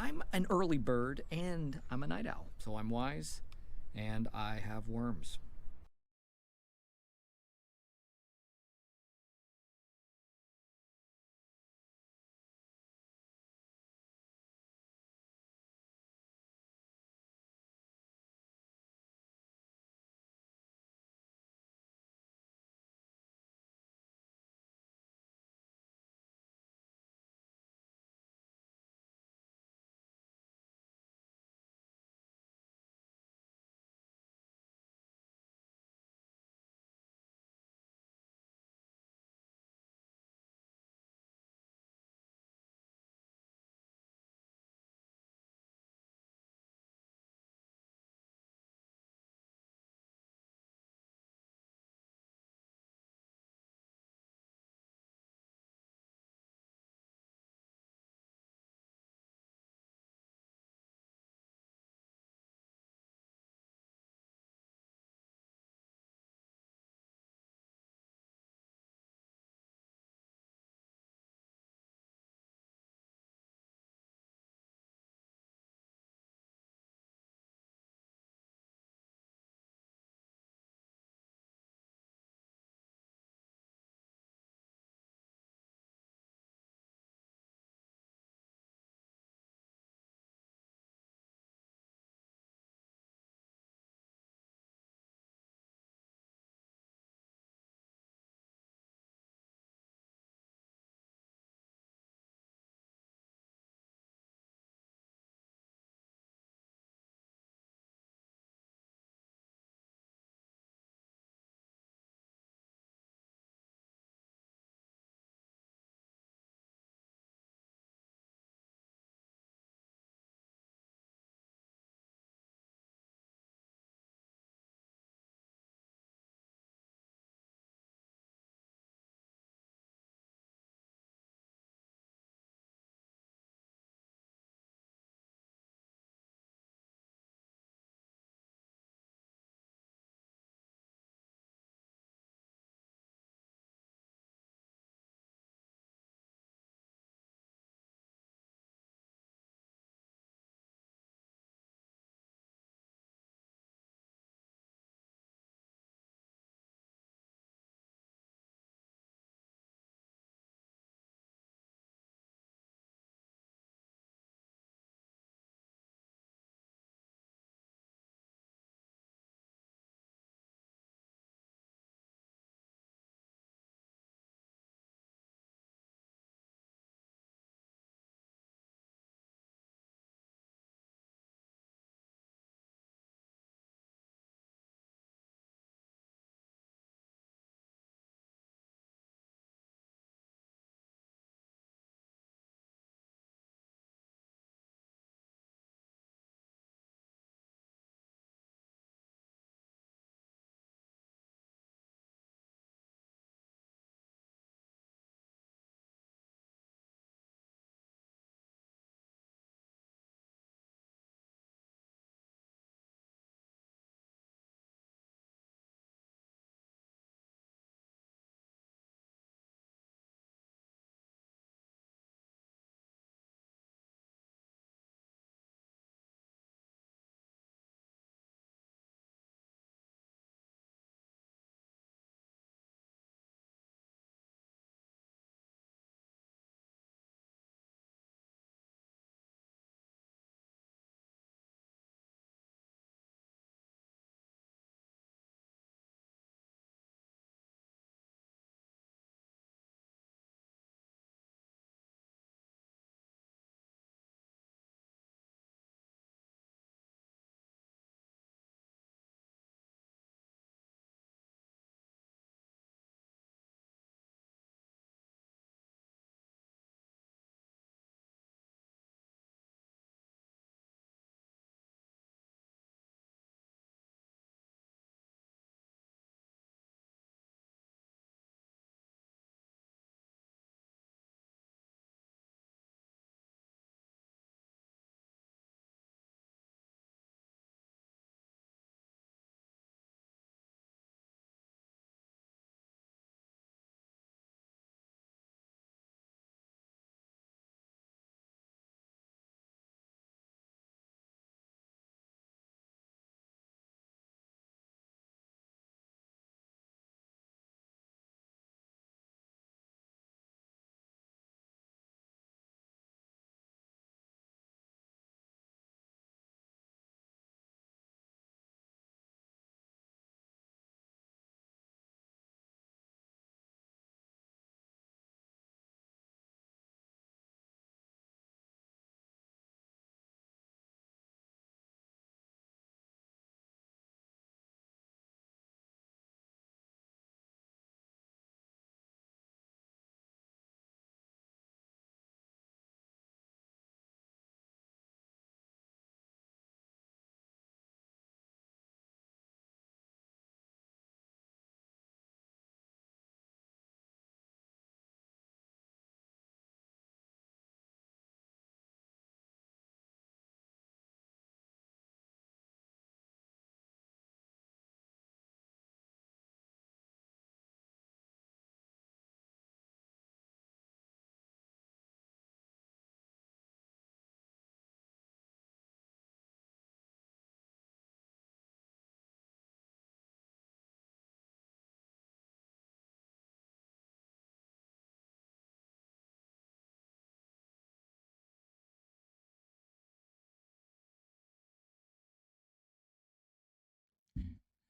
I'm an early bird and I'm a night owl, so I'm wise and I have worms.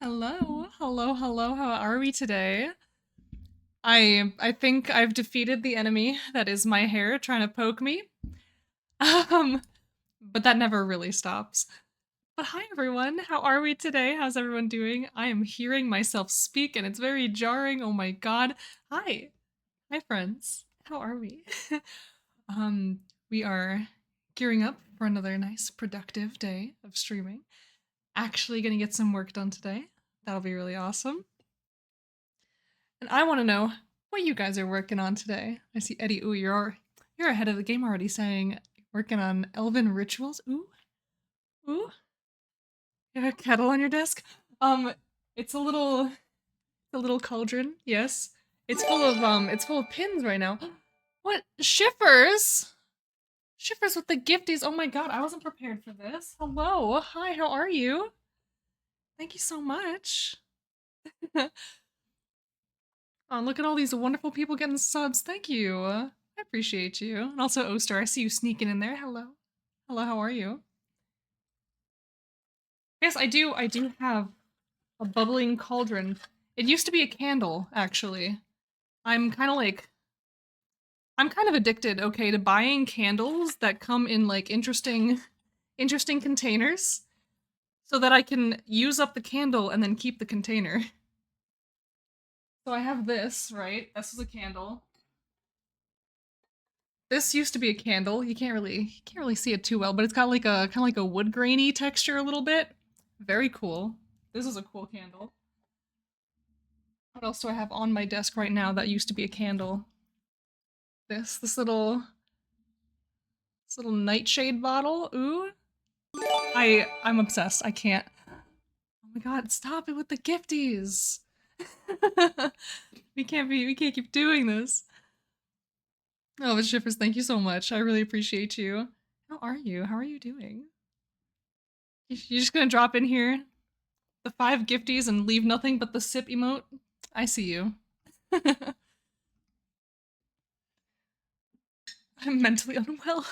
Hello, hello, hello. How are we today? I think I've defeated the enemy that is my hair trying to poke me. Um, but that never really stops. But hi everyone, how are we today? How's everyone doing? I am hearing myself speak and it's very jarring. Oh my god. Hi. Hi friends. How are we? um, we are gearing up for another nice productive day of streaming. Actually gonna get some work done today. That'll be really awesome. And I want to know what you guys are working on today. I see Eddie. Ooh, you're ahead of the game already. Saying working on elven rituals. Ooh, ooh. You have a kettle on your desk. Um, it's a little cauldron. Yes, it's full of pins right now. What Shiffers? Shiffers with the gifties. Oh my god, I wasn't prepared for this. Hello, hi, how are you? Thank you so much. Oh, look at all these wonderful people getting subs. Thank you. I appreciate you. And also, Oster, I see you sneaking in there. Hello. Hello, how are you? Yes, I do have a bubbling cauldron. It used to be a candle, actually. I'm kind of like I'm kind of addicted, okay, to buying candles that come in like interesting containers so that I can use up the candle and then keep the container. So I have this, right? This is a candle. This used to be a candle. You can't really see it too well, but it's got like a kind of like a wood grainy texture a little bit. Very cool. This is a cool candle. What else do I have on my desk right now that used to be a candle? This little nightshade bottle. Ooh. I'm obsessed. I can't. Oh my god, stop it with the gifties. We can't keep doing this. Oh, but Shippers, thank you so much. I really appreciate you. How are you? How are you doing? You're just gonna drop in here, the five gifties, and leave nothing but the sip emote? I see you. I'm mentally unwell.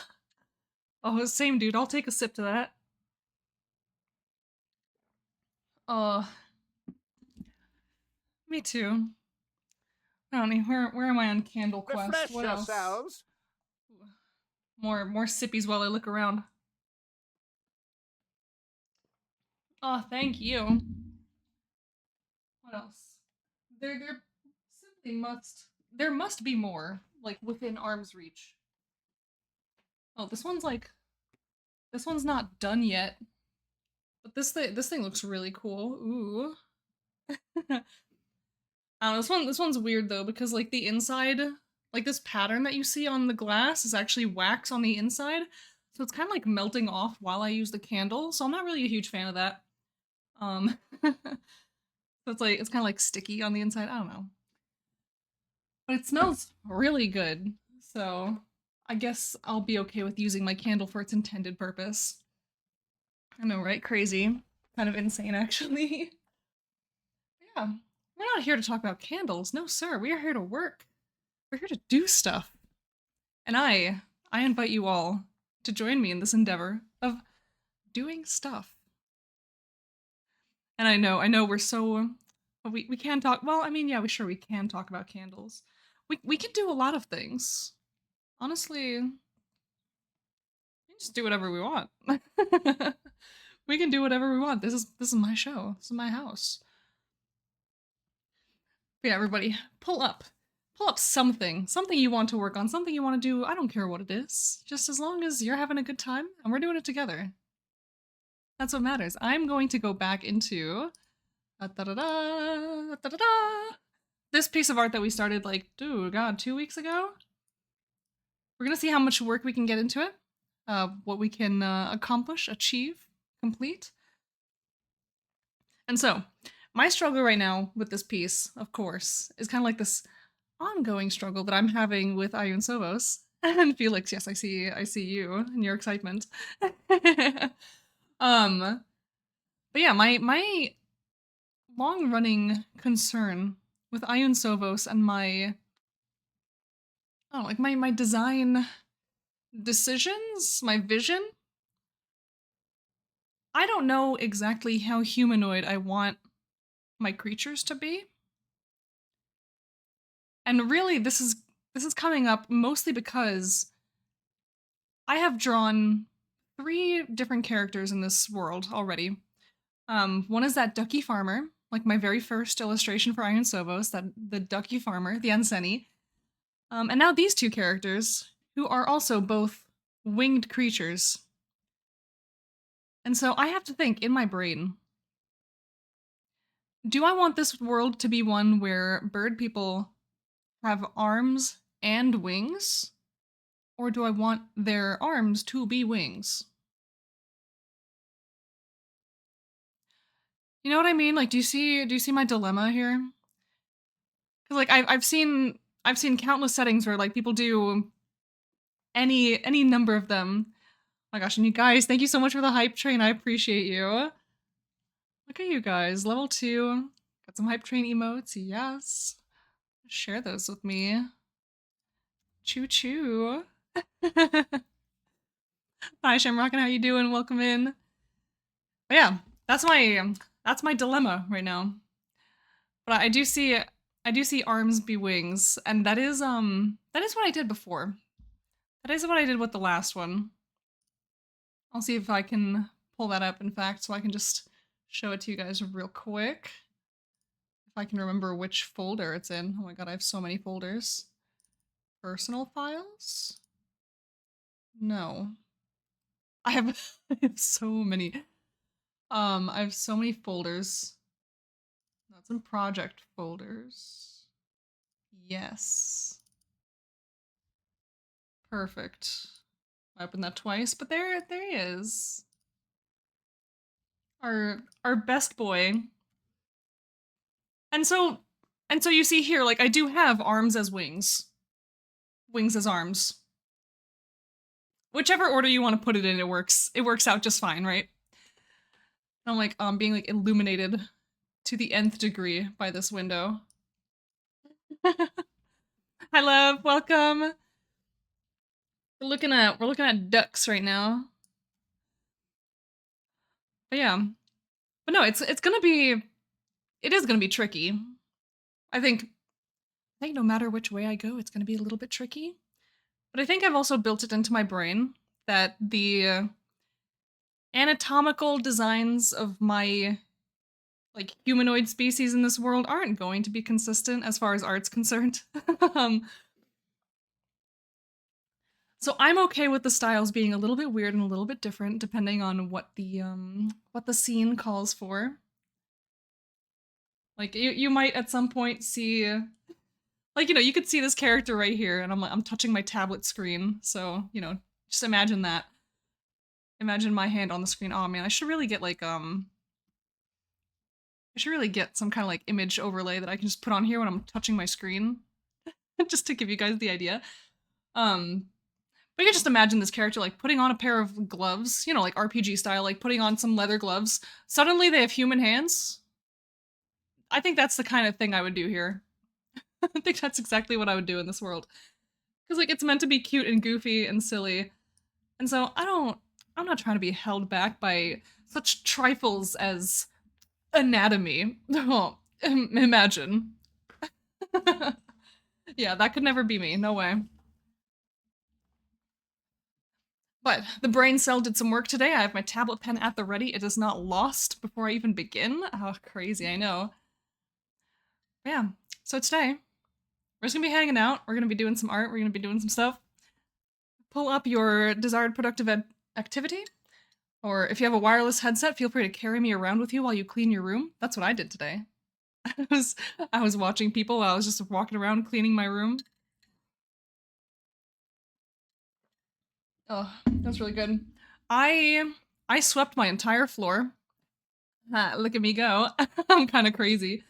Oh, same dude. I'll take a sip to that. Oh, me too. I don't know. Where am I on Candle Quest? Refresh What else? yourselves. More sippies while I look around. Oh, thank you. What else? There simply must there must be more, like within arm's reach. Oh, this one's not done yet, but this thing looks really cool. Ooh. I don't know, this one's weird though because like the inside, like this pattern that you see on the glass is actually wax on the inside, so it's kind of like melting off while I use the candle. So I'm not really a huge fan of that. So it's kind of like sticky on the inside. I don't know, but it smells really good. So I guess I'll be okay with using my candle for its intended purpose. I know, right? Crazy, kind of insane, actually. Yeah, we're not here to talk about candles. No, sir. We are here to work. We're here to do stuff. And I invite you all to join me in this endeavor of doing stuff. And I know we're so we can talk. Well, I mean, yeah, we can talk about candles. We can do a lot of things. Honestly, we can just do whatever we want. We can do whatever we want. This is my show. This is my house. But yeah, everybody, pull up. Pull up something. Something you want to work on, something you want to do. I don't care what it is. Just as long as you're having a good time and we're doing it together. That's what matters. I'm going to go back into this piece of art that we started like, dude, God, 2 weeks ago. We're gonna see how much work we can get into it, what we can accomplish, achieve, complete. And so, my struggle right now with this piece, of course, is kind of like this ongoing struggle that I'm having with Ayun Sovos and Felix. Yes, I see you and your excitement. um, but yeah, my long running concern with Ayun Sovos and my I don't know, like my design decisions, my vision. I don't know exactly how humanoid I want my creatures to be. And really this is coming up mostly because I have drawn 3 different characters in this world already. One is that ducky farmer, like my very first illustration for Iron Sovos, that the ducky farmer, the Anseni. And now these 2 characters, who are also both winged creatures. And so I have to think in my brain, do I want this world to be one where bird people have arms and wings? Or do I want their arms to be wings? You know what I mean? Like, do you see my dilemma here? Because like I've seen countless settings where like people do any number of them. Oh my gosh, and you guys, thank you so much for the hype train. I appreciate you. Look at you guys, level 2. Got some hype train emotes. Yes, share those with me. Choo choo. Hi Shamrock, and how you doing? Welcome in. But yeah, that's my dilemma right now. But I do see arms be wings, and that is what I did before. That is what I did with the last one. I'll see if I can pull that up, in fact, so I can just show it to you guys real quick. If I can remember which folder it's in. Oh my god, I have so many folders. Personal files? No. I have I have so many. I have so many folders. That's in project folders. Yes. Perfect. I opened that twice, but there he is. Our best boy. And so you see here, like I do have arms as wings. Wings as arms. Whichever order you want to put it in, it works. It works out just fine, right? I'm like being like illuminated to the nth degree by this window. Hi love, welcome. We're looking at ducks right now. But yeah. But no, it is gonna be tricky. I think no matter which way I go, it's gonna be a little bit tricky. But I think I've also built it into my brain that the anatomical designs of my like humanoid species in this world aren't going to be consistent as far as art's concerned. um, so I'm okay with the styles being a little bit weird and a little bit different depending on what the scene calls for. Like you might at some point see like you could see this character right here and I'm touching my tablet screen. So, just imagine that. Imagine my hand on the screen. Oh man, I should really get like I should really get some kind of like image overlay that I can just put on here when I'm touching my screen, just to give you guys the idea. But you can just imagine this character like putting on a pair of gloves, like RPG style, like putting on some leather gloves. Suddenly they have human hands. I think that's the kind of thing I would do here. I think that's exactly what I would do in this world. Because like it's meant to be cute and goofy and silly. And so I'm not trying to be held back by such trifles as anatomy. Oh, imagine. Yeah, that could never be me. No way. But the brain cell did some work today. I have my tablet pen at the ready. It is not lost before I even begin. Oh, crazy, I know. Yeah, so today, we're just gonna be hanging out. We're gonna be doing some art. We're gonna be doing some stuff. Pull up your desired productive activity. Or if you have a wireless headset, feel free to carry me around with you while you clean your room. That's what I did today. I was watching people while I was just walking around cleaning my room. Oh, that was really good. I swept my entire floor. Look at me go. I'm kind of crazy.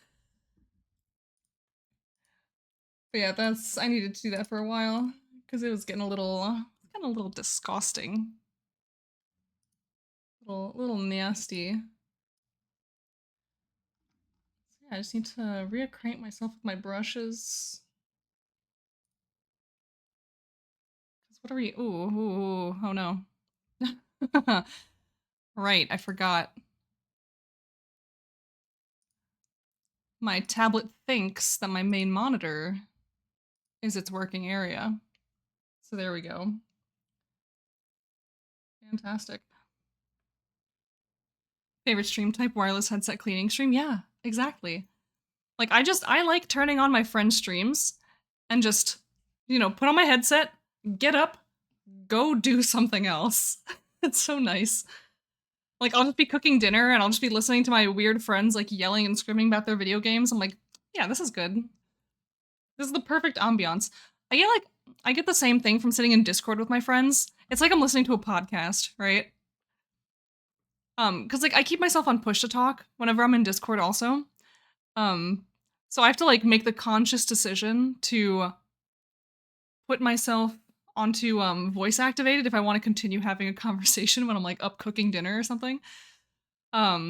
But yeah, I needed to do that for a while because it was getting a little disgusting. Little nasty. So yeah, I just need to reacquaint myself with my brushes. What are we? Ooh, oh no. Right, I forgot. my tablet thinks that my main monitor is its working area. So there we go. Fantastic. Favorite stream type, wireless headset cleaning stream? Yeah, exactly. Like I like turning on my friends' streams and just, put on my headset, get up, go do something else. It's so nice. Like I'll just be cooking dinner and I'll just be listening to my weird friends like yelling and screaming about their video games. I'm like, yeah, this is good. This is the perfect ambiance. I get the same thing from sitting in Discord with my friends. It's like I'm listening to a podcast, right? Cuz like I keep myself on push to talk whenever I'm in Discord also. Um so I have to like make the conscious decision to put myself onto voice activated if I want to continue having a conversation when I'm like up cooking dinner or something. But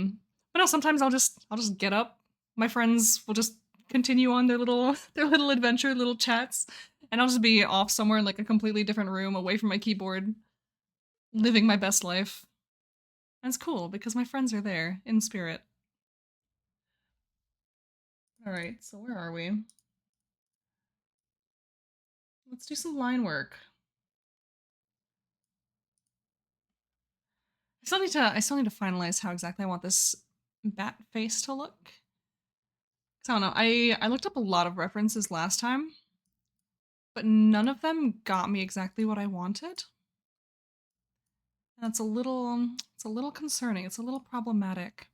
no, sometimes I'll just get up. My friends will just continue on their little their little adventure, little chats, and I'll just be off somewhere in like a completely different room, away from my keyboard, living my best life. And it's cool because my friends are there in spirit. All right, so where are we? Let's do some line work. I still need to finalize how exactly I want this bat face to look. I don't know. I looked up a lot of references last time, but none of them got me exactly what I wanted. And it's a little concerning. It's a little problematic.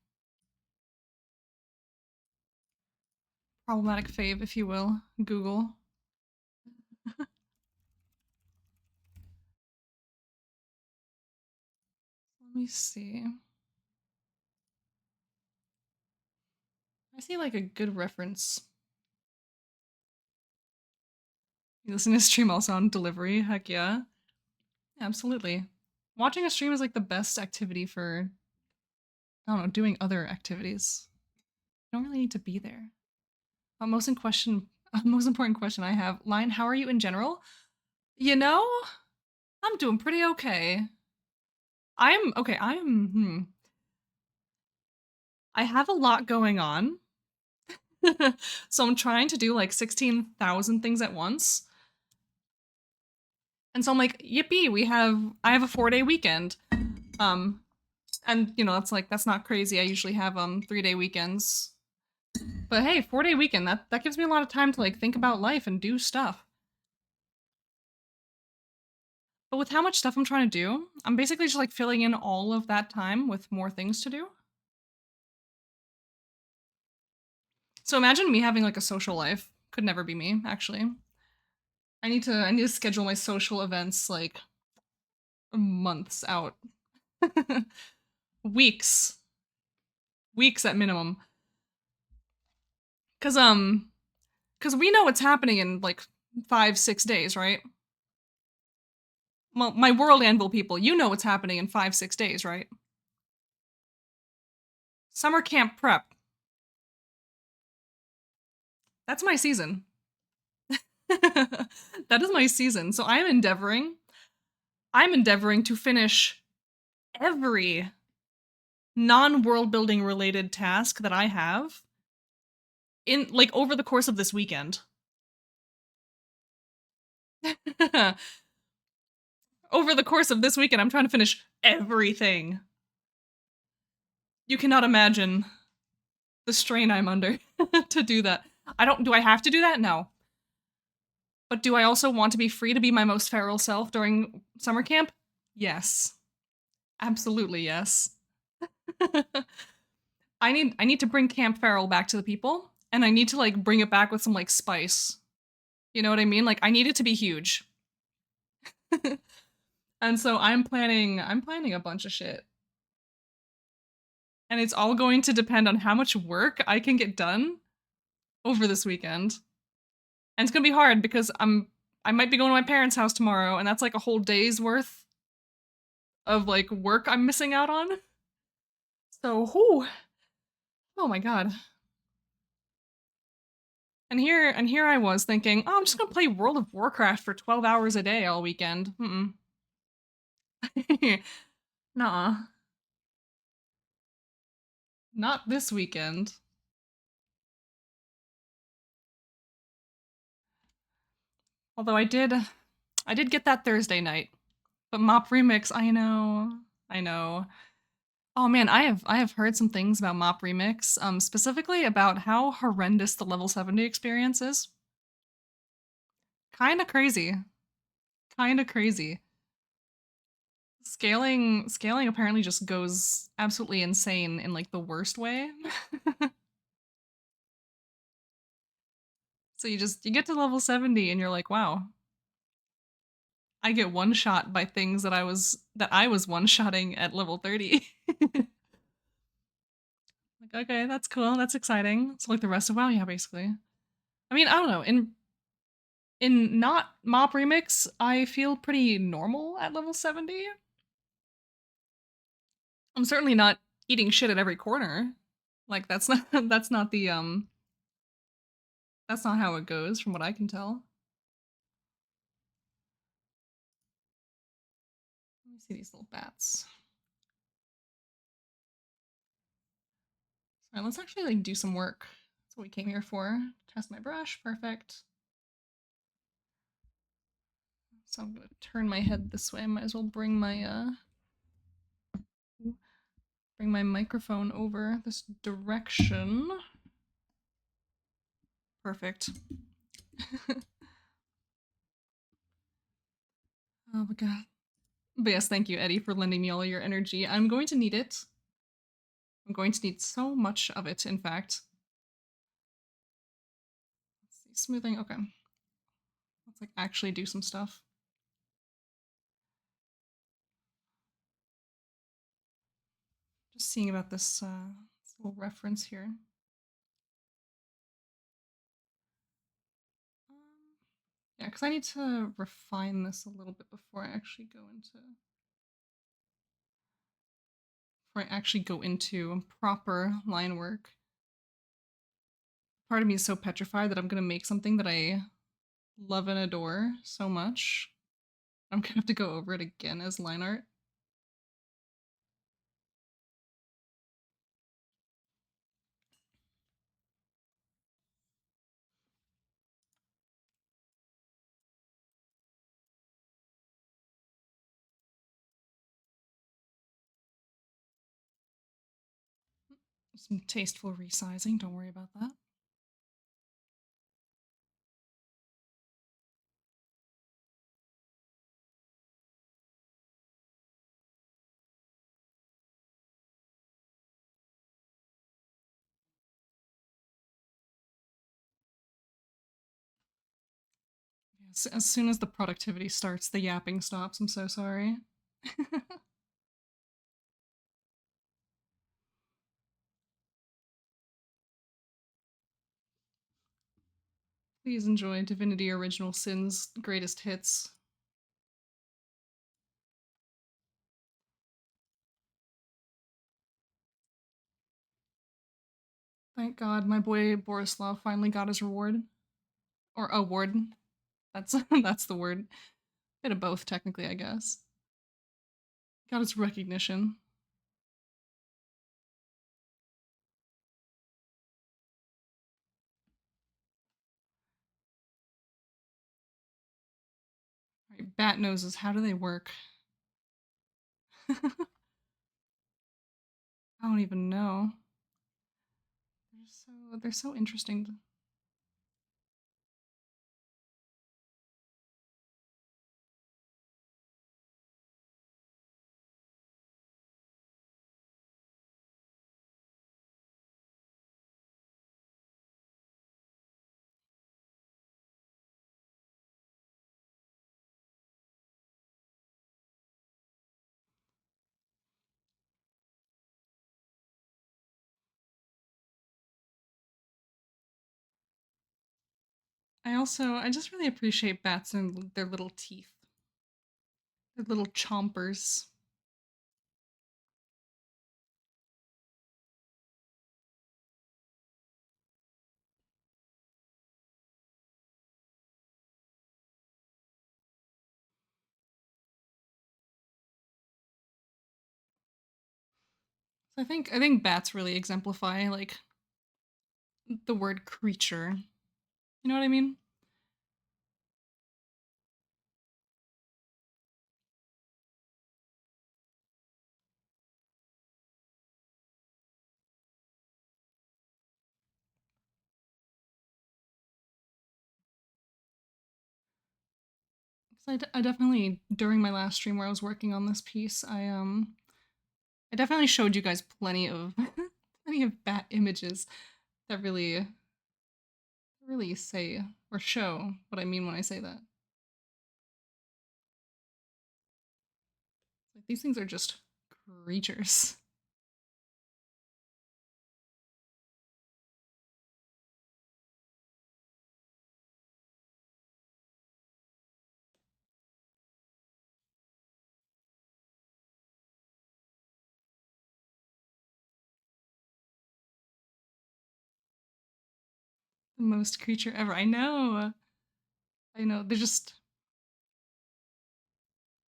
Problematic fave, if you will. Google. Let me see. I see like a good reference. You listen to stream also on delivery? Heck yeah. Absolutely. Watching a stream is like the best activity for, I don't know, doing other activities. You don't really need to be there. Most important question I have, Lion, how are you in general? You know, I'm doing pretty okay. I'm okay. I have a lot going on. So I'm trying to do like 16,000 things at once. And so I'm like, yippee, I have a 4-day weekend. Um and that's not crazy. I usually have 3-day weekends. But hey, 4-day weekend, that gives me a lot of time to like think about life and do stuff. But with how much stuff I'm trying to do, I'm basically just like filling in all of that time with more things to do. So imagine me having like a social life. Could never be me, actually. I need to schedule my social events like months out. Weeks. Weeks at minimum. Cause cause we know what's happening in like 5-6 days, right? Well, my world anvil people, you know what's happening in 5-6 days, right? Summer camp prep. That's my season. That is my season. So I'm endeavoring to finish every non-world building related task that I have in like over the course of this weekend. Over the course of this weekend, I'm trying to finish everything. You cannot imagine the strain I'm under to do that. Do I have to do that? No. But do I also want to be free to be my most feral self during summer camp? Yes. Absolutely yes. I need to bring Camp Feral back to the people, and I need to like bring it back with some like spice. You know what I mean? Like I need it to be huge. And so I'm planning a bunch of shit. And it's all going to depend on how much work I can get done over this weekend. And it's gonna be hard because I might be going to my parents' house tomorrow, and that's like a whole day's worth of like work I'm missing out on. So, whew, oh my god. And here I was thinking, oh, I'm just gonna play World of Warcraft for 12 hours a day all weekend. Mm-mm. Nuh-uh. Not this weekend. Although I did get that Thursday night. But Mop Remix, I know. Oh man, I have heard some things about Mop Remix, specifically about how horrendous the level 70 experience is. Kinda crazy. Kinda crazy. Scaling apparently just goes absolutely insane in like the worst way. So you get to level 70 and you're like, wow, I get one shot by things that I was one shotting at level 30. Like, okay, that's cool. That's exciting. So like the rest of WoW, yeah, basically. I mean, I don't know. In not Mop Remix, I feel pretty normal at level 70. I'm certainly not eating shit at every corner. Like that's not that's not how it goes from what I can tell. Let me see these little bats. Alright, let's actually like do some work. That's what we came here for. Test my brush, perfect. So I'm gonna turn my head this way. I might as well bring my microphone over this direction. Perfect. Oh my god. But yes, thank you, Eddie, for lending me all your energy. I'm going to need it. I'm going to need so much of it, in fact. Let's see, smoothing, okay. Let's like actually do some stuff. Just seeing about this little reference here. Yeah, because I need to refine this a little bit before I actually go into proper line work. Part of me is so petrified that I'm gonna make something that I love and adore so much. I'm gonna have to go over it again as line art. Some tasteful resizing, don't worry about that. Yes, as soon as the productivity starts, the yapping stops. I'm so sorry. Please enjoy Divinity Original Sin's greatest hits. Thank God my boy Borislav finally got his reward. Or award. That's that's the word. Bit of both, technically, I guess. Got his recognition. Alright, bat noses, how do they work? I don't even know. They're so interesting. I just really appreciate bats and their little teeth. Their little chompers. So I think bats really exemplify like the word creature. You know what I mean? I definitely during my last stream where I was working on this piece, I definitely showed you guys plenty of plenty of bat images that really say or show what I mean when I say that. Like these things are just creatures. The most creature ever. I know. I know. They're just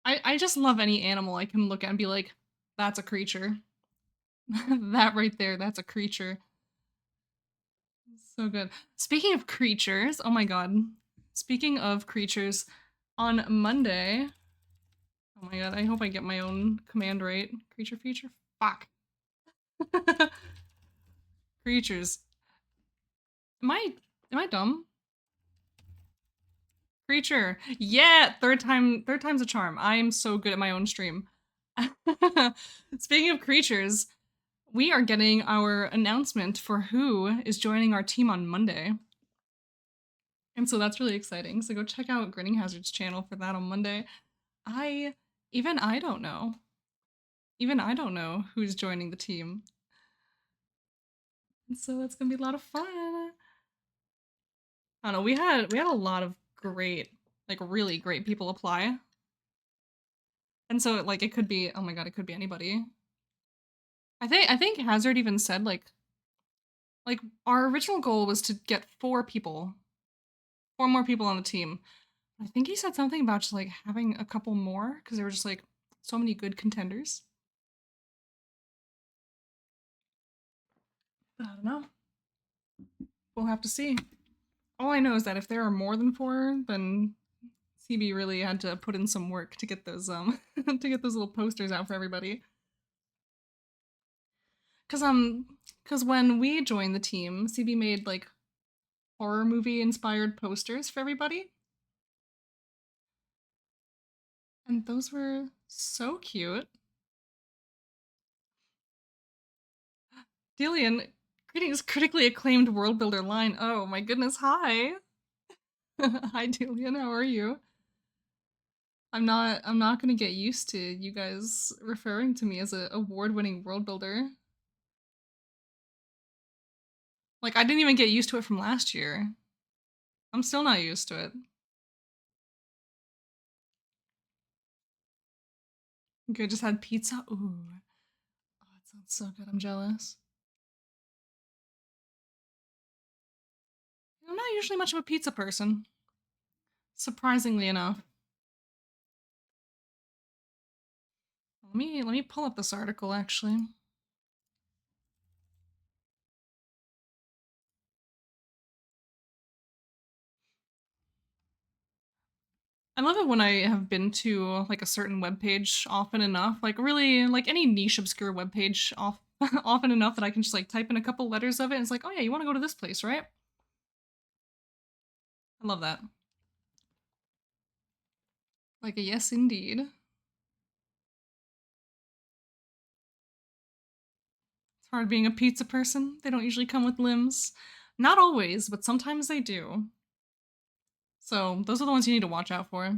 I just love any animal I can look at and be like, that's a creature. That right there, that's a creature. So good. Speaking of creatures, oh my god. Speaking of creatures, on Monday, oh my god, I hope I get my own command right. Creature feature? Fuck. Creatures. Am I dumb? Creature. Yeah, third time's a charm. I'm so good at my own stream. Speaking of creatures, we are getting our announcement for who is joining our team on Monday. And so that's really exciting. So go check out Grinning Hazard's channel for that on Monday. Even I don't know. Even I don't know who's joining the team. And so it's gonna be a lot of fun. I don't know, we had a lot of great, like really great people apply. And so like it could be, oh my god, it could be anybody. I think Hazard even said like our original goal was to get four more people on the team. I think he said something about just like having a couple more because there were just like so many good contenders. I don't know. We'll have to see. All I know is that if there are more than four, then CB really had to put in some work to get those to get those little posters out for everybody. Cause when we joined the team, CB made like horror movie inspired posters for everybody. And those were so cute. Delian, greetings, critically acclaimed world builder line. Oh my goodness, hi. Hi Delian, how are you? I'm not gonna get used to you guys referring to me as a award-winning world builder. Like I didn't even get used to it from last year. I'm still not used to it. Good, just had pizza. Ooh. Oh, that sounds so good. I'm jealous. I'm not usually much of a pizza person. Surprisingly enough. Let me pull up this article actually. I love it when I have been to like a certain webpage often enough, like really like any niche obscure webpage often enough that I can just like type in a couple letters of it and it's like, oh yeah, you want to go to this place, right? I love that. Like a yes indeed. It's hard being a pizza person. They don't usually come with limbs. Not always, but sometimes they do. So those are the ones you need to watch out for.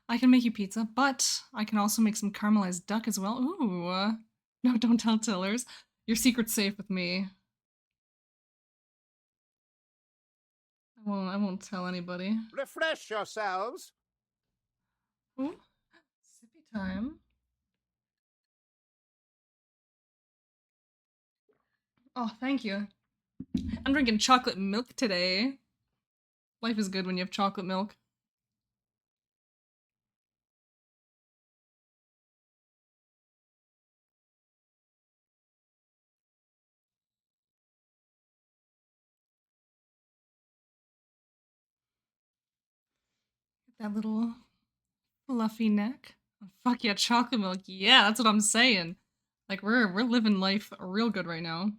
I can make you pizza, but I can also make some caramelized duck as well. Ooh. No, don't tell Tillers. Your secret's safe with me. I won't tell anybody. Refresh yourselves. Ooh. Sippy time. Oh, thank you. I'm drinking chocolate milk today. Life is good when you have chocolate milk. That little fluffy neck. Oh, fuck yeah, chocolate milk. Yeah, that's what I'm saying. Like we're living life real good right now.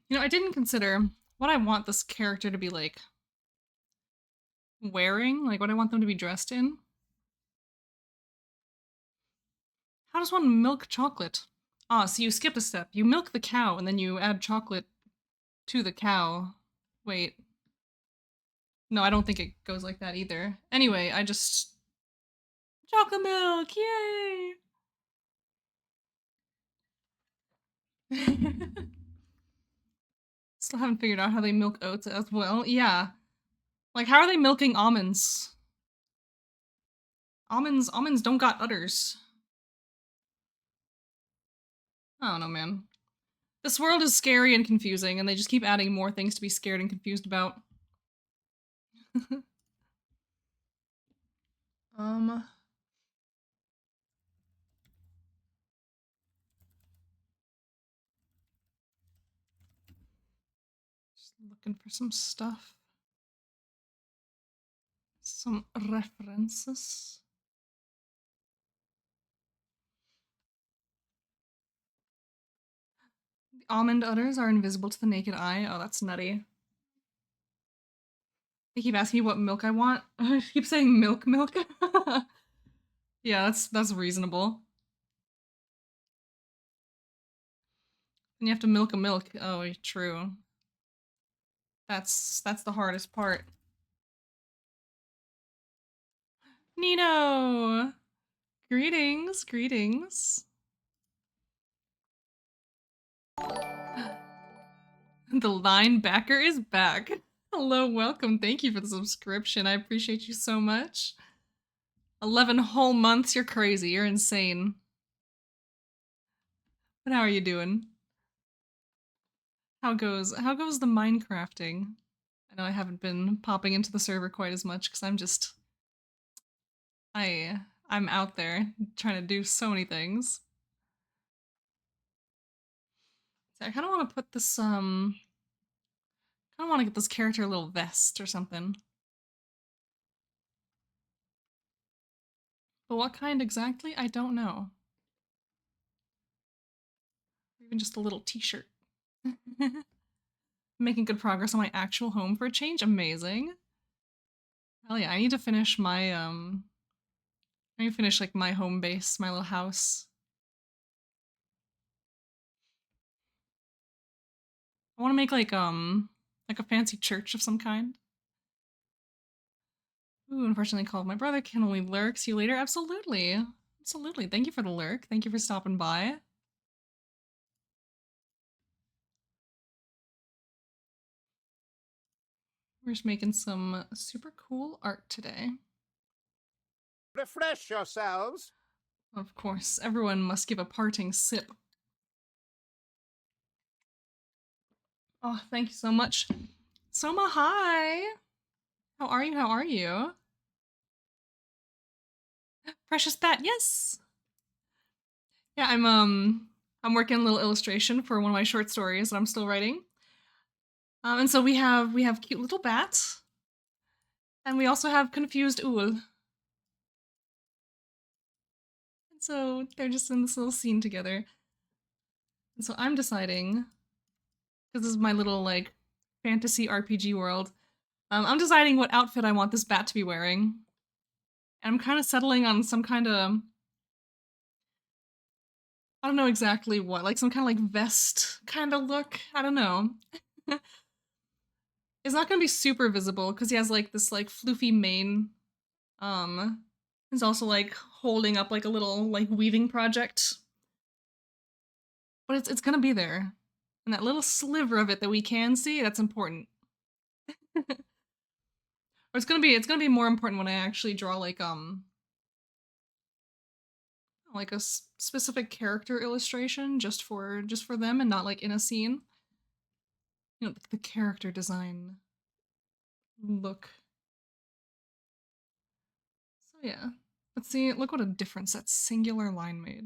You know, I didn't consider what I want this character to be like wearing, like what I want them to be dressed in. How does one milk chocolate? Ah, so you skip a step. You milk the cow and then you add chocolate to the cow. Wait. No, I don't think it goes like that either. Anyway, I just chocolate milk, yay! Still haven't figured out how they milk oats as well. Yeah. Like how are they milking almonds? Almonds don't got udders. I don't know, man. This world is scary and confusing, and they just keep adding more things to be scared and confused about. um just looking for some stuff. Some references. The almond udders are invisible to the naked eye. Oh, that's nutty. They keep asking me what milk I want. I keep saying milk. Yeah, that's reasonable. And you have to milk a milk. Oh, true. That's the hardest part. Nino! Greetings, greetings. The linebacker is back. Hello, welcome. Thank you for the subscription. I appreciate you so much. 11 whole months. You're crazy. You're insane. But how are you doing? How goes the Minecrafting? I know I haven't been popping into the server quite as much because I'm out there trying to do so many things. So I kind of want to put this kind of want to get this character a little vest or something. But what kind exactly? I don't know. Even just a little t-shirt. Making good progress on my actual home for a change. Amazing. Hell yeah, I need to finish my I need to finish like my home base, my little house. I want to make like a fancy church of some kind. Ooh, unfortunately called my brother. Can only lurk. See you later. Absolutely. Absolutely. Thank you for the lurk. Thank you for stopping by. We're just making some super cool art today. Refresh yourselves. Of course, everyone must give a parting sip. Oh, thank you so much. Soma, hi! How are you? How are you? Precious Bat, yes! Yeah, I'm working on a little illustration for one of my short stories that I'm still writing. And so we have cute little bats, and we also have confused Ool. And so they're just in this little scene together. And so I'm deciding, because this is my little like fantasy RPG world, I'm deciding what outfit I want this bat to be wearing. And I'm kind of settling on some kind of, I don't know exactly what, like some kind of like vest kind of look. I don't know. It's not gonna be super visible because he has like this like floofy mane. He's also like holding up like a little like weaving project, but it's gonna be there, and that little sliver of it that we can see, that's important. Or it's gonna be more important when I actually draw like a specific character illustration just for them and not like in a scene. You know, the character design look. So yeah. Let's see, look what a difference that singular line made.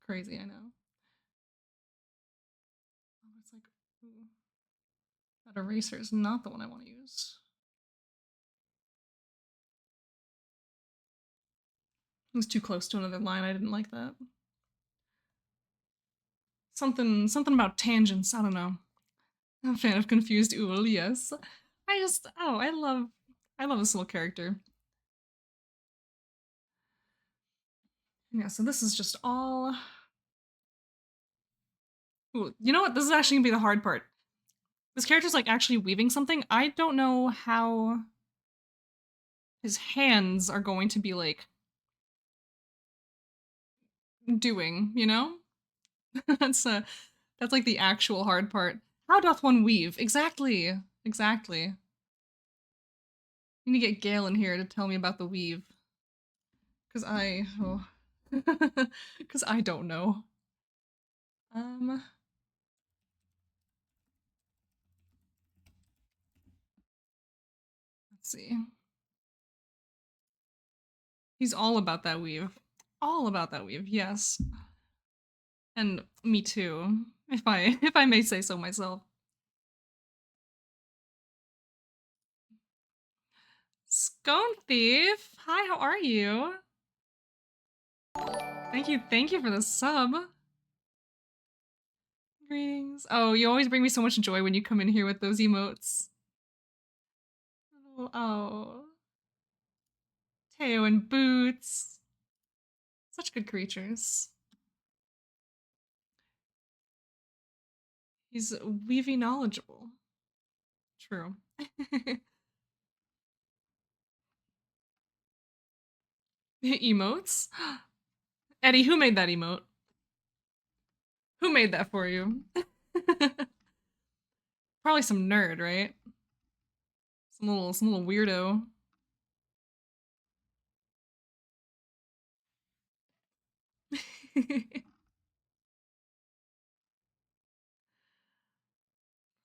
Crazy, I know. That eraser is not the one I want to use. It was too close to another line. I didn't like that. Something about tangents. I don't know. I'm a fan of confused ool. Yes, I love this little character. Yeah. So this is just all. Ooh, you know what? This is actually gonna be the hard part. This character's like actually weaving something. I don't know how his hands are going to be like doing. You know, that's that's like the actual hard part. How doth one weave? Exactly. Exactly. You need to get Gale in here to tell me about the weave. Cause cause I don't know. Let's see. He's all about that weave. All about that weave, yes. And me too, if I may say so myself. Scone Thief! Hi, how are you? Thank you for the sub. Greetings. Oh, you always bring me so much joy when you come in here with those emotes. Oh. Teo and Boots. Such good creatures. He's weavy knowledgeable. True. Emotes? Eddie, who made that emote? Who made that for you? Probably some nerd, right? Some little weirdo.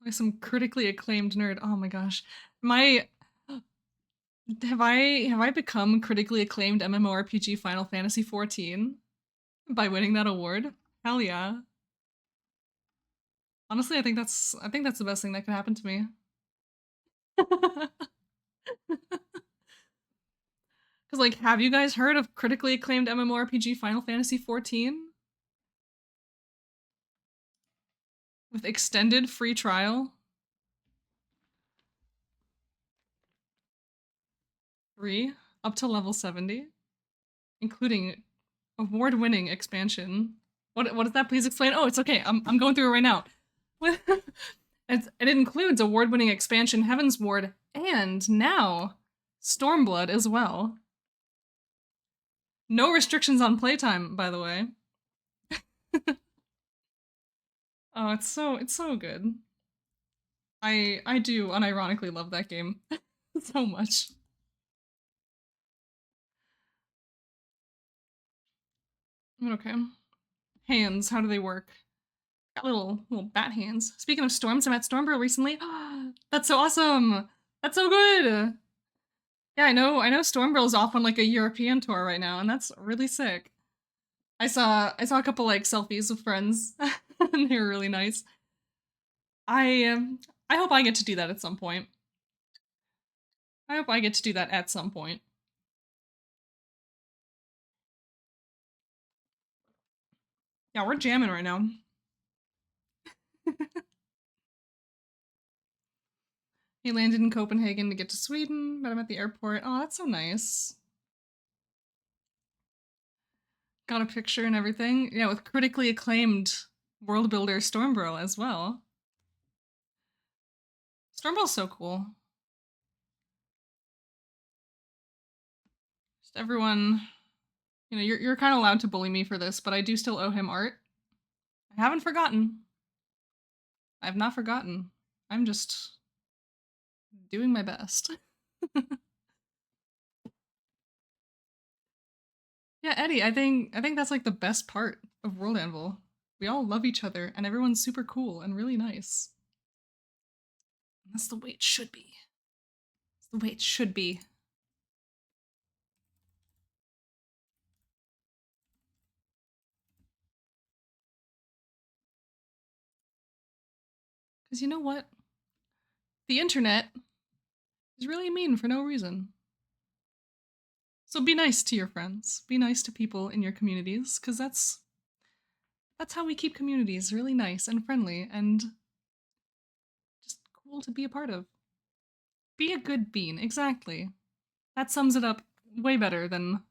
Like some critically acclaimed nerd. Oh my gosh. My have I become critically acclaimed MMORPG Final Fantasy 14 by winning that award? Hell yeah. Honestly, I think that's the best thing that could happen to me. Cuz like have you guys heard of critically acclaimed MMORPG Final Fantasy 14 with extended free trial? 3 up to level 70, including award-winning expansion. What is that? Please explain. Oh, it's okay. I'm going through it right now. It includes award-winning expansion Heaven's Ward and now Stormblood as well. No restrictions on playtime, by the way. Oh, it's so good. I do unironically love that game so much. Okay. Hands, how do they work? Got little bat hands. Speaking of storms, I met Stormbrew recently. That's so awesome. That's so good. Yeah, I know Stormbrill's off on like a European tour right now, and that's really sick. I saw a couple like selfies with friends, and they were really nice. I hope I get to do that at some point. I hope I get to do that at some point. Yeah, we're jamming right now. He landed in Copenhagen to get to Sweden, met him at the airport. Oh, that's so nice. Got a picture and everything. Yeah, with critically acclaimed world builder Stormbro as well. Stormbro's so cool. Just everyone, you know, you're kind of allowed to bully me for this, but I do still owe him art. I haven't forgotten. I've not forgotten. I'm just doing my best. Yeah, Eddie, I think that's like the best part of World Anvil. We all love each other and everyone's super cool and really nice. And that's the way it should be. It's the way it should be. Cuz you know what? the internet is really mean for no reason. So be nice to your friends. Be nice to people in your communities, because that's how we keep communities really nice and friendly and just cool to be a part of. Be a good bean, exactly. That sums it up way better than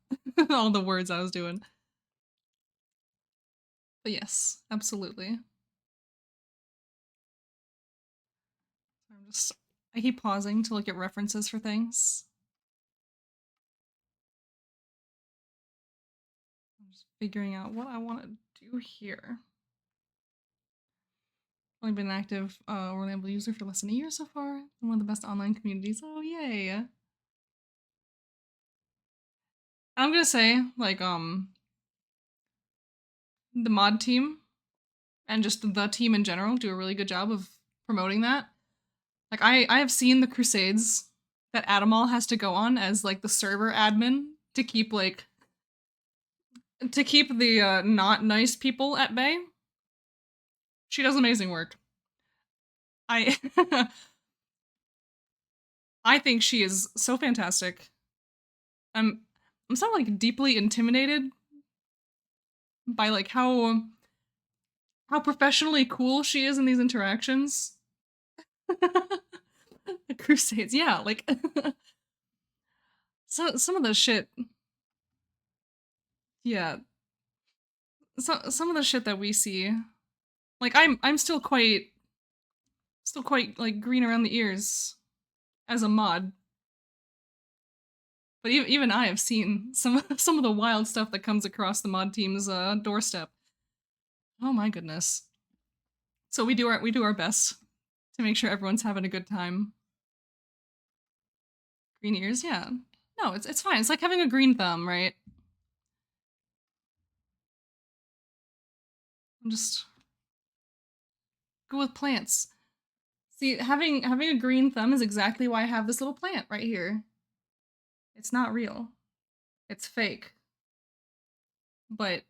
all the words I was doing. But yes, absolutely. I keep pausing to look at references for things. I'm just figuring out what I want to do here. Only been an active reliable user for less than a year so far. And one of the best online communities. Oh yay! I'm gonna say like the mod team and just the team in general do a really good job of promoting that. Like I have seen the crusades that Adamal has to go on as like the server admin to keep the not nice people at bay. She does amazing work. I I think she is so fantastic. I'm so like deeply intimidated by like how professionally cool she is in these interactions. The crusades, yeah, like so some of the shit, yeah, some of the shit that we see, like I'm still quite like green around the ears as a mod. But even I have seen some of the wild stuff that comes across the mod team's doorstep. Oh my goodness! So we do our best to make sure everyone's having a good time. Green ears, yeah. No, it's fine. It's like having a green thumb, right? I'm just go with plants. See, having a green thumb is exactly why I have this little plant right here. It's not real. It's fake. But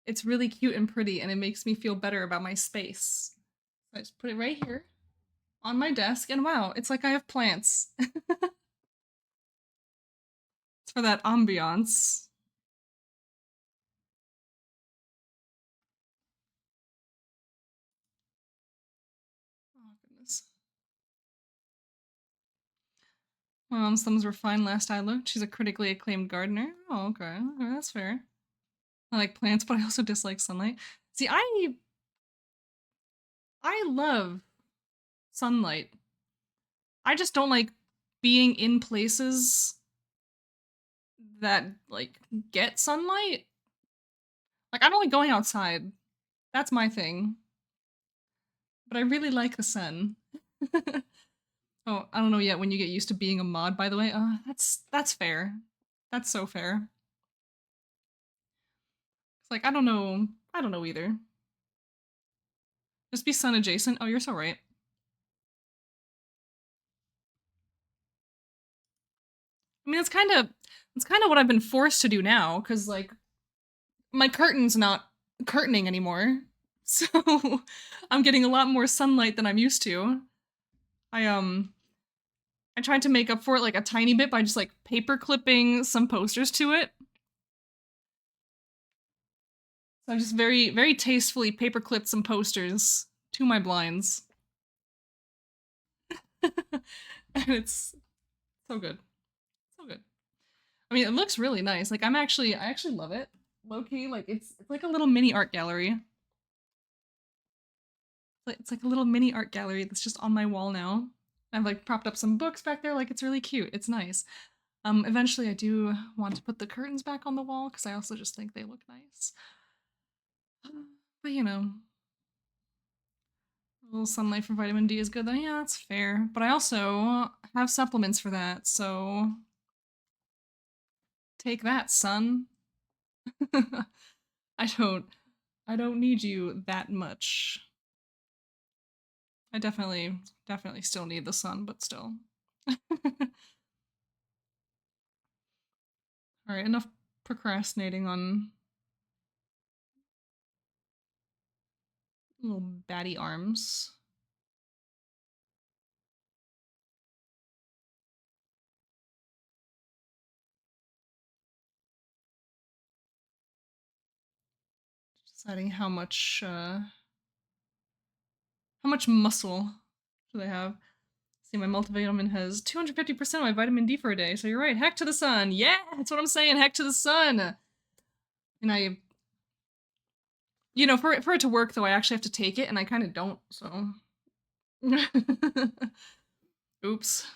it's really cute and pretty, and it makes me feel better about my space. So I just put it right here on my desk, and wow, it's like I have plants. It's for that ambiance. Oh goodness. My mom's thumbs were fine last I looked. She's a critically acclaimed gardener. Oh, okay. Okay, that's fair. I like plants, but I also dislike sunlight. See, I love sunlight. I just don't like being in places that like get sunlight. Like I don't like going outside. That's my thing. But I really like the sun. Oh, I don't know yet when you get used to being a mod, by the way. That's fair. That's so fair. It's like I don't know either. Just be sun adjacent. Oh, you're so right. I mean, it's kind of what I've been forced to do now cuz like my curtain's not curtaining anymore. So I'm getting a lot more sunlight than I'm used to. I I tried to make up for it like a tiny bit by just like paper clipping some posters to it. So I just very tastefully paper clipped some posters to my blinds. And it's so good. So good. I mean, it looks really nice. Like I actually love it. Low key, like it's like a little mini art gallery. It's like a little mini art gallery that's just on my wall now. I've like propped up some books back there. Like it's really cute. It's nice. Eventually I do want to put the curtains back on the wall because I also just think they look nice. But a little sunlight for vitamin D is good though. Yeah, that's fair. But I also have supplements for that, so take that, sun. I don't I don't need you that much. I definitely still need the sun, but still. Alright, enough procrastinating on little batty arms. Deciding how much muscle do they have. See, my multivitamin has 250% of my vitamin D for a day, so you're right. Heck to the sun. Yeah, that's what I'm saying. Heck to the sun. And I, for it to work though, I actually have to take it, and I kind of don't. So, oops.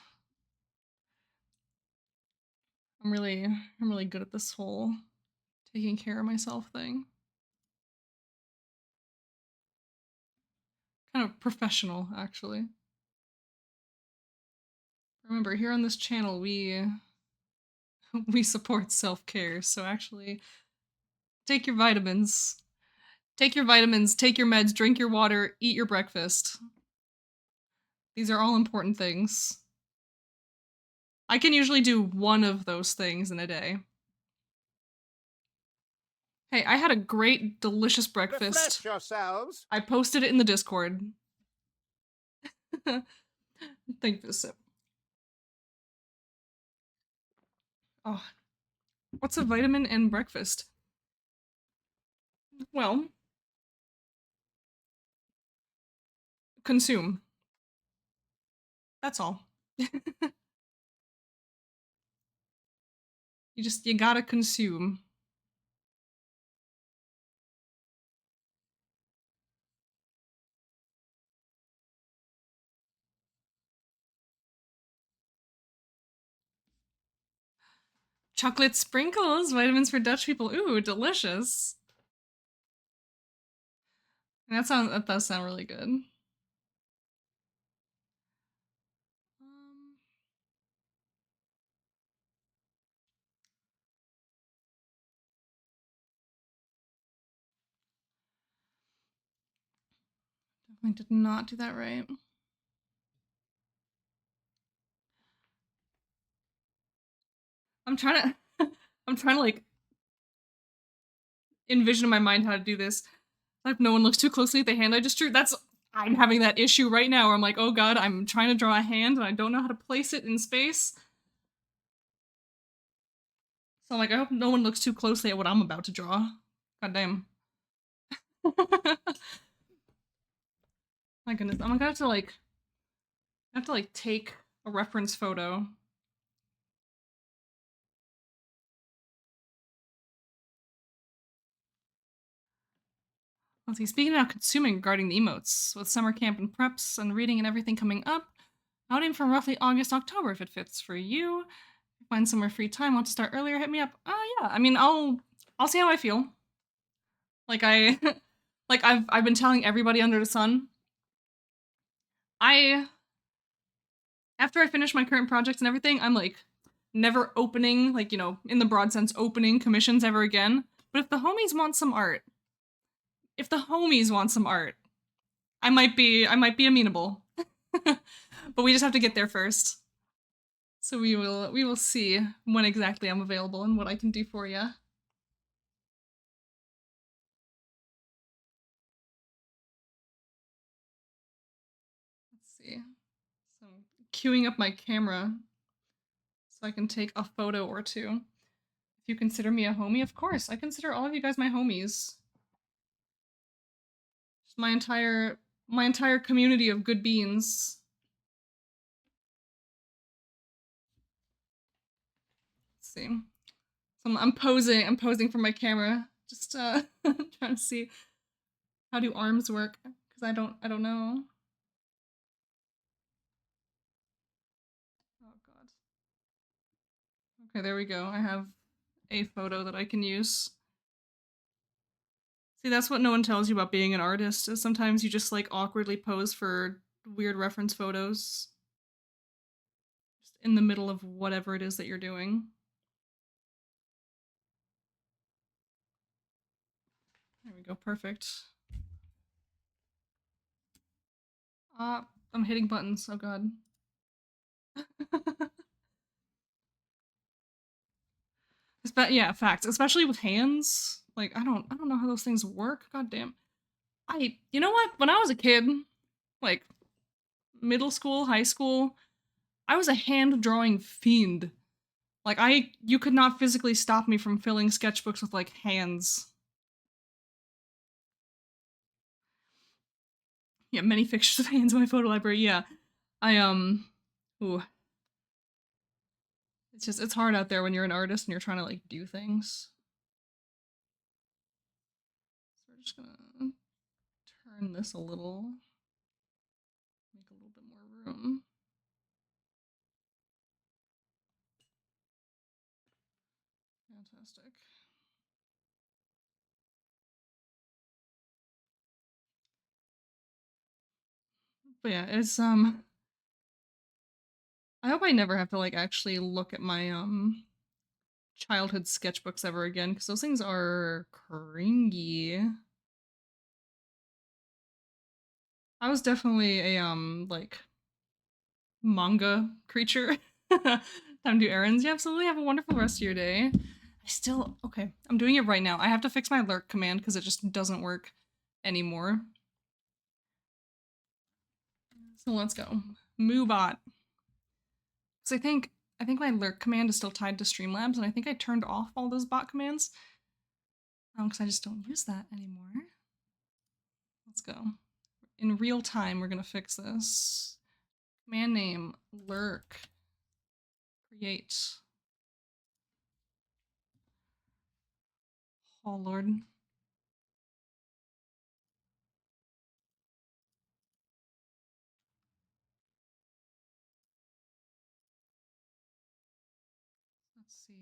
I'm really good at this whole taking care of myself thing. Kind of professional, actually. Remember, here on this channel, we support self-care, so actually take your vitamins. Take your vitamins, take your meds, drink your water, eat your breakfast. These are all important things. I can usually do one of those things in a day. Hey, I had a great, delicious breakfast. Refresh yourselves. I posted it in the Discord. Thank you for the sip. Oh, what's a vitamin and breakfast? Well, consume. That's all. You gotta consume. Chocolate sprinkles, vitamins for Dutch people. Ooh, delicious. That does sound really good. I did not do that right. I'm trying to like envision in my mind how to do this. Like no one looks too closely at the hand I just drew. I'm having that issue right now where I'm like, oh god, I'm trying to draw a hand and I don't know how to place it in space. So I'm like, I hope no one looks too closely at what I'm about to draw. God damn. My goodness, I'm gonna have to take a reference photo. Let's see, speaking about consuming regarding the emotes, with summer camp and preps and reading and everything coming up, outing from roughly August, October if it fits for you. Find somewhere free time, want to start earlier, hit me up. Yeah, I mean, I'll see how I feel. Like I've been telling everybody under the sun. After I finish my current projects and everything, I'm like never opening, like, in the broad sense, opening commissions ever again. But if the homies want some art, I might be amenable. But we just have to get there first. So we will see when exactly I'm available and what I can do for you. Let's see. So queuing up my camera so I can take a photo or two. If you consider me a homie, of course. I consider all of you guys my homies. Just my entire community of good beans. Let's see. So I'm posing for my camera. Just trying to see how do arms work because I don't know. Oh god. Okay, there we go. I have a photo that I can use. See, that's what no one tells you about being an artist, is sometimes you just like awkwardly pose for weird reference photos. Just in the middle of whatever it is that you're doing. There we go, perfect. I'm hitting buttons, oh god. Yeah, facts. Especially with hands. Like, I don't know how those things work. God damn. You know what? When I was a kid, like middle school, high school, I was a hand drawing fiend. Like you could not physically stop me from filling sketchbooks with like hands. Yeah, many fixtures of hands in my photo library. Yeah, I ooh, it's hard out there when you're an artist and you're trying to like do things. So we're just gonna turn this a little, make a little bit more room. Fantastic. But yeah, it's I hope I never have to like actually look at my childhood sketchbooks ever again because those things are cringy. I was definitely a like manga creature. Time to do errands. Yeah, absolutely. Have a wonderful rest of your day. I still okay. I'm doing it right now. I have to fix my lurk command because it just doesn't work anymore. So let's go. Moobot. So I think my lurk command is still tied to Streamlabs, and I think I turned off all those bot commands. Because I just don't use that anymore. Let's go. In real time, we're gonna fix this. Command name, lurk, create. Oh lord. Let's see.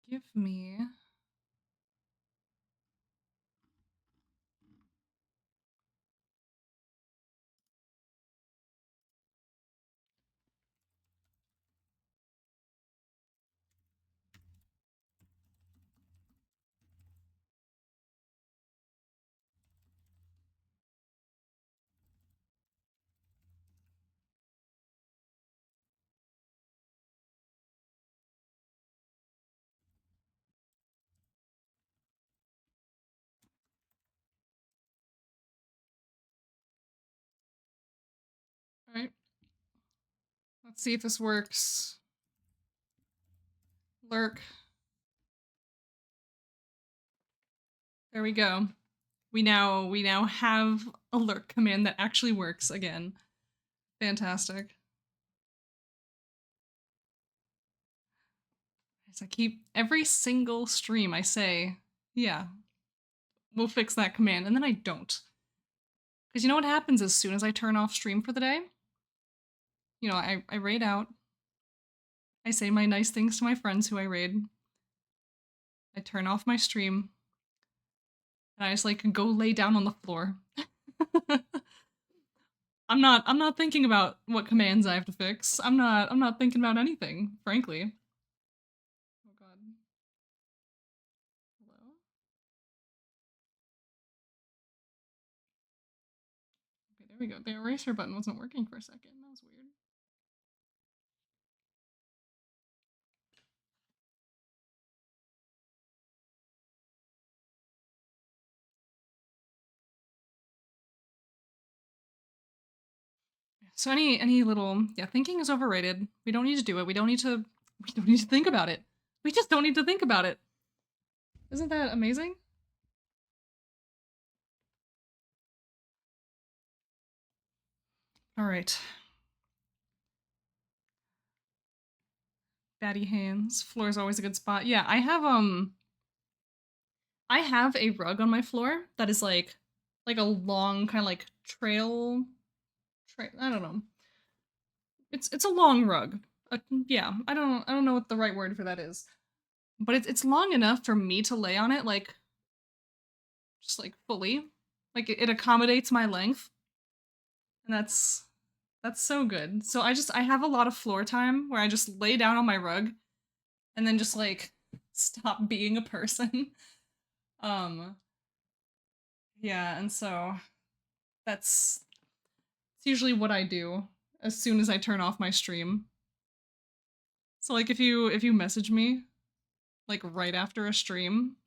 Give me. Alright. Let's see if this works. Lurk. There we go. We now have a lurk command that actually works again. Fantastic. As I keep every single stream I say, yeah, we'll fix that command, and then I don't. Because you know what happens as soon as I turn off stream for the day? You know, I raid out. I say my nice things to my friends who I raid. I turn off my stream. And I just like go lay down on the floor. I'm not thinking about what commands I have to fix. I'm not thinking about anything, frankly. Oh god. Hello? Okay, there we go. The eraser button wasn't working for a second. That was weird. So any little thinking is overrated. We don't need to do it. We don't need to think about it. We just don't need to think about it. Isn't that amazing? All right. Batty hands. Floor is always a good spot. Yeah, I have a rug on my floor that is like a long kind of like trail I don't know. It's a long rug. Yeah, I don't know what the right word for that is. But it's long enough for me to lay on it like just like fully. Like it accommodates my length. And that's so good. So I have a lot of floor time where I just lay down on my rug and then just like stop being a person. um yeah, and so that's it's usually what I do as soon as I turn off my stream. So like if you message me like right after a stream,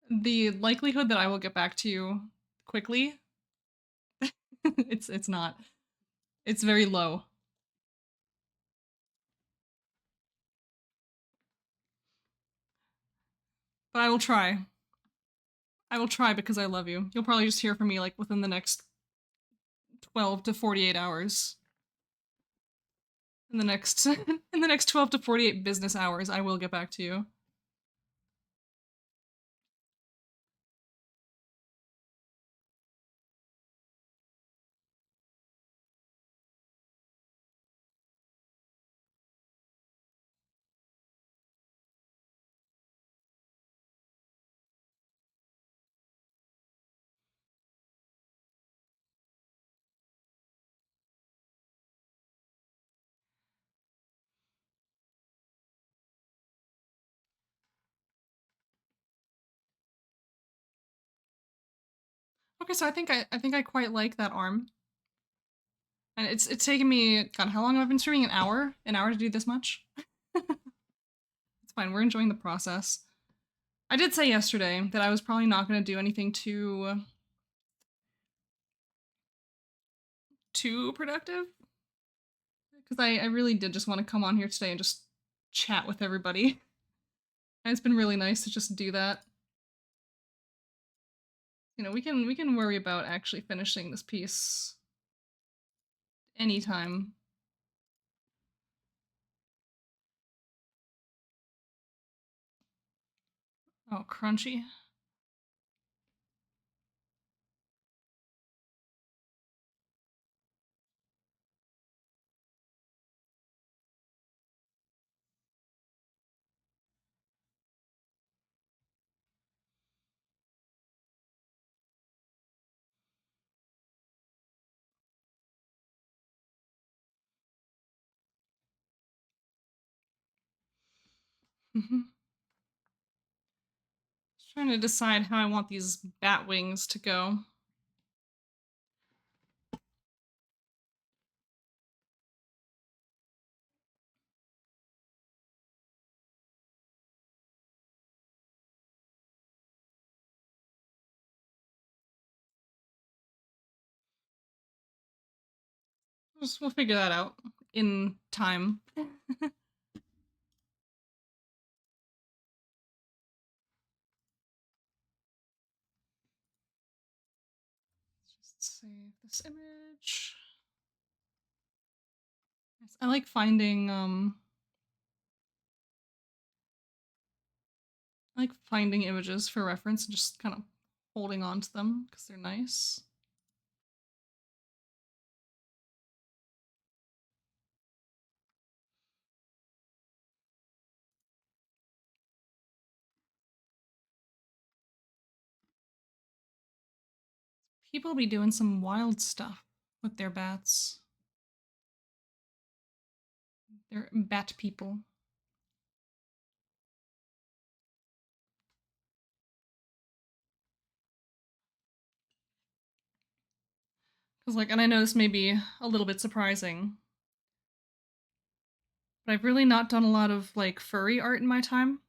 the likelihood that I will get back to you quickly it's not. It's very low. But I will try. I will try because I love you. You'll probably just hear from me like within the next 12 to 48 hours. In the next in the next 12 to 48 business hours, I will get back to you. Okay, so I think I quite like that arm. And it's taken me, God, how long have I been streaming? An hour? An hour to do this much? It's fine, we're enjoying the process. I did say yesterday that I was probably not going to do anything too productive. Because I really did just want to come on here today and just chat with everybody. And it's been really nice to just do that. You know, we can worry about actually finishing this piece anytime. Oh, crunchy. Just trying to decide how I want these bat wings to go. We'll figure that out in time. Just save this image. I like finding images for reference and just kind of holding on to them because they're nice. People be doing some wild stuff with their bats. They're bat people. Because, like, and I know this may be a little bit surprising, but I've really not done a lot of, like, furry art in my time.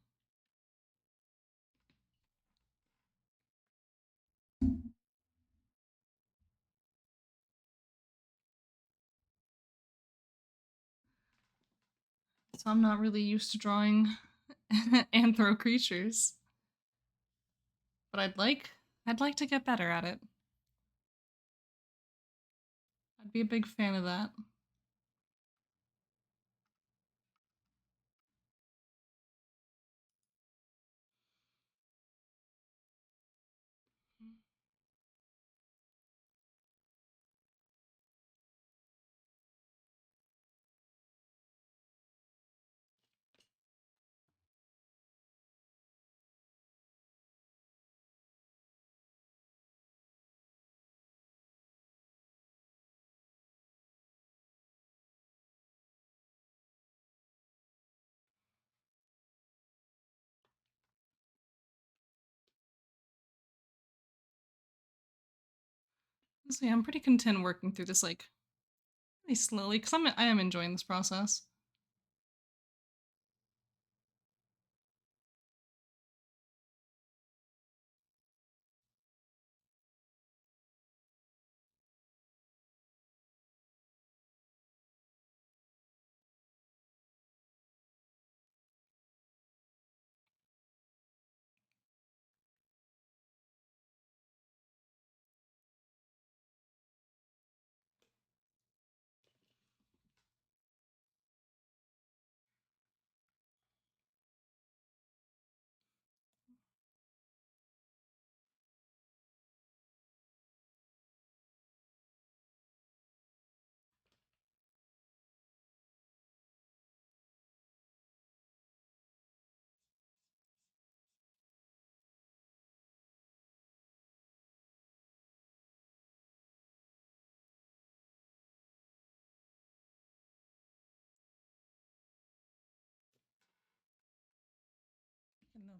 So I'm not really used to drawing anthro creatures. But I'd like to get better at it. I'd be a big fan of that. So yeah, I'm pretty content working through this like really slowly because I am enjoying this process.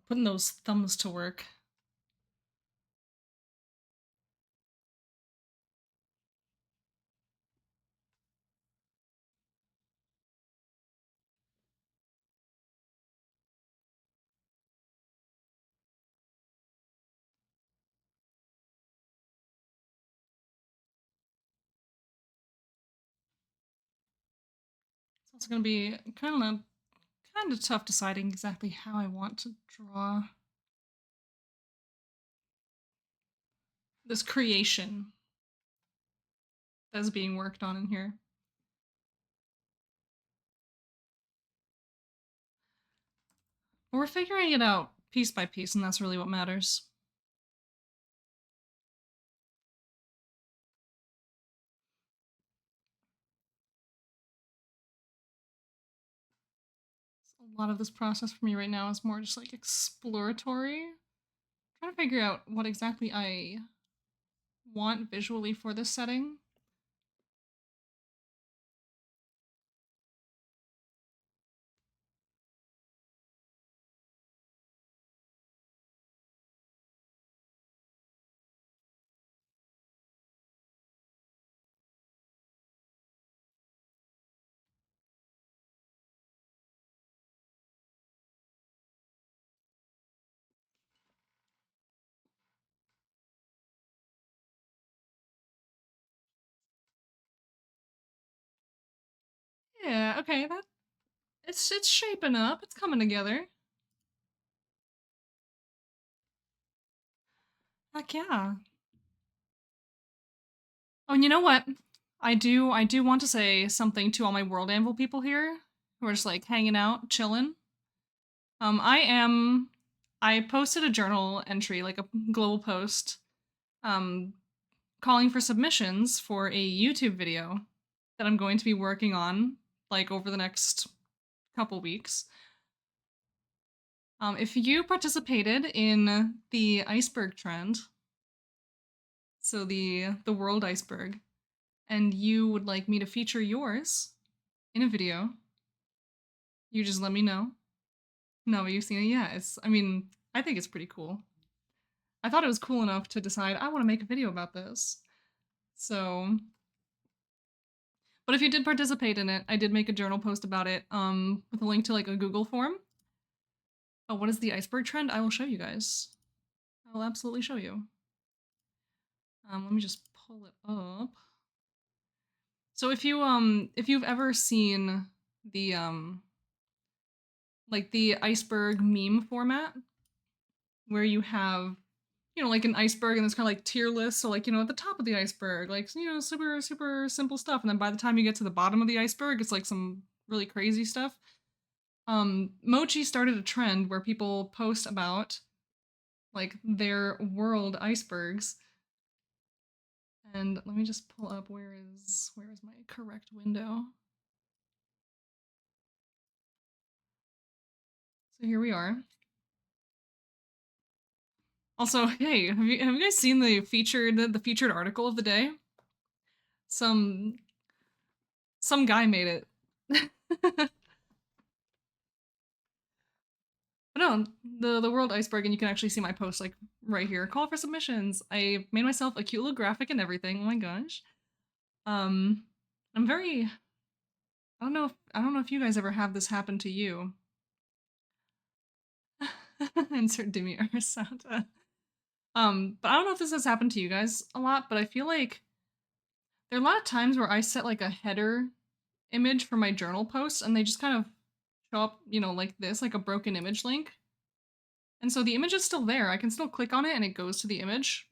Putting those thumbs to work. It's also going to be kind of tough deciding exactly how I want to draw this creation that's being worked on in here. But we're figuring it out piece by piece, and that's really what matters. So a lot of this process for me right now is more just like exploratory. Trying to figure out what exactly I want visually for this setting. Yeah, okay, it's shaping up. It's coming together. Heck yeah. Oh, and you know what? I do want to say something to all my World Anvil people here who are just like hanging out, chilling. I posted a journal entry, like a global post, um, calling for submissions for a YouTube video that I'm going to be working on, like over the next couple weeks. If you participated in the iceberg trend, so the world iceberg, and you would like me to feature yours in a video, you just let me know. No, you've seen it? Yeah, I mean, I think it's pretty cool. I thought it was cool enough to decide I want to make a video about this. So, but if you did participate in it, I did make a journal post about it, with a link to like a Google form. Oh, what is the iceberg trend? I will show you guys. I will absolutely show you. Let me just pull it up. So if you've ever seen the like the iceberg meme format where you have, you know, like an iceberg and it's kind of like tier list, so like, you know, at the top of the iceberg, like, you know, super simple stuff, and then by the time you get to the bottom of the iceberg, it's like some really crazy stuff. Mochi started a trend where people post about like their world icebergs. And let me just pull up where is my correct window. So here we are. Also, hey, have you guys seen the featured article of the day? Some guy made it. But no, the world iceberg, and you can actually see my post like right here. Call for submissions. I made myself a cute little graphic and everything. Oh my gosh. I'm very. I don't know if you guys ever have this happen to you. Insert Demir sound. But I don't know if this has happened to you guys a lot, but I feel like there are a lot of times where I set like a header image for my journal posts and they just kind of show up, you know, like this, like a broken image link. And so the image is still there. I can still click on it and it goes to the image.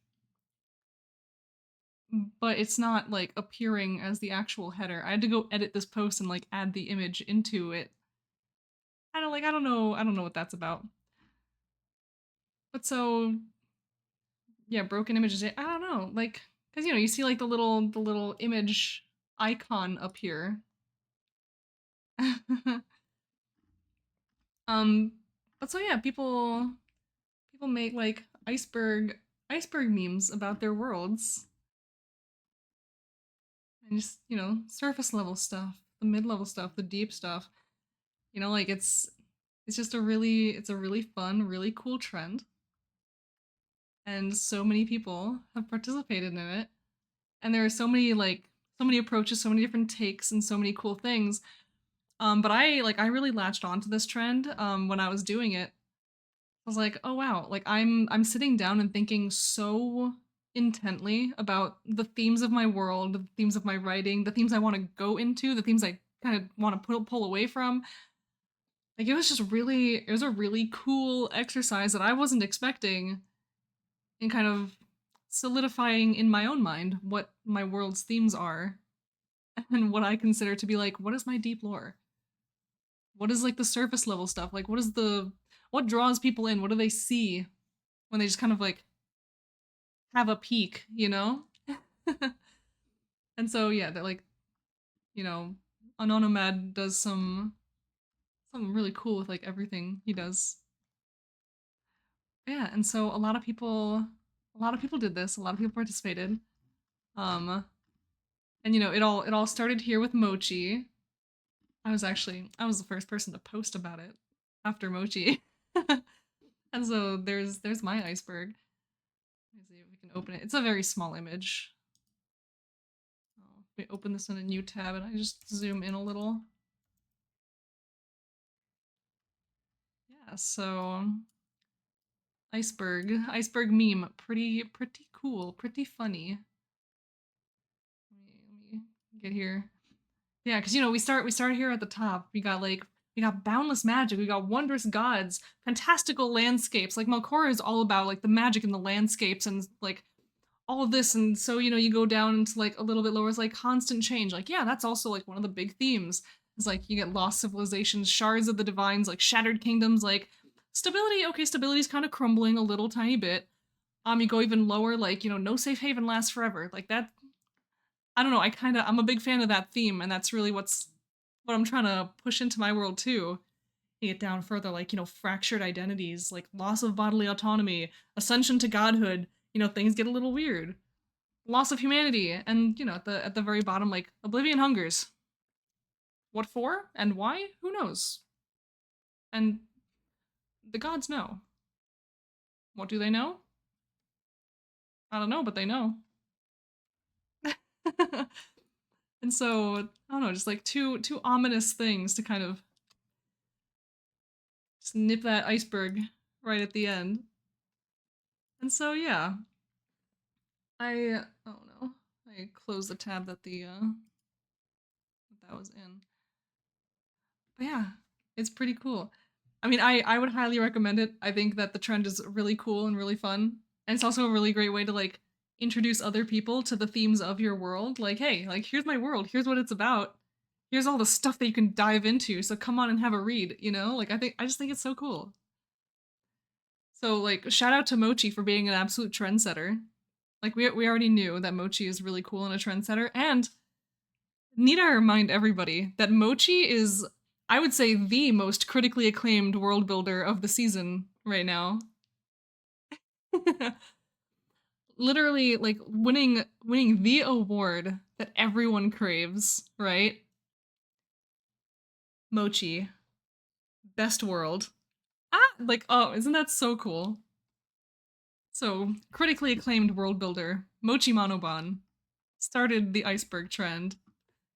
But it's not like appearing as the actual header. I had to go edit this post and like add the image into it. I don't know what that's about. But so yeah, broken images. I don't know, like, because you know you see like the little image icon up here. um, but so yeah, people make like iceberg memes about their worlds, and just, you know, surface level stuff, the mid level stuff, the deep stuff. You know, like It's just it's a really fun, really cool trend. And so many people have participated in it. And there are so many so many approaches, so many different takes, and so many cool things. But I really latched onto this trend when I was doing it. I was like, oh wow, like I'm sitting down and thinking so intently about the themes of my world, the themes of my writing, the themes I want to go into, the themes I kind of want to pull away from. Like it was a really cool exercise that I wasn't expecting in kind of solidifying in my own mind what my world's themes are and what I consider to be like, what is my deep lore? What is like the surface level stuff? Like what draws people in? What do they see when they just kind of like have a peek, you know? And so yeah, they're like, you know, Anonomad does something really cool with like everything he does. Yeah, and so a lot of people did this, a lot of people participated. Um and it all started here with Mochi. I was the first person to post about it after Mochi. And so there's my iceberg. Let's see if we can open it. It's a very small image. Oh, we open this in a new tab and I just zoom in a little. Yeah, so iceberg meme, pretty cool, pretty funny. Let me get here. Yeah, because we start here at the top. We got boundless magic, we got wondrous gods, fantastical landscapes. Like Melkora is all about like the magic in the landscapes and like all of this, and so you go down into like a little bit lower. It's like constant change. Like yeah, that's also like one of the big themes. It's like you get lost civilizations, shards of the divines, like shattered kingdoms, like stability. Okay, stability's kind of crumbling a little tiny bit. You go even lower, like no safe haven lasts forever. Like that, I don't know. I'm a big fan of that theme, and that's really what I'm trying to push into my world too. You get down further, like fractured identities, like loss of bodily autonomy, ascension to godhood. Things get a little weird. Loss of humanity, and at the very bottom, like oblivion hungers. What for and why? Who knows? And the gods know. What do they know? I don't know, but they know. And so I don't know, just like two ominous things to kind of just nip that iceberg right at the end. And so yeah, oh no, I closed the tab that was in. But yeah, it's pretty cool. I mean, I would highly recommend it. I think that the trend is really cool and really fun, and it's also a really great way to like introduce other people to the themes of your world. Like, hey, like here's my world. Here's what it's about. Here's all the stuff that you can dive into. So come on and have a read. Like I just think it's so cool. So like shout out to Mochi for being an absolute trendsetter. Like we already knew that Mochi is really cool and a trendsetter, and need I remind everybody that Mochi is, I would say, the most critically acclaimed world builder of the season right now. Literally, like winning the award that everyone craves, right? Mochi, best world. Like oh, isn't that so cool? So critically acclaimed world builder Mochi Monoban started the iceberg trend.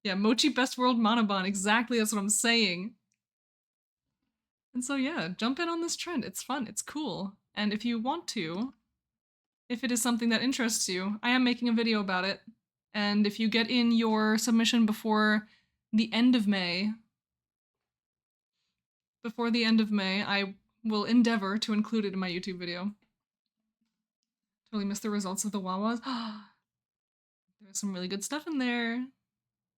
Yeah, Mochi best world Monoban. Exactly, that's what I'm saying. And so yeah, jump in on this trend. It's fun, it's cool. And if you want to, if it is something that interests you, I am making a video about it. And if you get in your submission the end of May, before the end of May, I will endeavor to include it in my YouTube video. Totally missed the results of the Wawas. There's some really good stuff in there.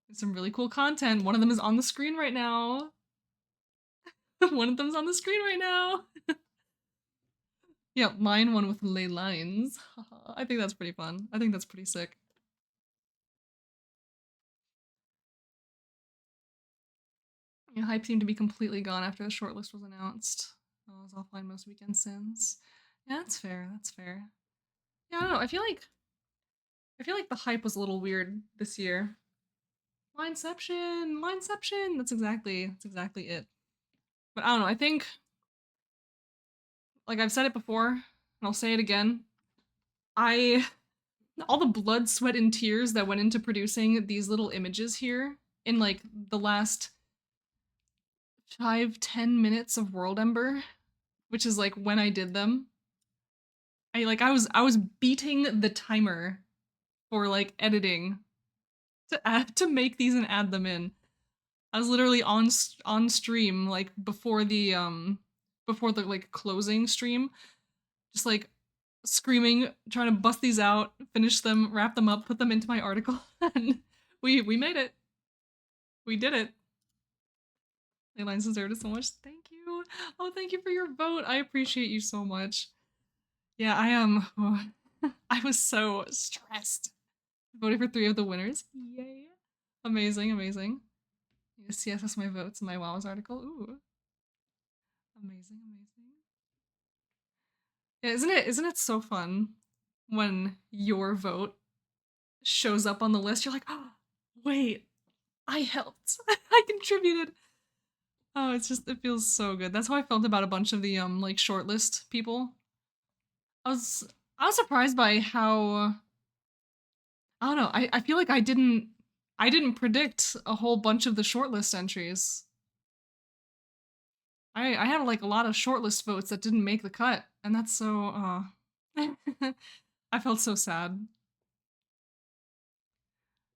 There's some really cool content. One of them is on the screen right now. One of them's on the screen right now. Yeah, line one with ley lines. I think that's pretty fun. I think that's pretty sick. Yeah, hype seemed to be completely gone after the shortlist was announced. I was offline most weekends since. Yeah, that's fair. That's fair. Yeah, I don't know. I feel like the hype was a little weird this year. Lineception. That's exactly it. But I don't know, I think, like I've said it before, and I'll say it again, I all the blood, sweat, and tears that went into producing these little images here in like the last 5-10 minutes of World Ember, which is like when I did them. I was beating the timer for like editing to make these and add them in. I was literally on stream like before the like closing stream, just like screaming, trying to bust these out, finish them, wrap them up, put them into my article, and we made it. We did it. Leyline deserved it so much. Thank you. Oh, thank you for your vote. I appreciate you so much. Yeah, I am. I was so stressed. Voting for 3 of the winners. Yay. Amazing, amazing. Yes, that's my votes in my WoW's article. Ooh. Amazing, amazing. Yeah, isn't it so fun when your vote shows up on the list? You're like, oh, wait, I helped. I contributed. Oh, it feels so good. That's how I felt about a bunch of the like shortlist people. I was I was surprised by how I don't know. I feel like I didn't predict a whole bunch of the shortlist entries. I had like a lot of shortlist votes that didn't make the cut, and that's so I felt so sad.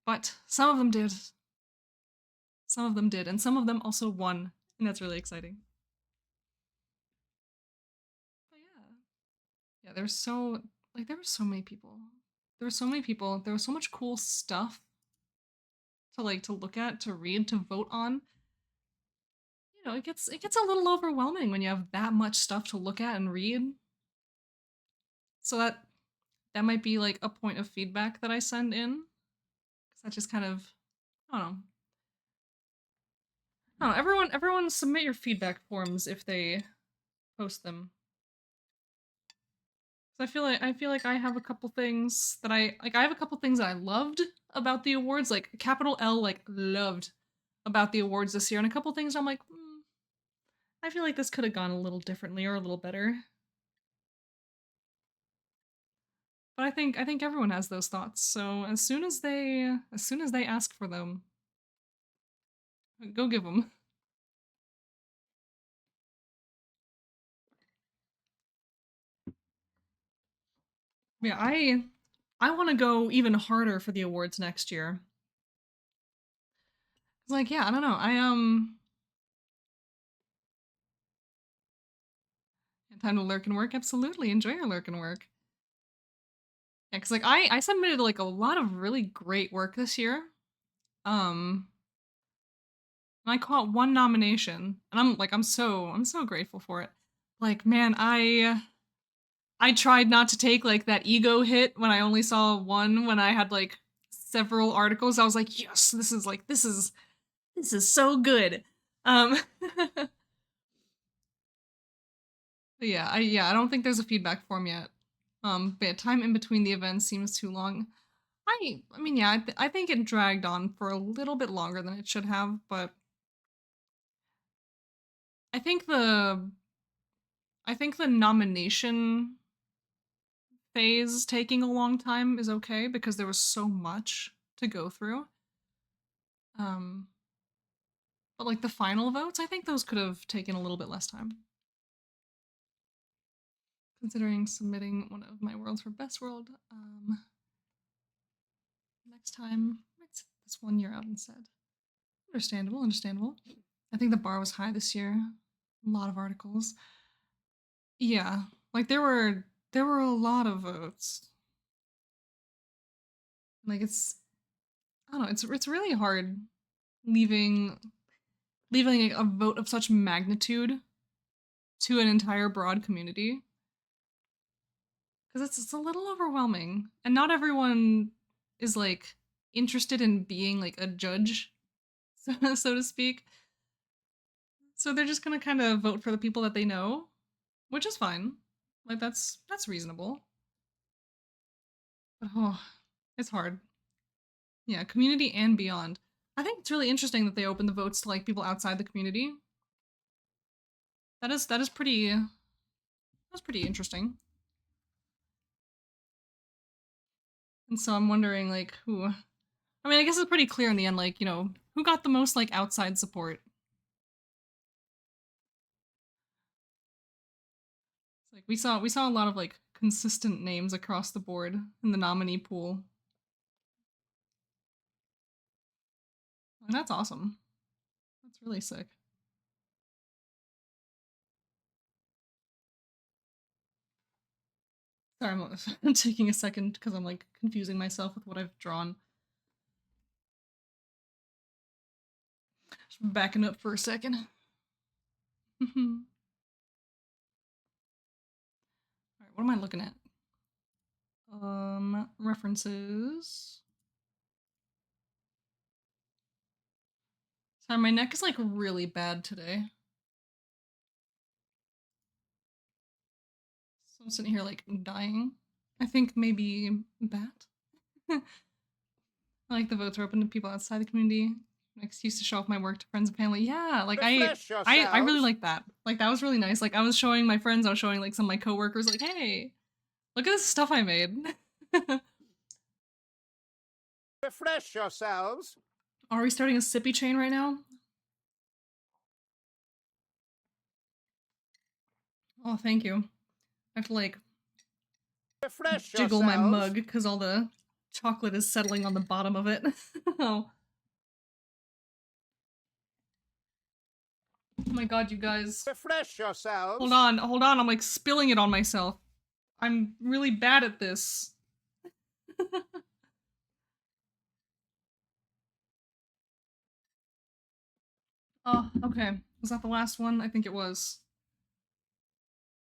But some of them did. Some of them did, and some of them also won, and that's really exciting. But yeah. Yeah, there were so many people. There were so many people. There was so much cool stuff to look at, to read, to vote on. You know, it gets a little overwhelming when you have that much stuff to look at and read. So that might be like a point of feedback that I send in. Cause that just kind of I don't know. I don't know, everyone submit your feedback forms if they post them. So I feel like I have a couple things that I have a couple things that I loved about the awards, like capital L, like loved about the awards this year, and a couple things I'm like, I feel like this could have gone a little differently or a little better. But I think everyone has those thoughts. So as soon as they ask for them, go give them. Yeah, I want to go even harder for the awards next year. It's like, yeah, I don't know. Time to lurk and work. Absolutely, enjoy your lurk and work. Yeah, cause like I submitted like a lot of really great work this year. Um, and I caught one nomination, and I'm so grateful for it. Like, man, I tried not to take like that ego hit when I only saw one when I had like several articles. I was like, yes, this is so good. Um yeah, I don't think there's a feedback form yet. But yeah, time in between the events seems too long. I mean, yeah, I think it dragged on for a little bit longer than it should have, but I think the I think the nomination phase taking a long time is okay because there was so much to go through. Um, but like the final votes, I think those could have taken a little bit less time. Considering submitting one of my worlds for best world, next time, let's sit this one year out instead. Understandable, understandable. I think the bar was high this year. A lot of articles. Yeah, like there were a lot of votes. Like I don't know, it's really hard leaving leaving a vote of such magnitude to an entire broad community because it's a little overwhelming, and not everyone is like interested in being like a judge, so to speak. So they're just gonna kind of vote for the people that they know, which is fine. Like that's reasonable. But oh, it's hard. Yeah, community and beyond. I think it's really interesting that they open the votes to like people outside the community. That's pretty interesting. And so I'm wondering like who. I mean, I guess it's pretty clear in the end, like, you know, who got the most like outside support. It's like we saw a lot of like consistent names across the board in the nominee pool. And that's awesome. That's really sick. Sorry, I'm taking a second because I'm like confusing myself with what I've drawn. Just backing up for a second. Alright, what am I looking at? References. Sorry, my neck is like really bad today. So I'm sitting here like dying. I think maybe bat. I like the votes are open to people outside the community. An excuse to show off my work to friends and family. Yeah, like Refresh I really yourselves. like that. Like that was really nice. Like I was showing my friends, I was showing like some of my coworkers, like, hey, look at this stuff I made. Refresh yourselves. Are we starting a sippy chain right now? Oh, thank you. I have to like Refresh jiggle my yourselves. mug because all the chocolate is settling on the bottom of it. Oh. Oh my god, you guys. Refresh yourselves. Hold on, I'm like spilling it on myself. I'm really bad at this. Oh, okay. Was that the last one? I think it was.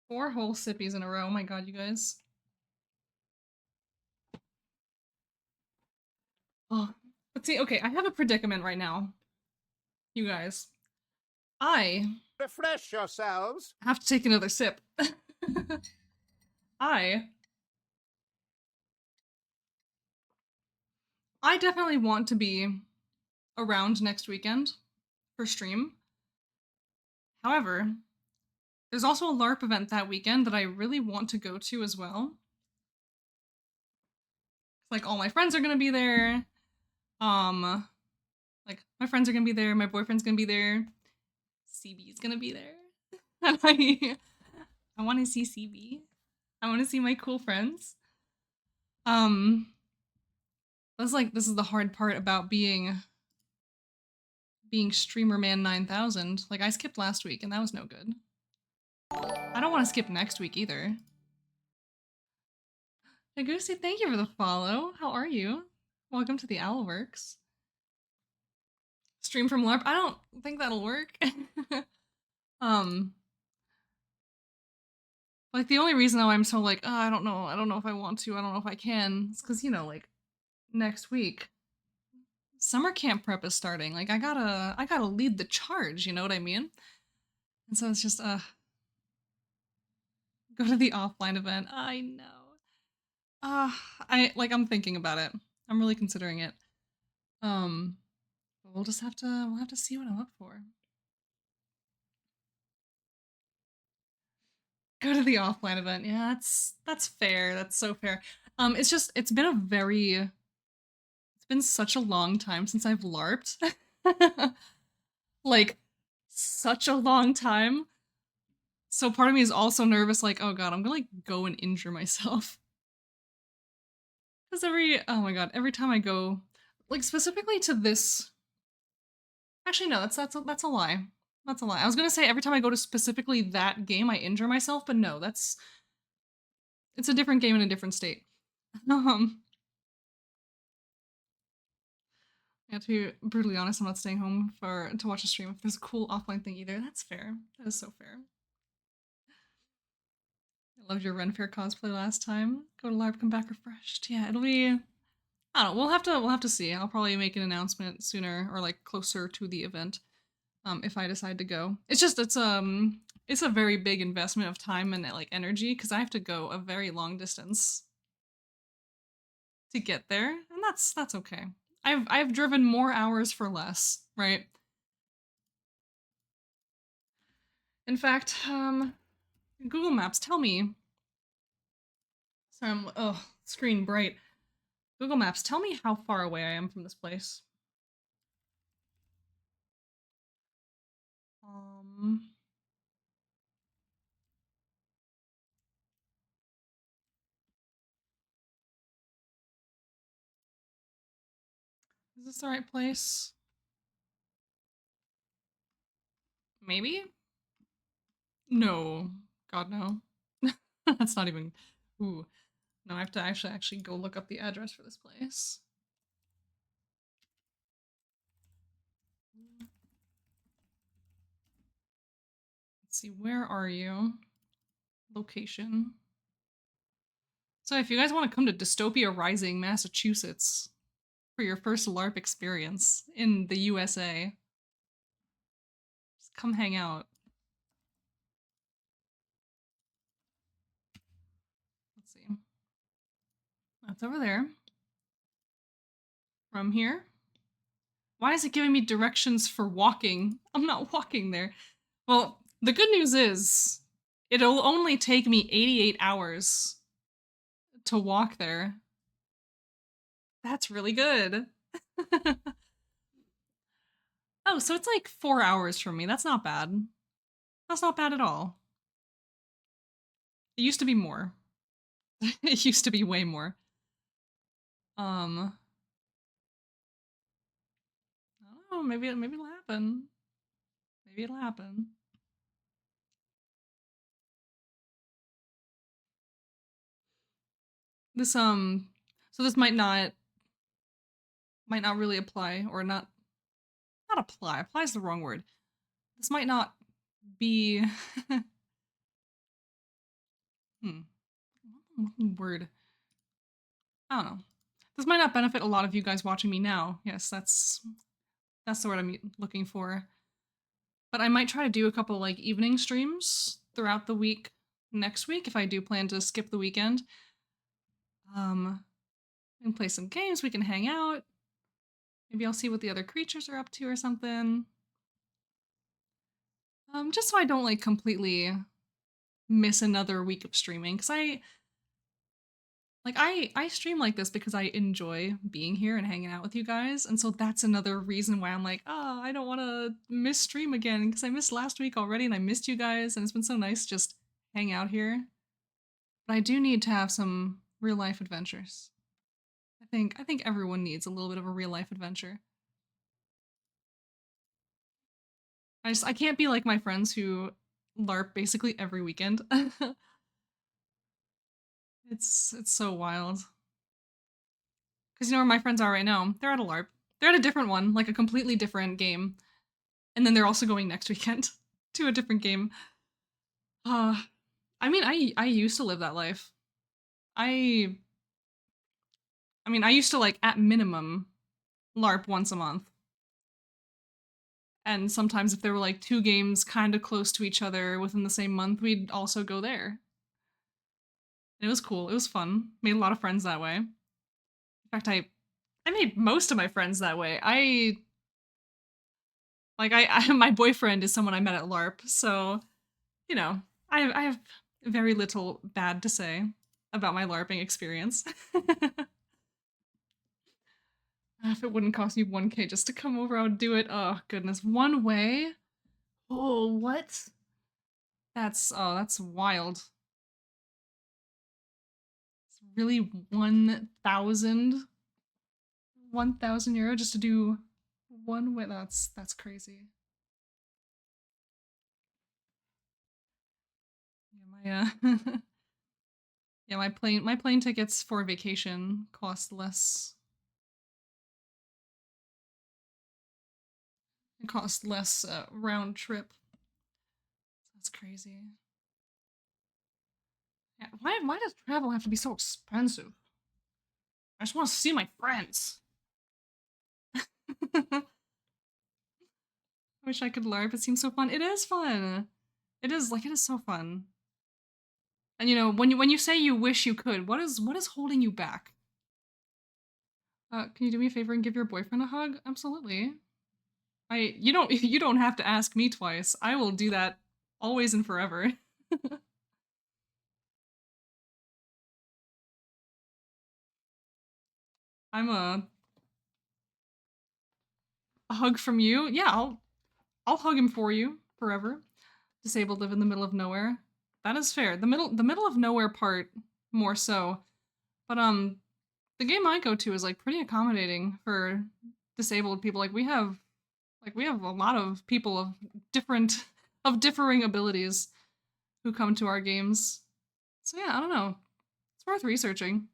4 whole sippies in a row. Oh my god, you guys. Oh. But see, okay, I have a predicament right now. You guys. I Refresh yourselves. have to take another sip. I definitely want to be around next weekend for stream. However, there's also a LARP event that weekend that I really want to go to as well. Like all my friends are gonna be there. Like my friends are gonna be there, my boyfriend's gonna be there, CB's gonna be there. And I wanna see CB. I wanna see my cool friends. That's like this is the hard part about being streamer man 9000. Like I skipped last week and that was no good. I don't want to skip next week either. Nagusi, thank you for the follow. How are you? Welcome to the Owlworks. Stream from LARP? I don't think that'll work. Like the only reason though I'm so like, oh, I don't know if I want to, I don't know if I can, it's because, you know, like next week, summer camp prep is starting. Like I gotta lead the charge, you know what I mean? And so it's just go to the offline event. I know. I'm thinking about it. I'm really considering it. But we'll have to see what I'm up for. Go to the offline event. Yeah, that's fair. That's so fair. It's been such a long time since I've LARPed. Like such a long time. So part of me is also nervous, like, oh god, I'm gonna like go and injure myself. Because oh my god, every time I go, like specifically to this. Actually, no, that's a lie. That's a lie. I was gonna say every time I go to specifically that game, I injure myself, but no, it's a different game in a different state. Yeah, to be brutally honest, I'm not staying home to watch a stream if there's a cool offline thing either. That's fair. That is so fair. I loved your Ren Fair cosplay last time. Go to LARP, come back refreshed. Yeah, it'll be. I don't know. We'll have to see. I'll probably make an announcement sooner or like closer to the event, if I decide to go. It's a very big investment of time and like energy because I have to go a very long distance to get there, and that's okay. I've driven more hours for less, right? In fact, Google Maps, tell me. Sorry, screen bright. Google Maps, tell me how far away I am from this place. Is this the right place? Maybe? No. God, no. That's not even... Ooh. No, I have to actually go look up the address for this place. Let's see, where are you? Location. So if you guys want to come to Dystopia Rising, Massachusetts for your first LARP experience in the USA, just come hang out. Let's see. That's over there. From here. Why is it giving me directions for walking? I'm not walking there. Well, the good news is it'll only take me 88 hours to walk there. That's really good. Oh, so it's like 4 hours from me. That's not bad. That's not bad at all. It used to be more. It used to be way more. I don't know, maybe it'll happen. Maybe it'll happen. This so this might not really apply, or not apply. Apply is the wrong word. This might not be word. I don't know. This might not benefit a lot of you guys watching me now. Yes, that's the word I'm looking for. But I might try to do a couple like evening streams throughout the week next week if I do plan to skip the weekend. We can play some games, we can hang out. Maybe I'll see what the other creatures are up to or something. Just so I don't like completely miss another week of streaming, because I stream like this because I enjoy being here and hanging out with you guys, and so that's another reason why I'm like, oh, I don't want to miss stream again, because I missed last week already and I missed you guys, and it's been so nice just hang out here. But I do need to have some real life adventures. I think everyone needs a little bit of a real life adventure. I can't be like my friends who LARP basically every weekend. It's so wild. Because you know where my friends are right now? They're at a LARP. They're at a different one, like a completely different game. And then they're also going next weekend to a different game. I mean, I used to live that life. I mean, I used to, like, at minimum, LARP once a month. And sometimes if there were, like, 2 games kind of close to each other within the same month, we'd also go there. It was cool. It was fun. Made a lot of friends that way. In fact, I made most of my friends that way. My boyfriend is someone I met at LARP, so, you know, I have very little bad to say about my LARPing experience. If it wouldn't cost me 1K just to come over, I would do it. Oh, goodness. One way? Oh, what? That's wild. It's really 1,000 euro just to do one way. That's crazy. Yeah, my yeah, my plane tickets for vacation cost less. It cost less round trip. That's crazy. Yeah, why does travel have to be so expensive? I just want to see my friends. I wish I could LARP. It seems so fun. It is fun. It is so fun. And you know, when you say you wish you could, what is holding you back? Can you do me a favor and give your boyfriend a hug? Absolutely. You don't have to ask me twice. I will do that always and forever. I'm a hug from you. Yeah, I'll hug him for you forever. Disabled, live in the middle of nowhere. That is fair. The middle of nowhere part more so. But the game I go to is like pretty accommodating for disabled people. We have a lot of people of different of differing abilities who come to our games. So yeah, I don't know. It's worth researching.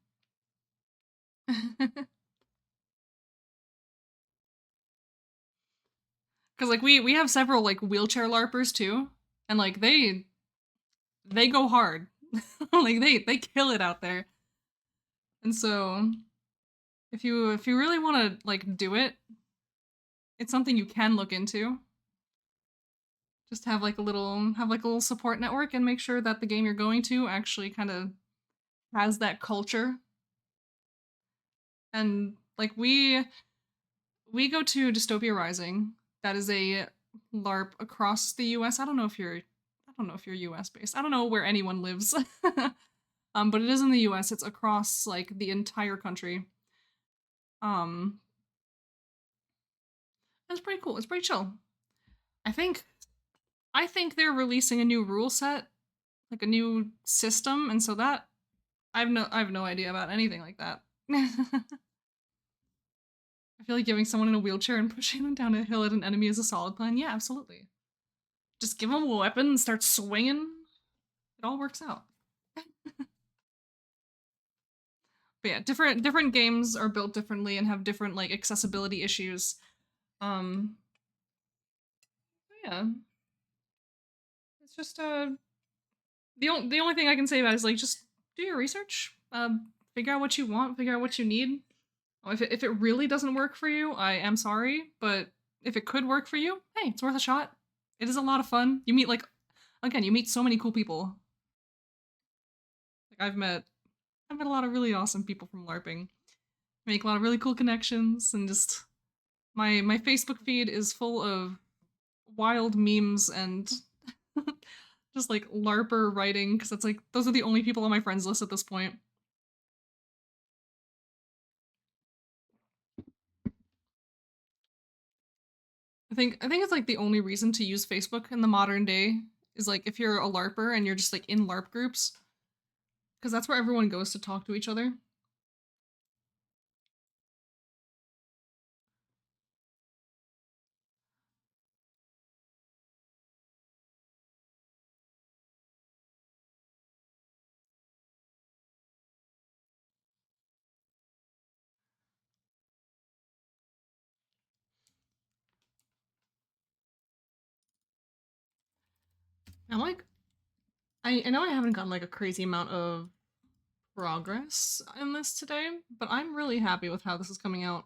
Cuz like we have several like wheelchair larpers too, and like they go hard. Like they kill it out there. And so if you really want to like do it, it's something you can look into. Just have like a little support network and make sure that the game you're going to actually kind of has that culture. And like we go to Dystopia Rising. That is a LARP across the US. I don't know if you're US based. I don't know where anyone lives. But it is in the US. It's across like the entire country. Um it's pretty cool. It's pretty chill. I think I think they're releasing a new rule set, like a new system, and so that I have no idea about anything like that. I feel like giving someone in a wheelchair and pushing them down a hill at an enemy is a solid plan. Yeah, absolutely. Just give them a weapon and start swinging. It all works out. But yeah, different games are built differently and have different like accessibility issues. Um, yeah, it's just the only thing I can say about it is like just do your research. Figure out what you want. Figure out what you need. If it really doesn't work for you, I am sorry, but if it could work for you, hey, it's worth a shot. It is a lot of fun. You meet you meet so many cool people. Like I've met a lot of really awesome people from LARPing. Make a lot of really cool connections, and just my Facebook feed is full of wild memes and just like LARPer writing because it's like those are the only people on my friends list at this point. I think it's like the only reason to use Facebook in the modern day is like if you're a LARPer and you're just like in LARP groups because that's where everyone goes to talk to each other. I'm like I know I haven't gotten like a crazy amount of progress in this today, but I'm really happy with how this is coming out.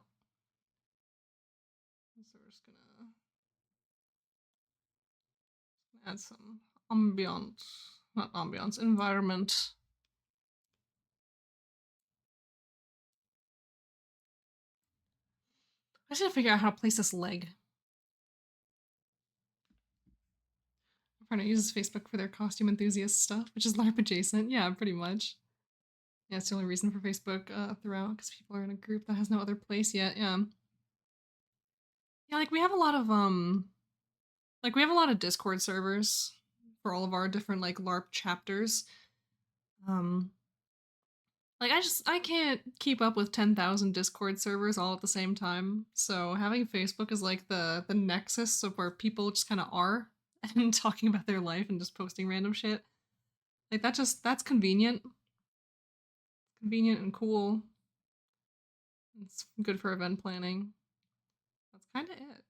So we're just gonna add some not ambiance, environment. I just gotta figure out how to place this leg. I'm trying to use Facebook for their costume enthusiast stuff, which is LARP adjacent. Yeah, pretty much. Yeah, it's the only reason for Facebook throughout because people are in a group that has no other place yet. Yeah. Yeah, like we have a lot of Discord servers for all of our different like LARP chapters. Um like I can't keep up with 10,000 Discord servers all at the same time. So having Facebook is like the nexus of where people just kind of are and talking about their life and just posting random shit. Like that's convenient. Convenient and cool. It's good for event planning. That's kind of it.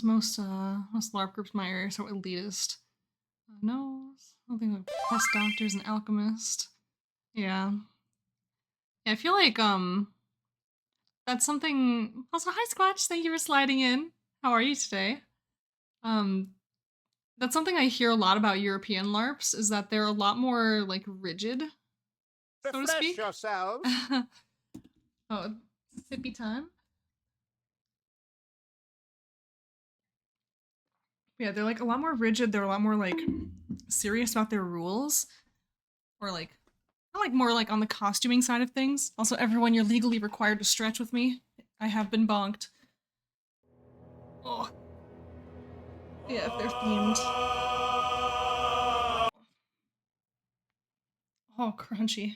Most LARP groups in my area are so elitist. No, I don't think like pest doctors and alchemist. Yeah. Yeah, I feel like that's something also hi Squatch, thank you for sliding in. How are you today? Um That's something I hear a lot about European LARPs, is that they're a lot more, like, rigid, so to Refresh speak. yourselves. Oh, sippy time? Yeah, they're, like, a lot more rigid, they're a lot more, like, serious about their rules. Or, like, I like more, like, on the costuming side of things. Also, everyone, you're legally required to stretch with me. I have been bonked. Oh. Yeah, if they're themed. Oh, crunchy.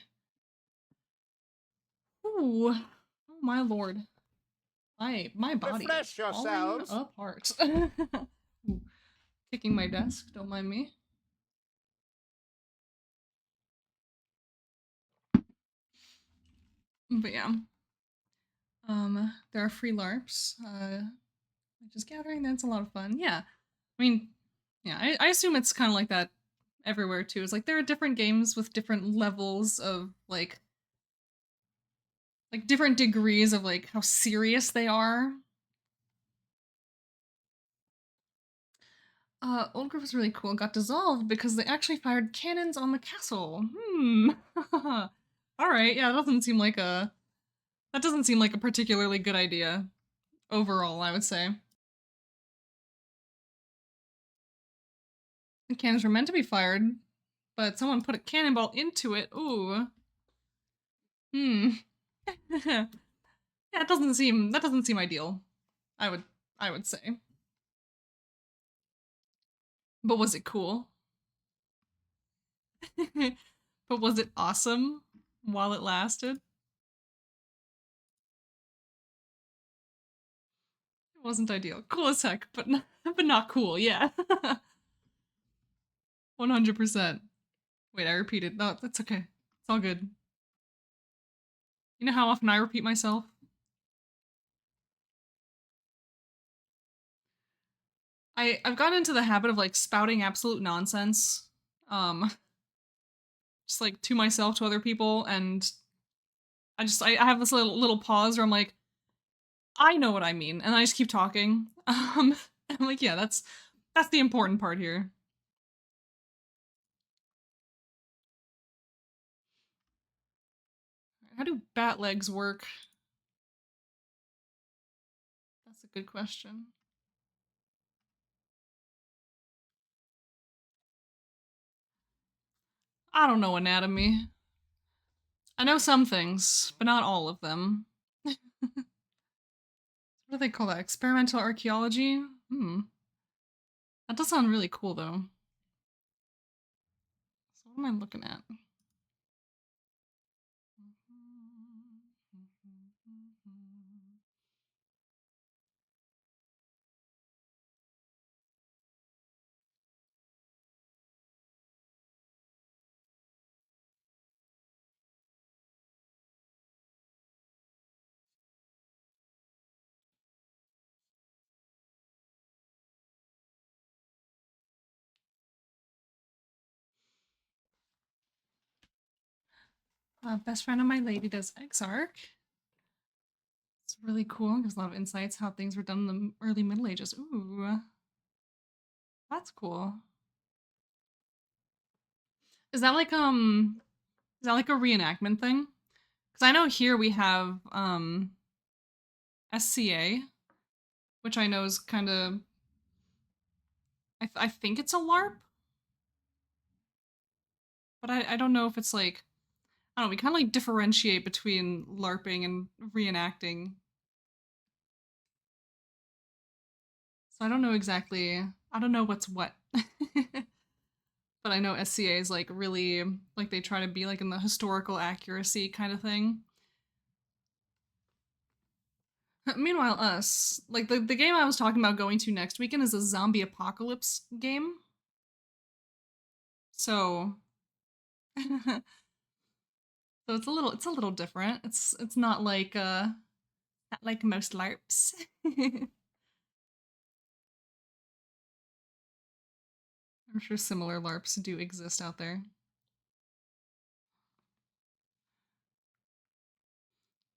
Ooh. Oh my lord. My body is Refresh falling yourselves. apart. Ooh. Kicking my desk, don't mind me. But yeah. There are free LARPs. Just gathering, that's a lot of fun. Yeah. I mean, yeah, I assume it's kind of like that everywhere too. It's like there are different games with different levels of like different degrees of like how serious they are. Old Grove was really cool. Got dissolved because they actually fired cannons on the castle. All right, yeah, that doesn't seem like a particularly good idea overall, I would say. The cannons were meant to be fired, but someone put a cannonball into it. Ooh. Hmm. Yeah, that doesn't seem ideal. I would I would say. But was it cool? But was it awesome while it lasted? It wasn't ideal. Cool as heck, but but not cool. Yeah. 100%. Wait, I repeated. No, that's okay. It's all good. You know how often I repeat myself? I've gotten into the habit of like spouting absolute nonsense. Um just like to myself, to other people, and I have this little pause where I'm like, I know what I mean, and I just keep talking. I'm like, yeah, that's the important part here. How do bat legs work? That's a good question. I don't know anatomy. I know some things, but not all of them. What do they call that? Experimental archaeology? Hmm. That does sound really cool, though. So what am I looking at? Best friend of my lady does Exarch. It's really cool. Gives a lot of insights how things were done in the early Middle Ages. Ooh, that's cool. Is that like is that like a reenactment thing? Because I know here we have SCA, which I know is kind of I think it's a LARP, but I don't know if it's like I don't know. We kind of like differentiate between LARPing and reenacting, so I don't know exactly. I don't know what's what. But I know SCA is like really like they try to be like in the historical accuracy kind of thing. Meanwhile, us like the game I was talking about going to next weekend is a zombie apocalypse game. So, so it's a little different. It's not like most LARPs. I'm sure similar LARPs do exist out there.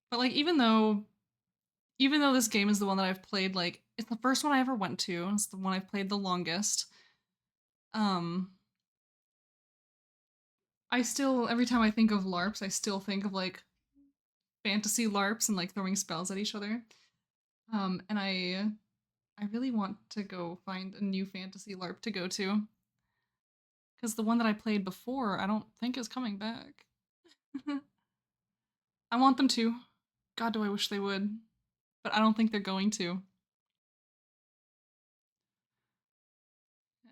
But like even though this game is the one that I've played like it's the first one I ever went to, it's the one I've played the longest. Um, I still, every time I think of LARPs, I still think of like fantasy LARPs and like throwing spells at each other. And I really want to go find a new fantasy LARP to go to. Because the one that I played before, I don't think is coming back. I want them to. God, do I wish they would. But I don't think they're going to.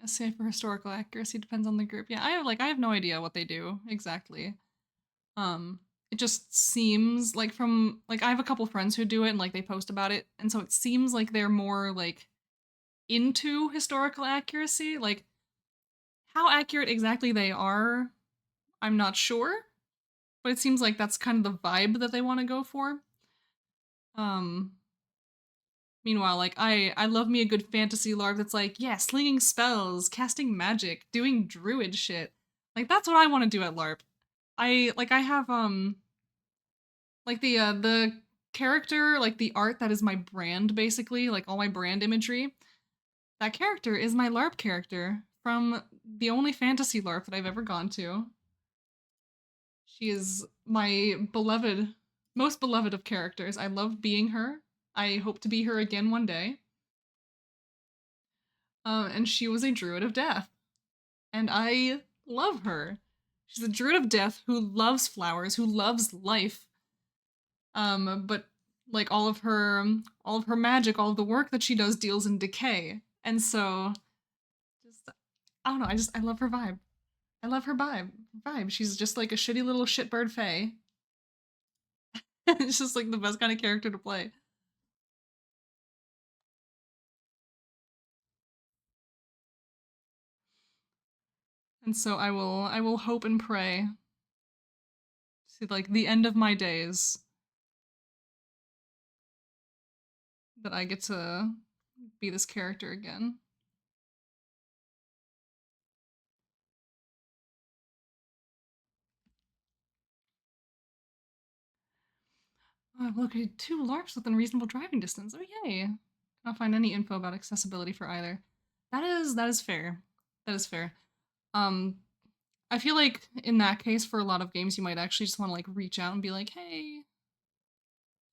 Say for historical accuracy depends on the group. Yeah, I have no idea what they do exactly. Um, it just seems like from like I have a couple friends who do it and like they post about it, and so it seems like they're more like into historical accuracy. Like how accurate exactly they are, I'm not sure, but it seems like that's kind of the vibe that they want to go for. Um, Meanwhile, like I love me a good fantasy LARP that's like, yeah, slinging spells, casting magic, doing druid shit. Like that's what I want to do at LARP. I have like the character, like the art that is my brand basically, like all my brand imagery. That character is my LARP character from the only fantasy LARP that I've ever gone to. She is my beloved, most beloved of characters. I love being her. I hope to be her again one day. And she was a druid of death. And I love her. She's a druid of death who loves flowers, who loves life. But like all of her magic, all of the work that she does deals in decay. And so just I don't know, I love her vibe. I love her vibe. She's just like a shitty little shitbird fae. It's just like the best kind of character to play. And so I will hope and pray to like the end of my days that I get to be this character again. I've located 2 LARPs within reasonable driving distance. Oh yay! Cannot find any info about accessibility for either. That is fair. That is fair. Um, I feel like in that case, for a lot of games, you might actually just want to like reach out and be like, "Hey,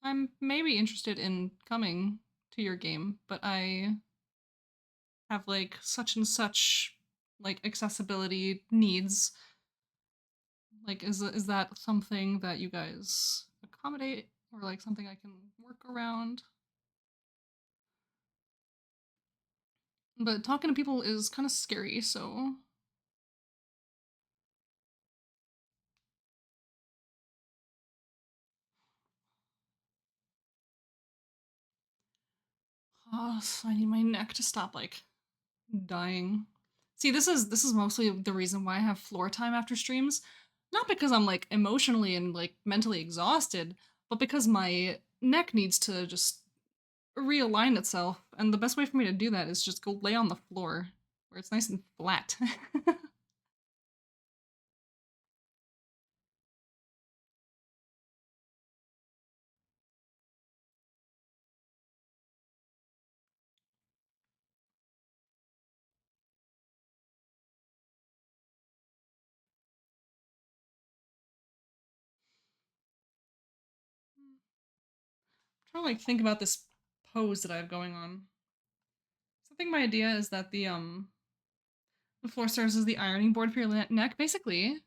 I'm maybe interested in coming to your game, but I have like such and such like accessibility needs. Like, is that something that you guys accommodate, or like something I can work around?" But talking to people is kind of scary, so so I need my neck to stop like dying. See, this is mostly the reason why I have floor time after streams. Not because I'm like emotionally and like mentally exhausted, but because my neck needs to just realign itself. And the best way for me to do that is just go lay on the floor where it's nice and flat. I'm trying to like think about this pose that I have going on. So I think my idea is that the floor serves as the ironing board for your neck, basically.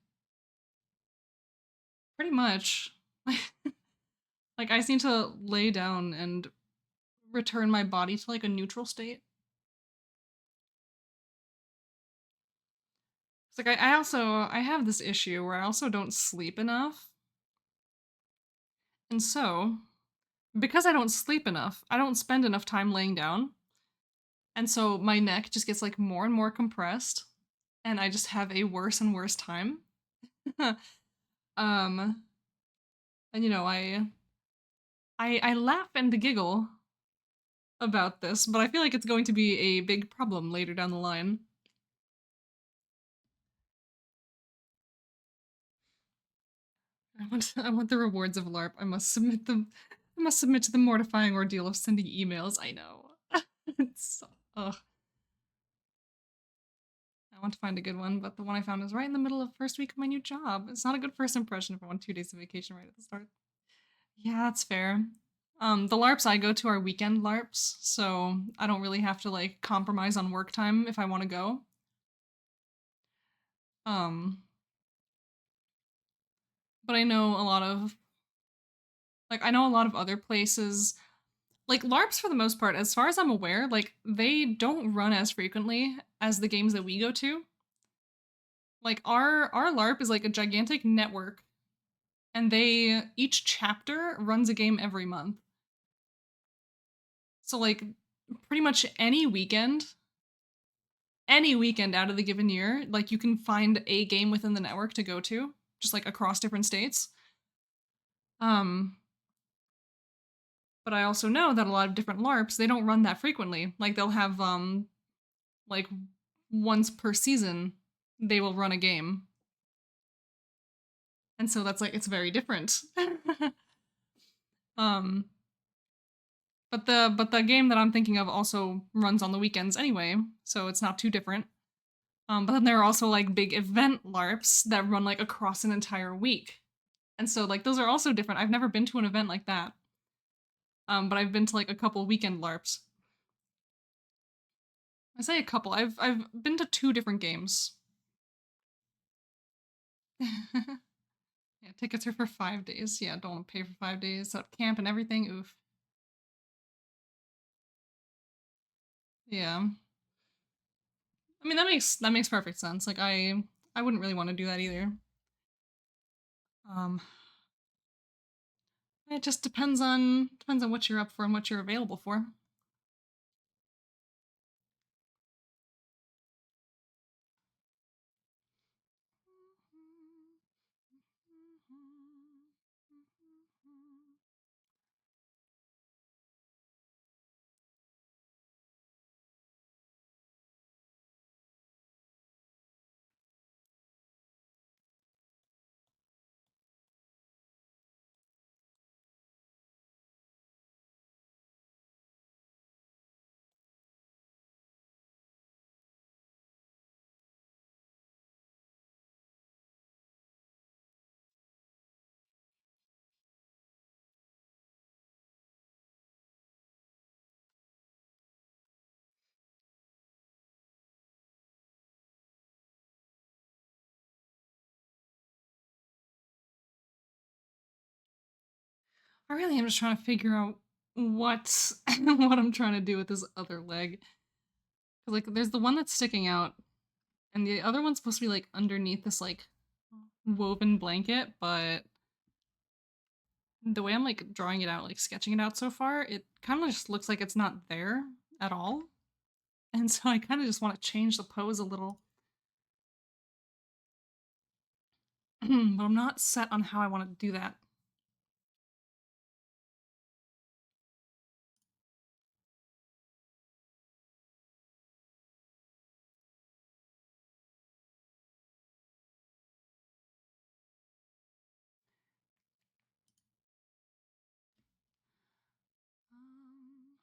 Pretty much. Like I just need to lay down and return my body to like a neutral state. It's like I have this issue where I also don't sleep enough. And so, because I don't sleep enough, I don't spend enough time laying down. And so my neck just gets like more and more compressed and I just have a worse and worse time. um and you know, I laugh and giggle about this, but I feel like it's going to be a big problem later down the line. I want the rewards of LARP. I must submit to the mortifying ordeal of sending emails. I know. It's ugh. want to find a good one, but the one I found is right in the middle of first week of my new job. It's not a good first impression if I want 2 days of vacation right at the start. Yeah, that's fair. The LARPs I go to are weekend LARPs, so I don't really have to like compromise on work time if I want to go. Um, but I know a lot of I know a lot of other places like LARPs for the most part, as far as I'm aware, like they don't run as frequently as the games that we go to. Like our LARP is like a gigantic network and they each chapter runs a game every month. So like pretty much any weekend out of the given year, like you can find a game within the network to go to, just like across different states. Um but I also know that a lot of different LARPs, they don't run that frequently. Like they'll have like once per season they will run a game. And so that's like it's very different. um but the game that I'm thinking of also runs on the weekends anyway, so it's not too different. But then there are also like big event LARPs that run like across an entire week. And so like those are also different. I've never been to an event like that. But I've been to like a couple weekend LARPs. I say a couple. I've been to 2 different games. Yeah, tickets are for 5 days. Yeah, don't want to pay for 5 days, set up camp and everything. Oof. Yeah. I mean that makes perfect sense. Like I wouldn't really want to do that either. Um it just depends on what you're up for and what you're available for. I really am just trying to figure out what what I'm trying to do with this other leg. 'Cause, like there's the one that's sticking out, and the other one's supposed to be like underneath this like woven blanket, but the way I'm like drawing it out, like sketching it out so far, it kind of just looks like it's not there at all. And so I kind of just want to change the pose a little. But I'm not set on how I want to do that. Um,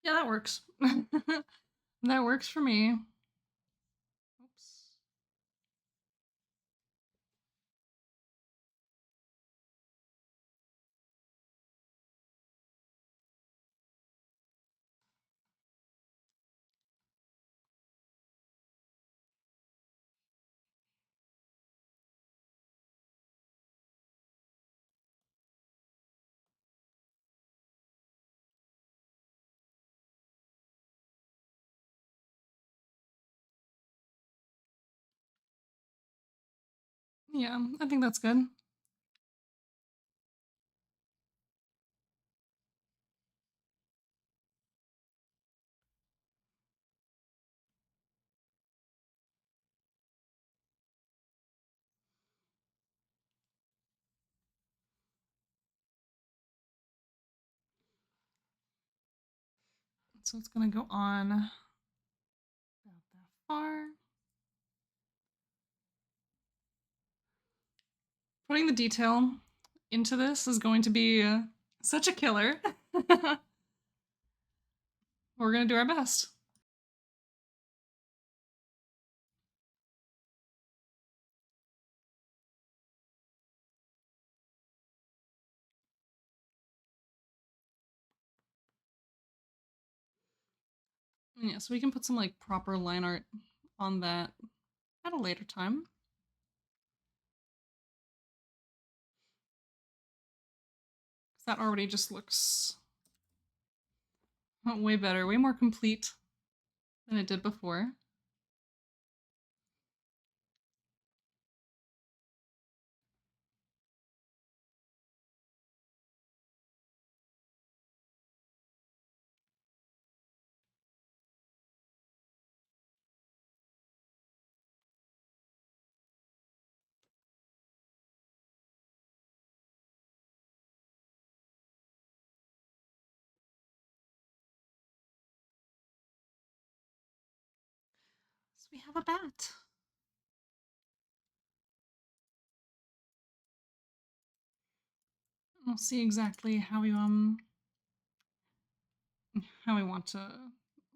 yeah, that works. That works for me. Oops. Yeah, I think that's good. So it's gonna go on about that far. Putting the detail into this is going to be such a killer. We're gonna do our best. Yeah, so we can put some like proper line art on that at a later time. That already just looks way better, way more complete than it did before. So we have a bat. We'll see exactly how we want to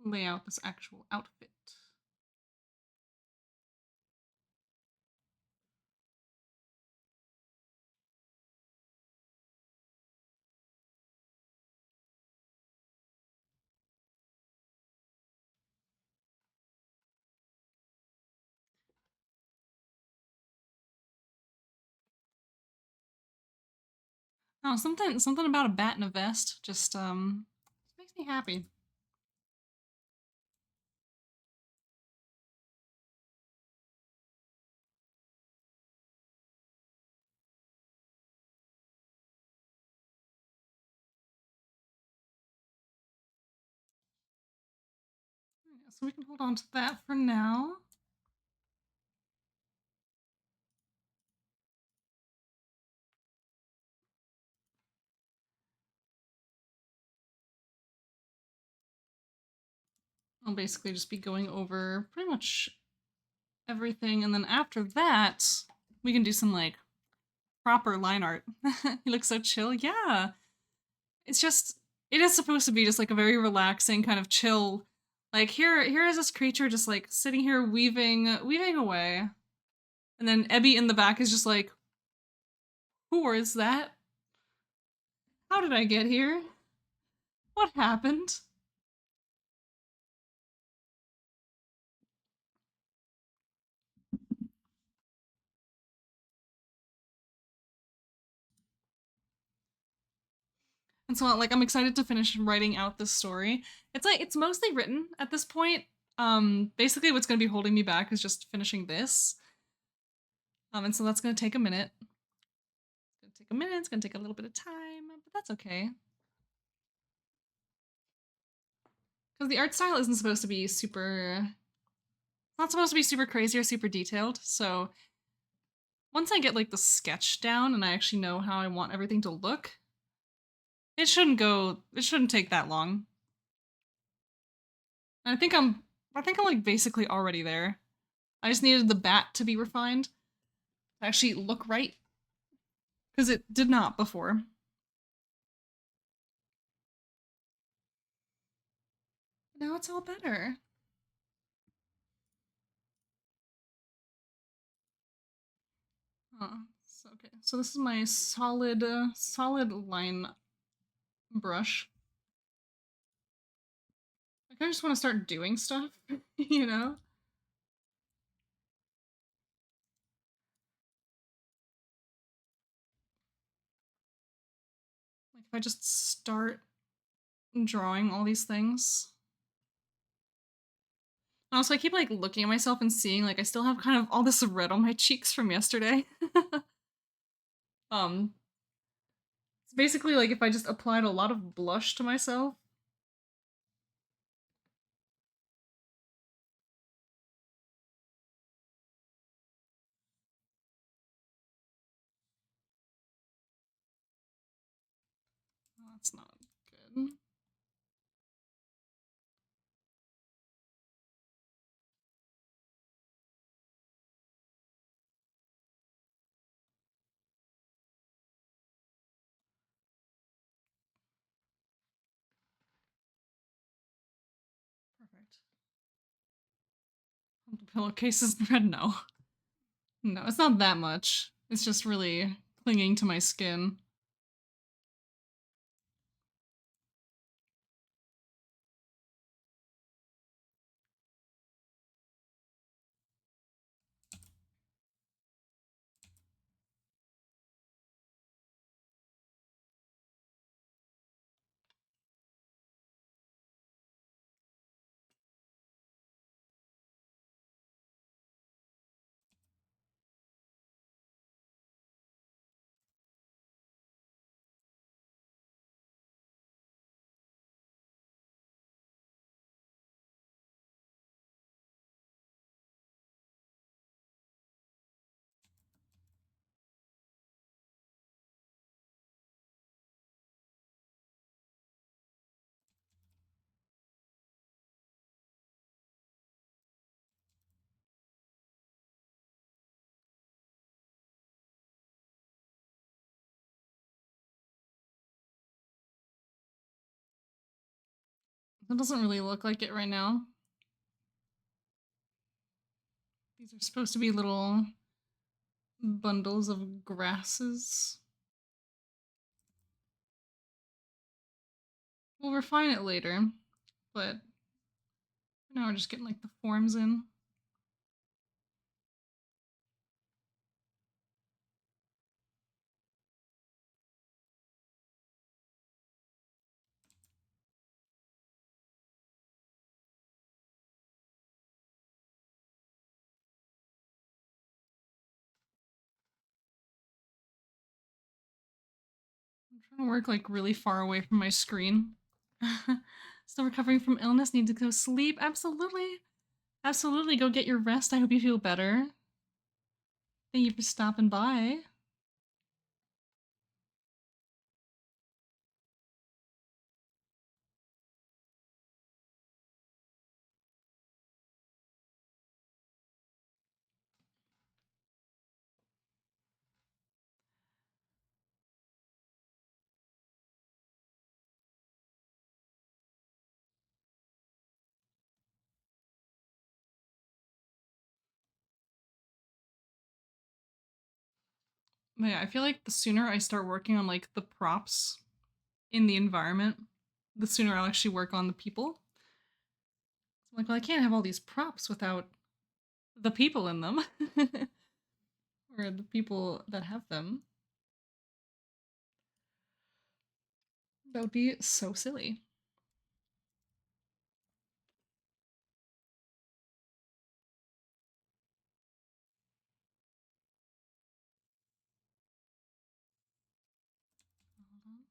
lay out this actual outfit. Oh, something about a bat and a vest just makes me happy. Yeah, so we can hold on to that for now. I'll basically just be going over pretty much everything, and then after that, we can do some like proper line art. He looks so chill. Yeah, it's just it is supposed to be just like a very relaxing kind of chill. Like here is this creature just like sitting here weaving away, and then Ebby in the back is just like, who is that? How did I get here? What happened? And so like I'm excited to finish writing out this story. It's like it's mostly written at this point. Basically what's gonna be holding me back is just finishing this. And so that's gonna take a minute. It's gonna take a minute, it's gonna take a little bit of time, but that's okay. Because the art style isn't supposed to be super it's not supposed to be super crazy or super detailed, so once I get like the sketch down and I actually know how I want everything to look, it shouldn't take that long. And I think I'm like basically already there. I just needed the bat to be refined, to actually look right. Because it did not before. Now it's all better. So, okay, so this is my solid line brush. I kind of just want to start doing stuff, you know? Like if I just start drawing all these things. Also, I keep like looking at myself and seeing like I still have kind of all this red on my cheeks from yesterday. um, it's basically like if I just applied a lot of blush to myself. Oh, that's not good. Pillowcase is red? No. No, it's not that much. It's just really clinging to my skin. That doesn't really look like it right now. These are supposed to be little bundles of grasses. We'll refine it later, but now we're just getting like the forms in. I'm trying to work like really far away from my screen. Still recovering from illness, need to go sleep. Absolutely. Absolutely, go get your rest. I hope you feel better. Thank you for stopping by. But yeah, I feel like the sooner I start working on like the props in the environment, the sooner I'll actually work on the people. I'm like, well, I can't have all these props without the people in them. Or the people that have them. That would be so silly. Hold on.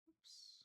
Oops.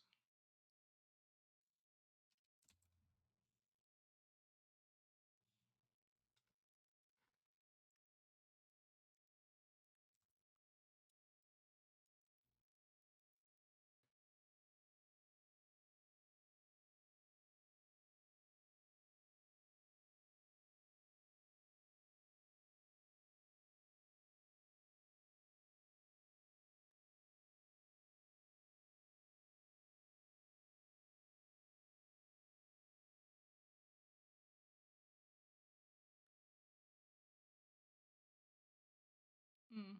Mm.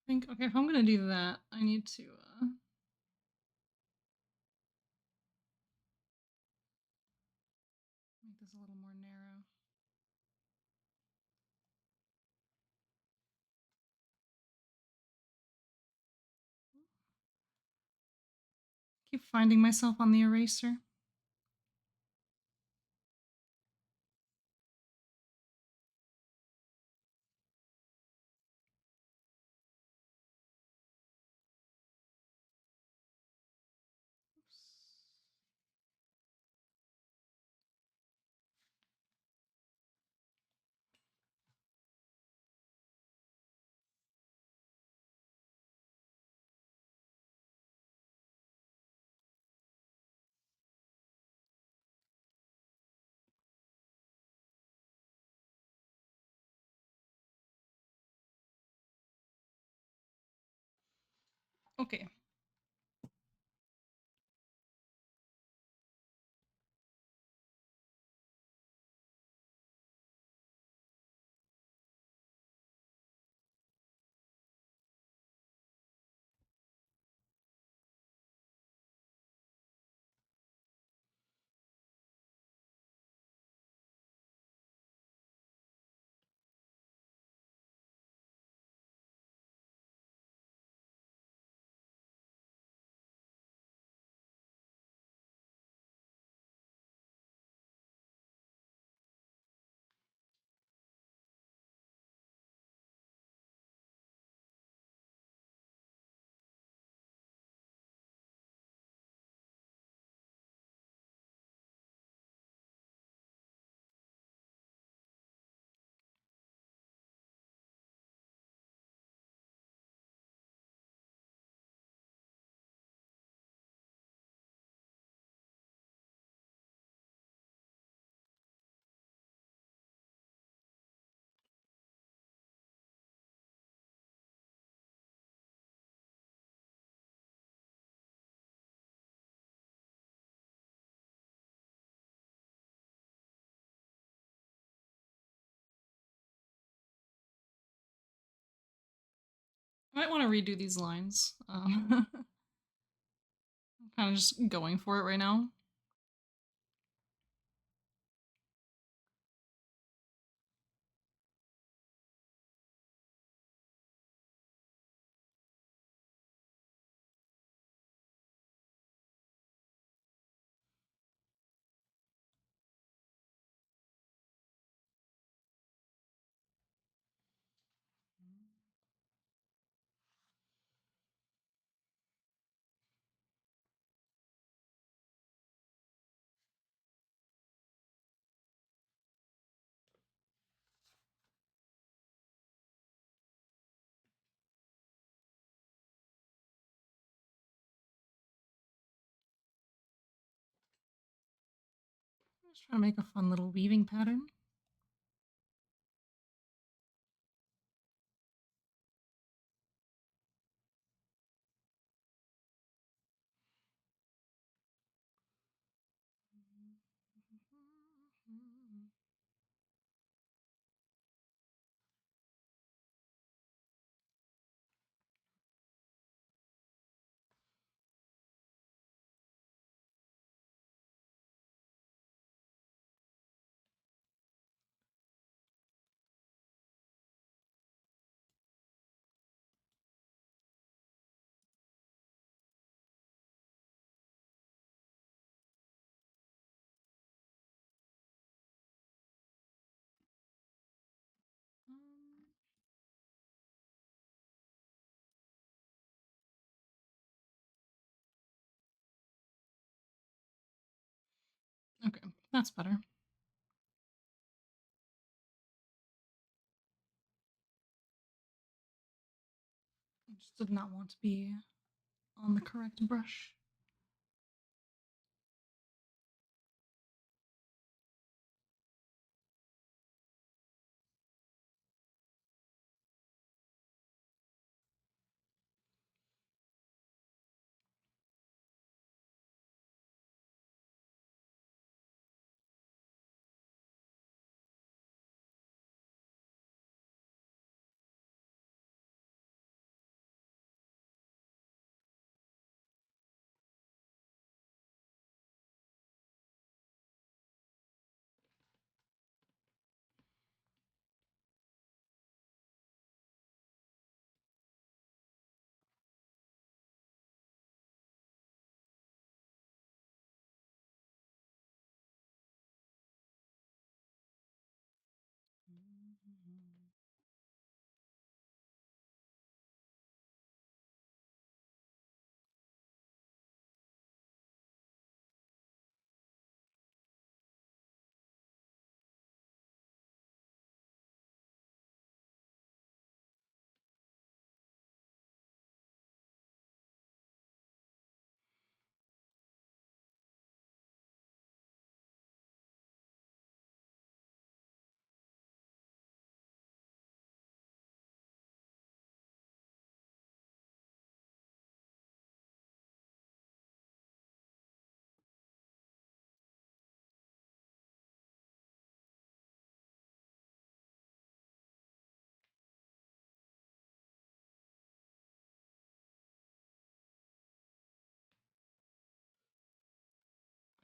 I think, okay, if I'm gonna do that, I need to make this a little more narrow. Keep finding myself on the eraser. Okay. I might want to redo these lines. I'm kind of just going for it right now. Just trying to make a fun little weaving pattern. Okay, that's better. I just did not want to be on the correct brush.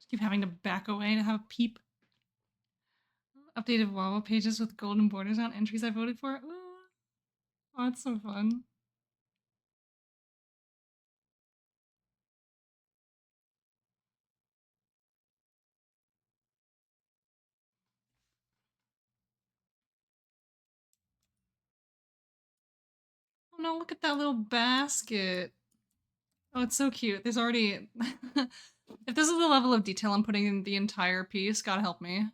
Keep having to back away to have a peep. Updated Wawa pages with golden borders on entries I voted for. Ooh. Oh, that's so fun. Oh no, look at that little basket. Oh, it's so cute. There's already... If this is the level of detail I'm putting in the entire piece, God help me.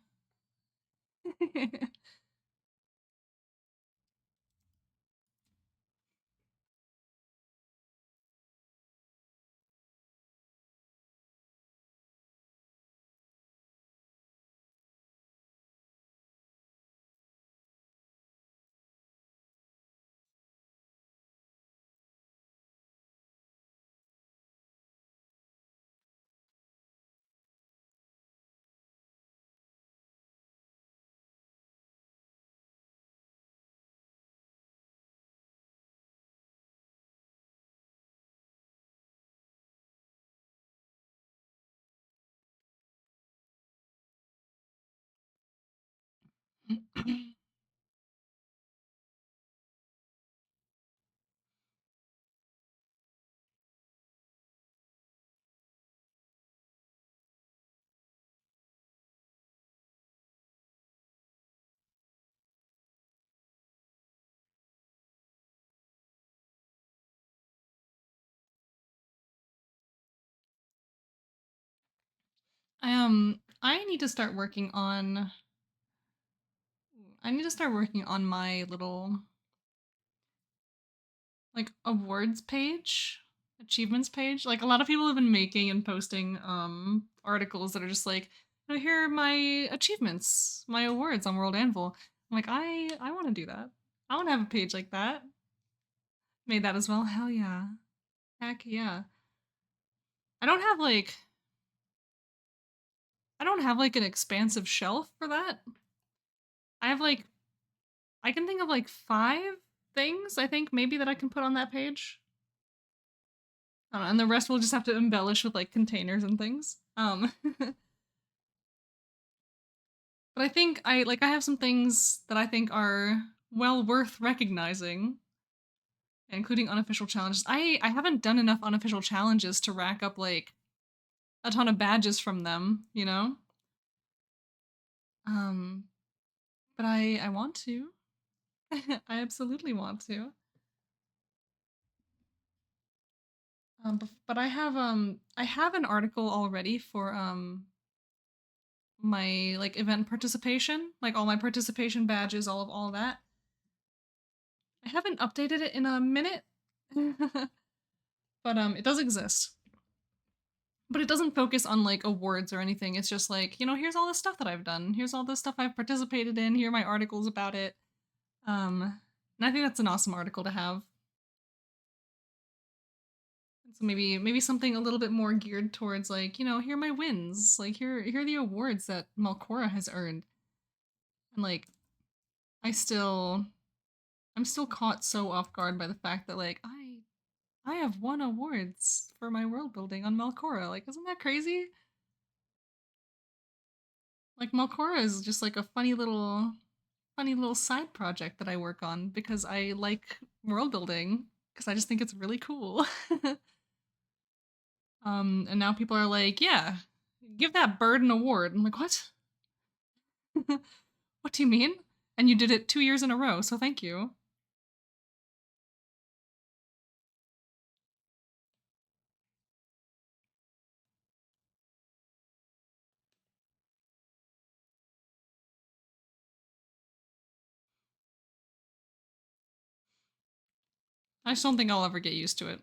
I need to start working on... I need to start working on my little, like, awards page, achievements page. Like, a lot of people have been making and posting articles that are just like, here are my achievements, my awards on World Anvil. I'm like, I want to do that. I want to have a page like that. Made that as well. Hell yeah. Heck yeah. I don't have like I don't have like an expansive shelf for that. I have like I can think of like 5 things I think maybe that I can put on that page. I don't know, and the rest we'll just have to embellish with like containers and things. But I think I have some things that I think are well worth recognizing, including unofficial challenges. I haven't done enough unofficial challenges to rack up like a ton of badges from them, you know? Um, but I want to. I absolutely want to. But I have an article already for my like event participation, like all my participation badges, all of that. I haven't updated it in a minute, but it does exist. But it doesn't focus on like awards or anything. It's just like, here's all the stuff that I've done. Here's all the stuff I've participated in. Here are my articles about it. And I think that's an awesome article to have. So maybe something a little bit more geared towards like, here are my wins. Like here are the awards that Malcora has earned. And like I'm still caught so off guard by the fact that like I have won awards for my world building on Malcora. Like, isn't that crazy? Like Malcora is just like a funny little side project that I work on because I like world building because I just think it's really cool. And now people are like, yeah, give that bird an award. I'm like, what? What do you mean? And you did it 2 years in a row, so thank you. I just don't think I'll ever get used to it.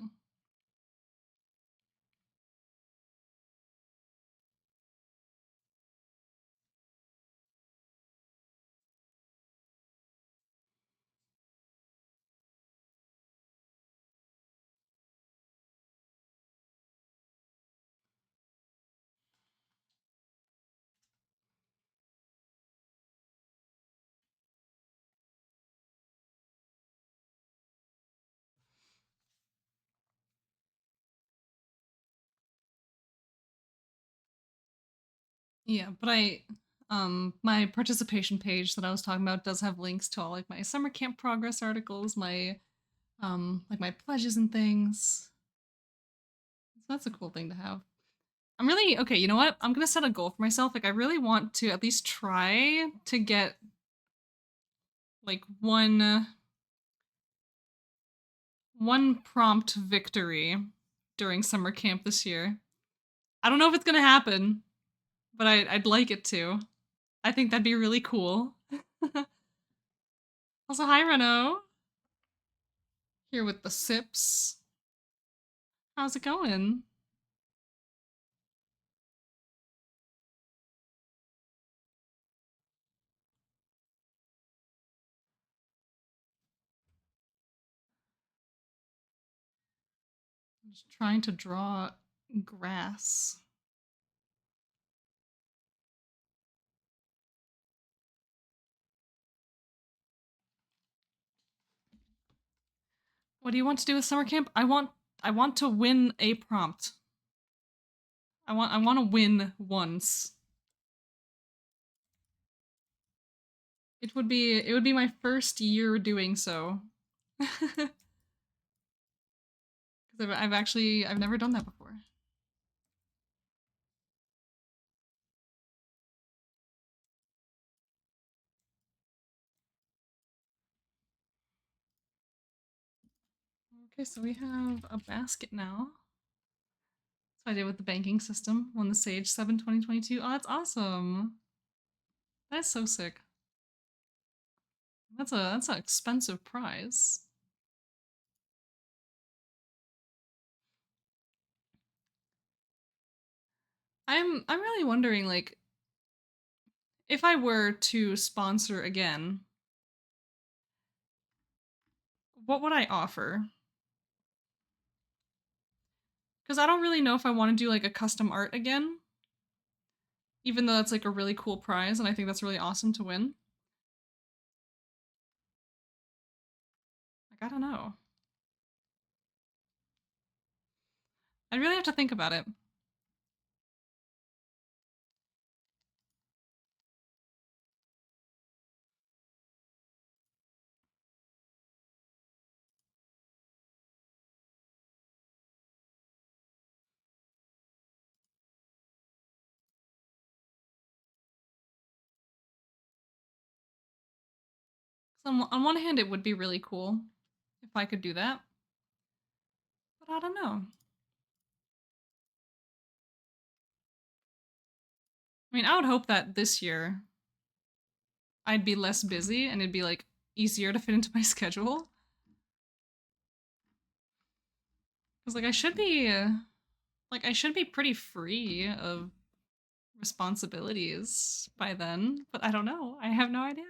Yeah, but my participation page that I was talking about does have links to all like my summer camp progress articles, my like my pledges and things. So that's a cool thing to have. I'm really okay, you know what? I'm gonna set a goal for myself. Like I really want to at least try to get like one prompt victory during summer camp this year. I don't know if it's gonna happen, but I'd like it to. I think that'd be really cool. Also, hi Reno. Here with the sips. How's it going? I'm just trying to draw grass. What do you want to do with summer camp? I want to win a prompt. I want to win once. It would be my first year doing so. Because I've never done that before. Okay, so we have a basket now. That's what I did with the banking system. Won the Sage 7 2022. Oh, that's awesome. That's so sick. That's an expensive prize. I'm really wondering like if I were to sponsor again, what would I offer? Because I don't really know if I want to do like a custom art again, even though that's like a really cool prize and I think that's really awesome to win. Like I don't know. I really have to think about it. So on one hand, it would be really cool if I could do that, but I don't know. I mean, I would hope that this year I'd be less busy and it'd be like easier to fit into my schedule. Because I should be pretty free of responsibilities by then, but I don't know. I have no idea.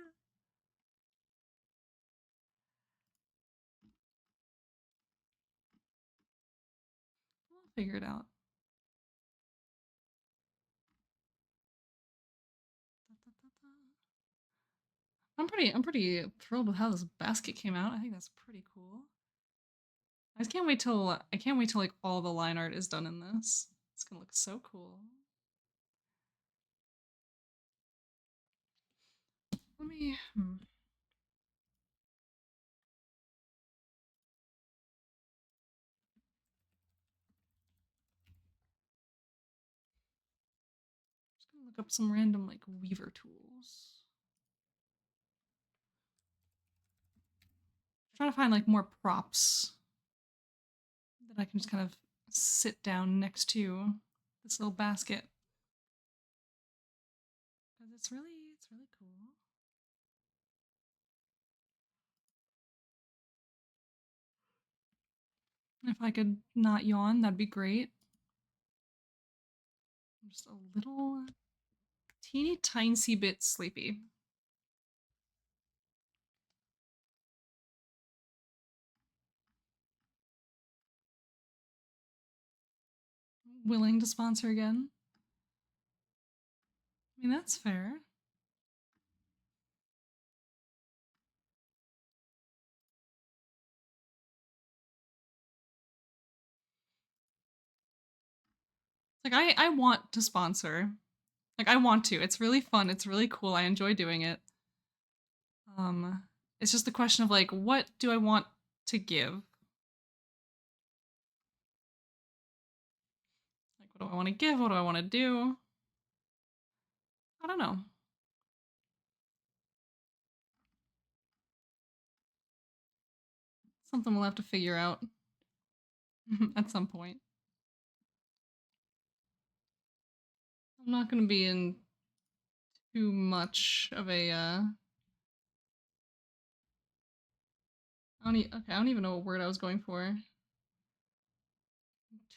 We'll figure it out. I'm pretty thrilled with how this basket came out. I think that's pretty cool. I can't wait till like all the line art is done in this. It's gonna look so cool. Let me just gonna look up some random like weaver tools. Trying to find like more props that I can just kind of sit down next to this little basket. Because it's really cool. If I could not yawn, that'd be great. I'm just a little teeny tiny bit sleepy. Willing to sponsor again. I mean, that's fair. Like I want to sponsor. Like I want to. It's really fun. It's really cool. I enjoy doing it. Um, it's just the question of like, what do I want to give? Like, what do I want to give? What do I want to do? I don't know. Something we'll have to figure out at some point. I'm not gonna be in too much of a I don't even know what word I was going for.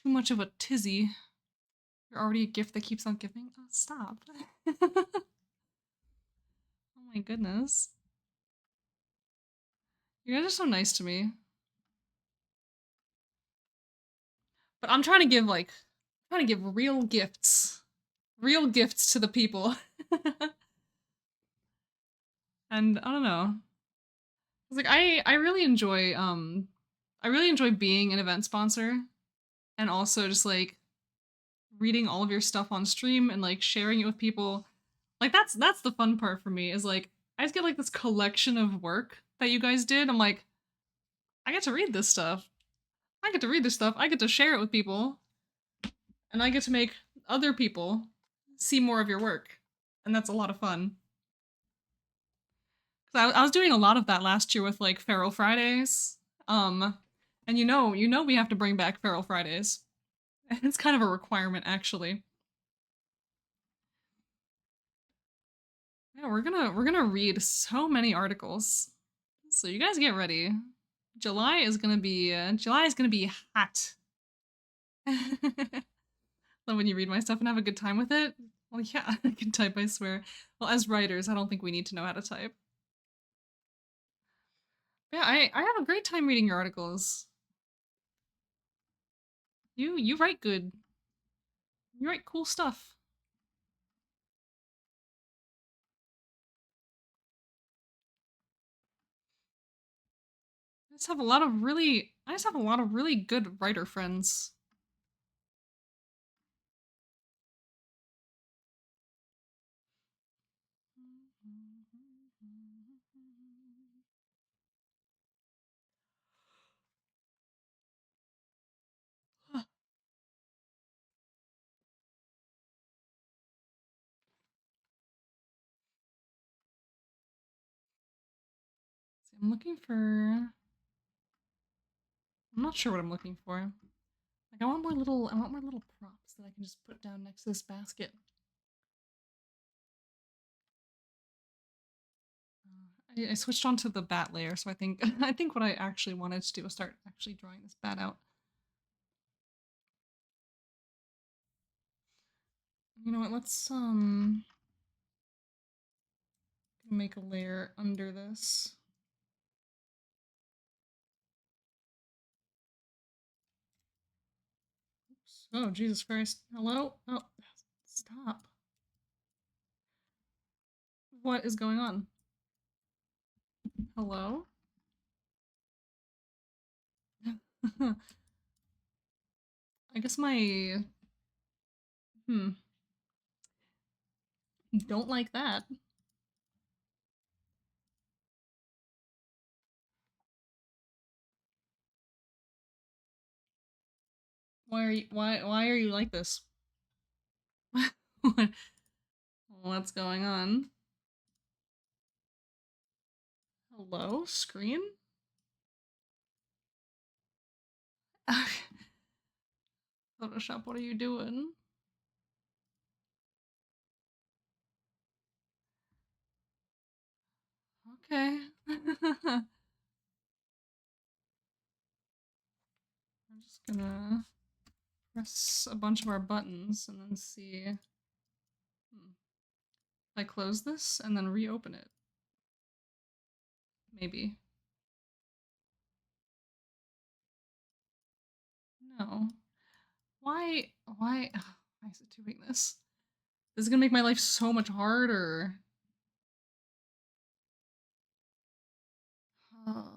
Too much of a tizzy. You're already a gift that keeps on giving? Oh, stop. Oh my goodness. You guys are so nice to me. But I'm trying to give like trying to give real gifts. Real gifts to the people. And I don't know. It's like I really enjoy being an event sponsor and also just like reading all of your stuff on stream and like sharing it with people. Like that's the fun part for me is like I just get like this collection of work that you guys did. I'm like I get to read this stuff. I get to read this stuff. I get to share it with people. And I get to make other people see more of your work. And that's a lot of fun. I was doing a lot of that last year with like Feral Fridays. And you know we have to bring back Feral Fridays. It's kind of a requirement actually. Yeah, we're gonna read so many articles. So you guys get ready. July is gonna be hot. Love when you read my stuff and have a good time with it. Well, yeah, I can type, I swear. Well, as writers, I don't think we need to know how to type. Yeah, I have a great time reading your articles. You write good. You write cool stuff. I just have a lot of really good writer friends. I'm looking for I'm not sure what I'm looking for. Like I want more little props that I can just put down next to this basket. I switched on to the bat layer, so I think I think what I actually wanted to do was start actually drawing this bat out. You know what? Let's make a layer under this. Oops. Oh, Jesus Christ. Hello? Oh, stop. What is going on? Hello? I guess my don't like that. Why are you like this? What's going on? Hello? Screen? Photoshop, what are you doing? Okay. I'm just gonna press a bunch of our buttons and then see. If I close this and then reopen it. Maybe. No. Why is it doing this? This is gonna make my life so much harder. Oh.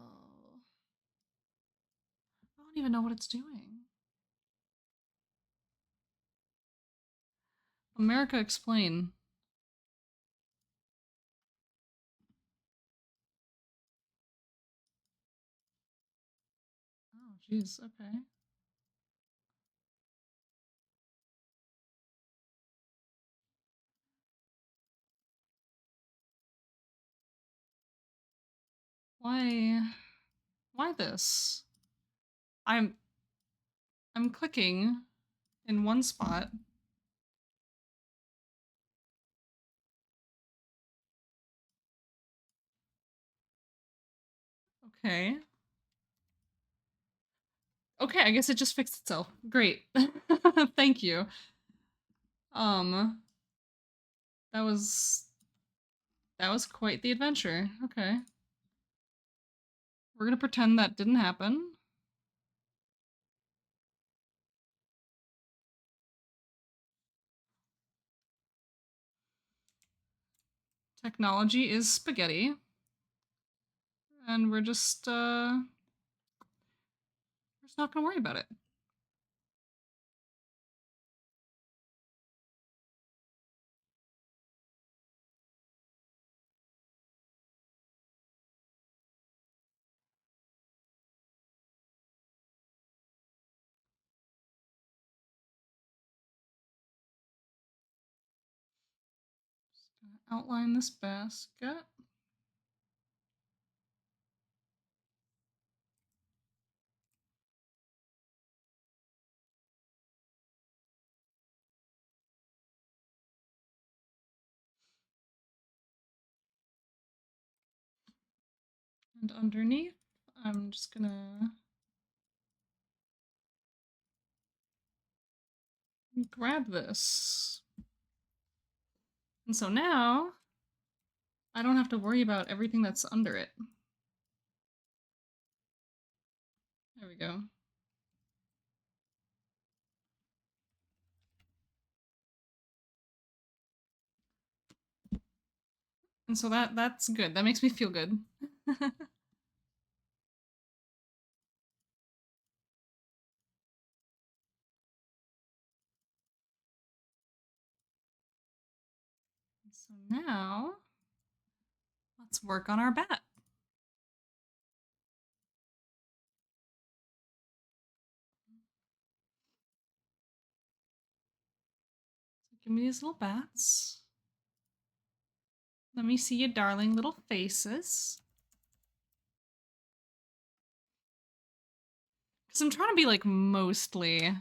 I don't even know what it's doing. America, explain. jeez, okay. Why? Why this? I'm clicking in one spot. Okay. Okay, I guess it just fixed itself. Great. Thank you. Um, that was quite the adventure. Okay. We're gonna pretend that didn't happen. Technology is spaghetti. And we're just not gonna worry about it. Just gonna outline this basket. And underneath, I'm just gonna grab this. And so now, I don't have to worry about everything that's under it. There we go. And so that's good. That makes me feel good. So now, let's work on our bat. So give me these little bats. Let me see your darling little faces. Because I'm trying to be like mostly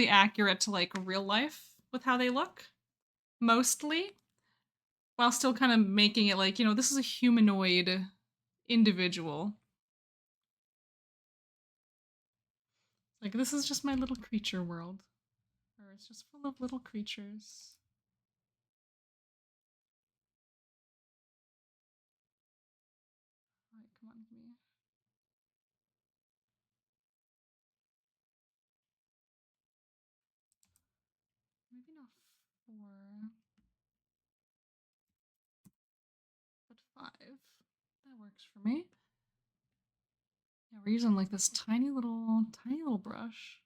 accurate to like real life with how they look. Mostly. While still kind of making it like, you know, this is a humanoid individual. Like, this is just my little creature world. Or it's just full of little creatures. Alright, come on, give me. Maybe not 4, but 5. That works for me. Yeah, we're using like this tiny little brush.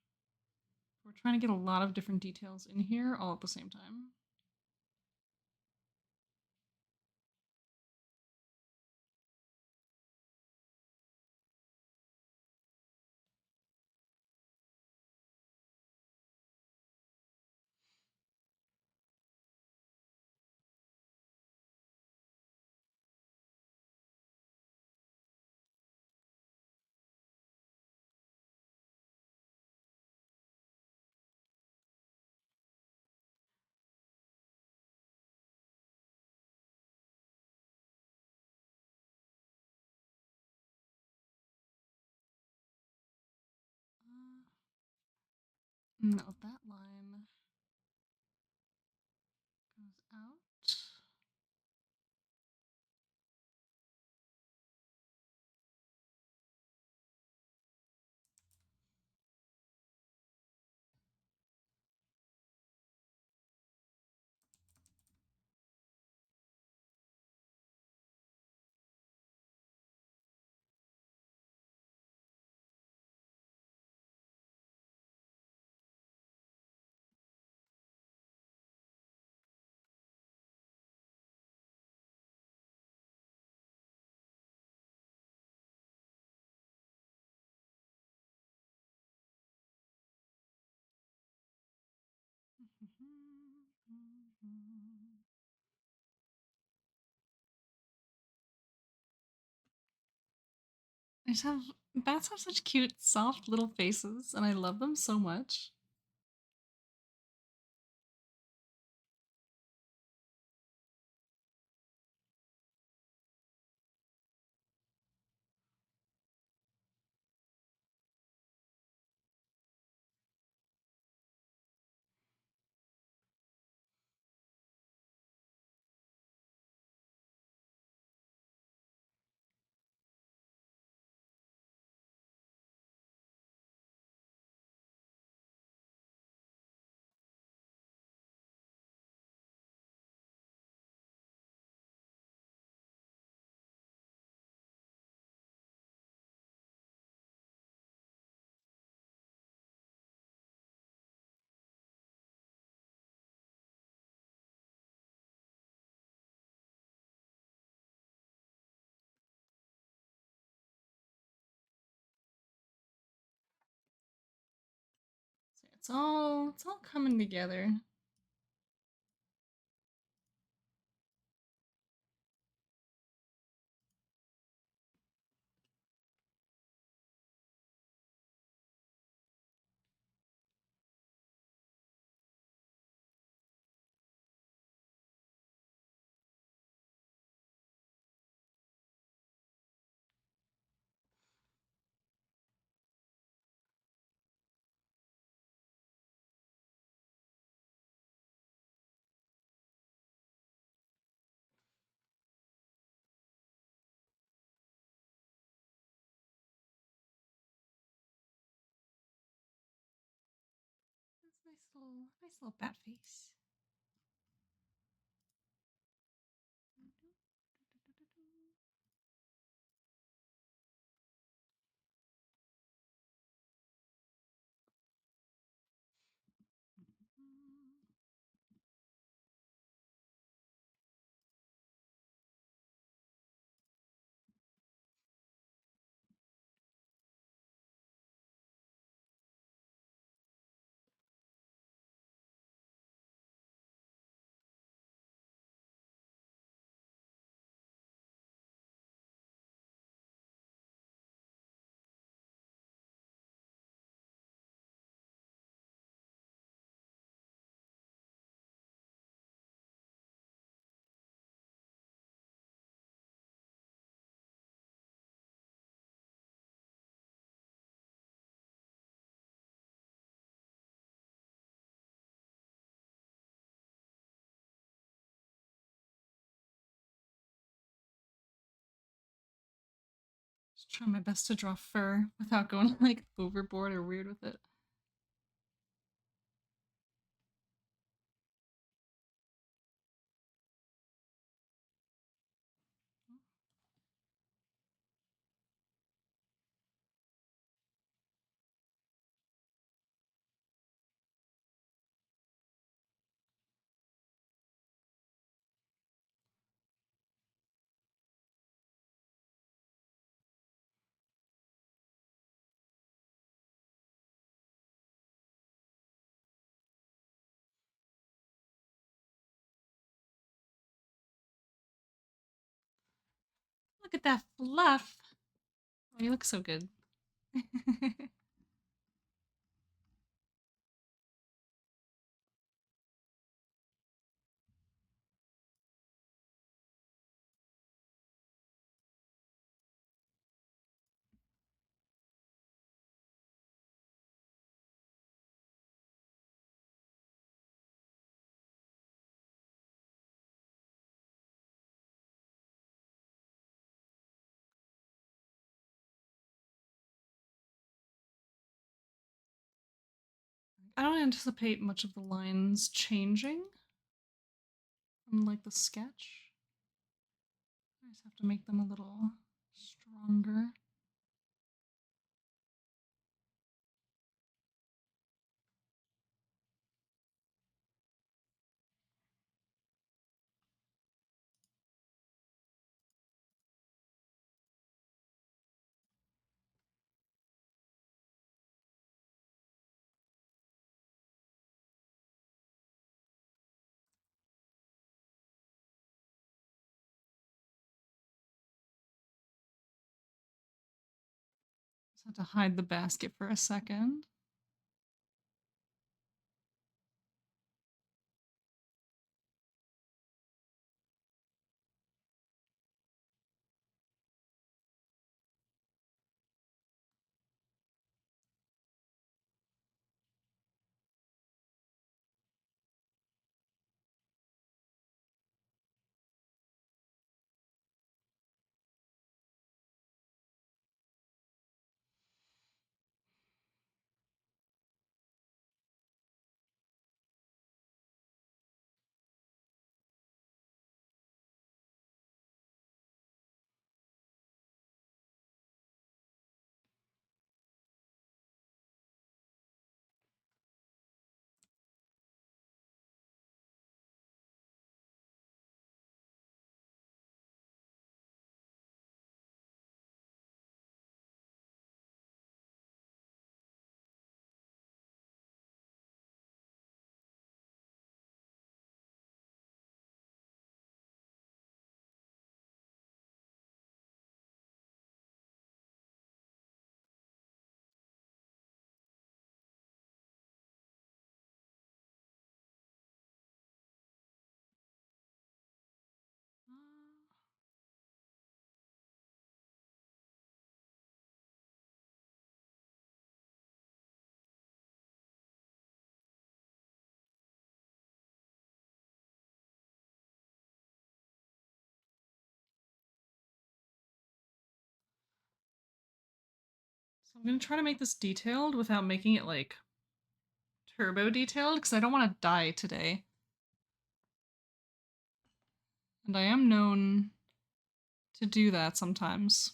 We're trying to get a lot of different details in here all at the same time. No, that line goes out. I just have bats have such cute, soft little faces, and I love them so much. So it's all coming together. That's nice little bat face. Just try my best to draw fur without going like overboard or weird with it. Look at that fluff. Oh, you look so good. I don't anticipate much of the lines changing from like the sketch. I just have to make them a little stronger. Just have to hide the basket for a second. So I'm gonna try to make this detailed without making it like turbo detailed because I don't want to die today. And I am known to do that sometimes.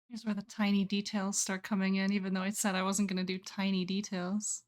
Here's where the tiny details start coming in, even though I said I wasn't going to do tiny details.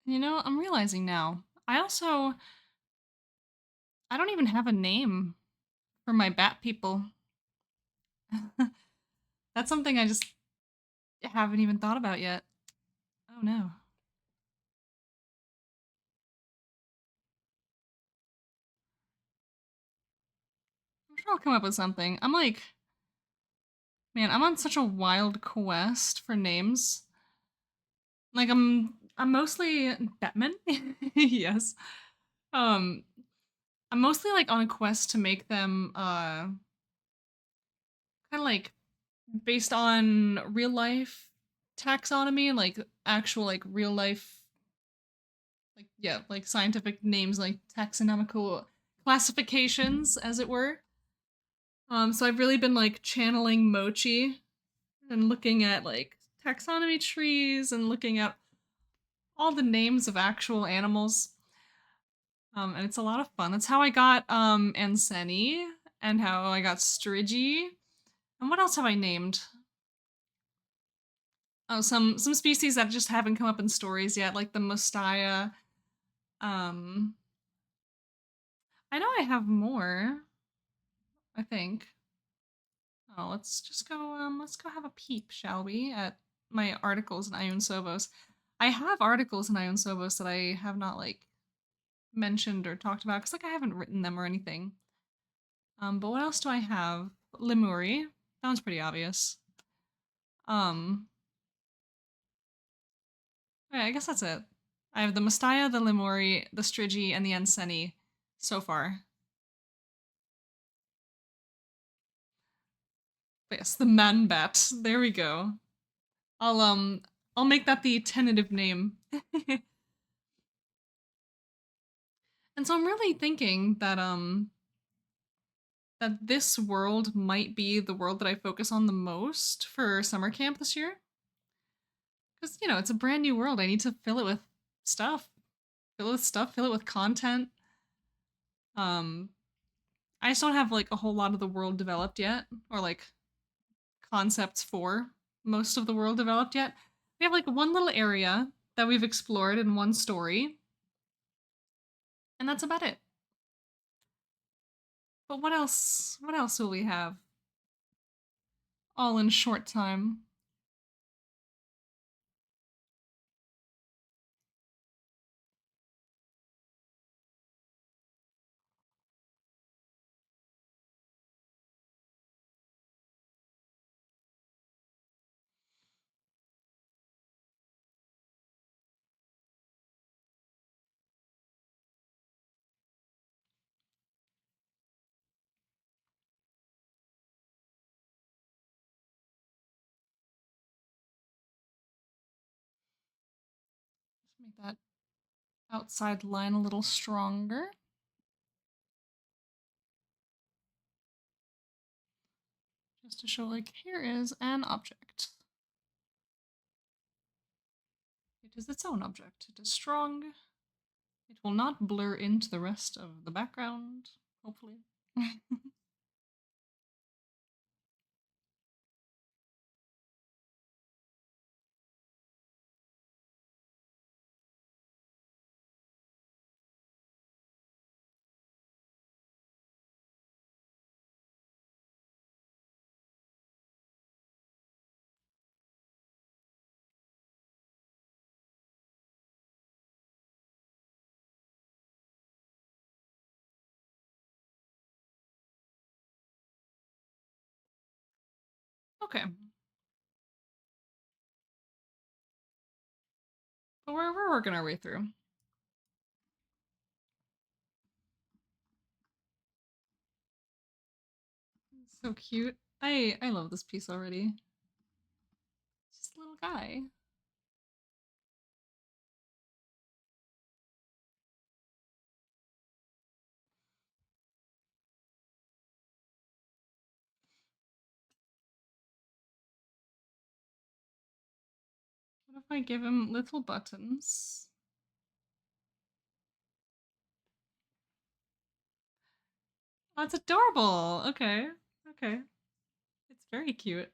You know, I'm realizing now. I don't even have a name for my bat people. That's something I just haven't even thought about yet. Oh no. I'm sure I'll come up with something. Man, I'm on such a wild quest for names. Like I'm mostly Batman. Yes. Um I'm mostly like on a quest to make them kind of like based on real life taxonomy and like actual like real life like yeah, like scientific names like taxonomical classifications as it were. So I've really been like channeling Mochi and looking at like taxonomy trees and looking at all the names of actual animals. And it's a lot of fun. That's how I got Anseni and how I got Strigi. And what else have I named? Oh, some species that just haven't come up in stories yet, like the Mustaya. Um, I know I have more. I think. Oh, let's just go. Let's go have a peep, shall we? At my articles in Ion Sovos. I have articles in Ion Sovos that I have not like mentioned or talked about because like I haven't written them or anything. But what else do I have? Lemuri. That one's pretty obvious. Um, yeah, I guess that's it. I have the Mustaya, the Lemuri, the Strigi, and the Anseni so far. But yes, the Manbat. There we go. I'll um I'll make that the tentative name. And so I'm really thinking that this world might be the world that I focus on the most for summer camp this year. Because, you know, it's a brand new world. I need to fill it with stuff. Fill it with stuff, fill it with content. Um I just don't have like a whole lot of the world developed yet, or like concepts for most of the world developed yet. We have like one little area that we've explored in one story, and that's about it. But what else? What else will we have? All in short time. Just make that outside line a little stronger. Just to show like here is an object. It is its own object. It is strong. It will not blur into the rest of the background, hopefully. Okay. But we're working our way through. So cute. I love this piece already. Just a little guy. What if I give him little buttons? Oh, it's adorable. Okay. Okay. It's very cute.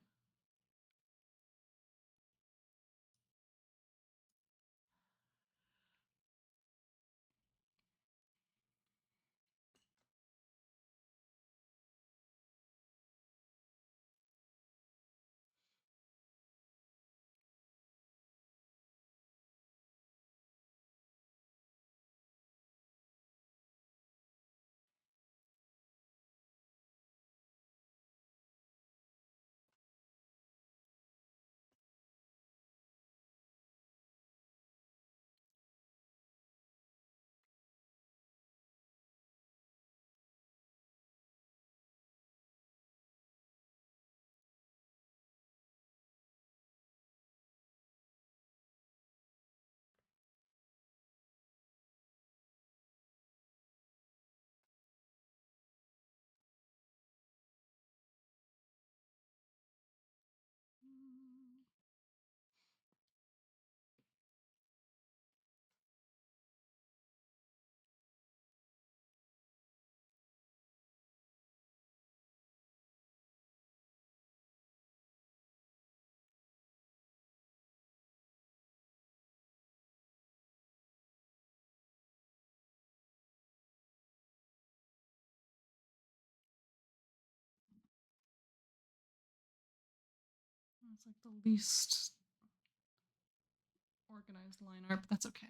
It's like the least organized line art, but that's okay.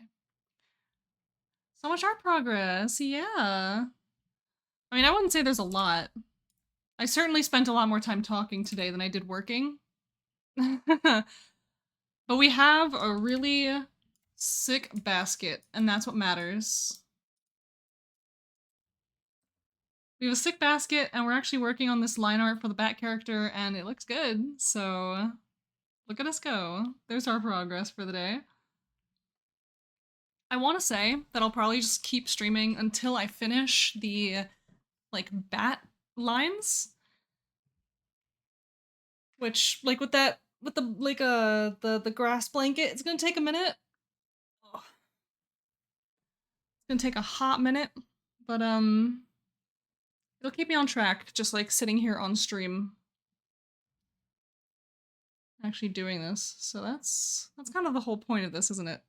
So much art progress, yeah. I mean, I wouldn't say there's a lot. I certainly spent a lot more time talking today than I did working. But we have a really sick basket, and that's what matters. We have a sick basket, and we're actually working on this line art for the Bat character, and it looks good, so look at us go. There's our progress for the day. I want to say that I'll probably just keep streaming until I finish the, like, bat lines. Which, like, with the, like, the grass blanket, it's gonna take a minute. Ugh. It's gonna take a hot minute, but, it'll keep me on track, just, like, sitting here on stream. Actually doing this, so that's kind of the whole point of this, isn't it?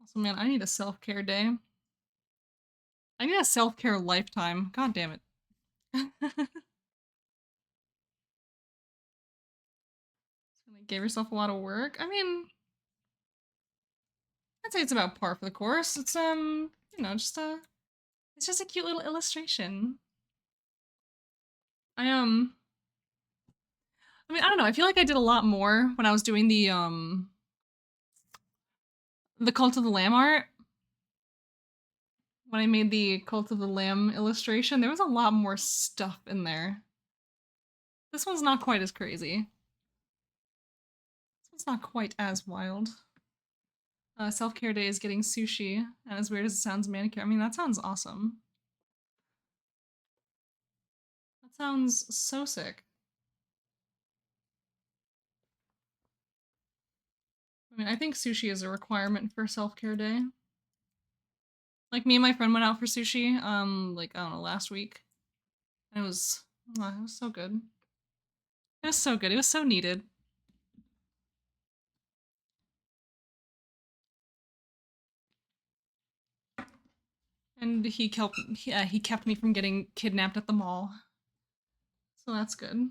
Also, man, I need a self-care day. I need a self-care lifetime. God damn it. Gave yourself a lot of work. I mean, I'd say it's about par for the course. It's you know, it's just a cute little illustration. I mean, I don't know. I feel like I did a lot more when I was doing the Cult of the Lamb art. When I made the Cult of the Lamb illustration, there was a lot more stuff in there. This one's not quite as crazy. This one's not quite as wild. Self-care day is getting sushi, and as weird as it sounds, manicure. I mean, that sounds awesome. That sounds so sick. I mean, I think sushi is a requirement for self-care day. Like, me and my friend went out for sushi, like, I don't know, last week. And it was so good. It was so good. It was so needed. And he kept me from getting kidnapped at the mall. So that's good.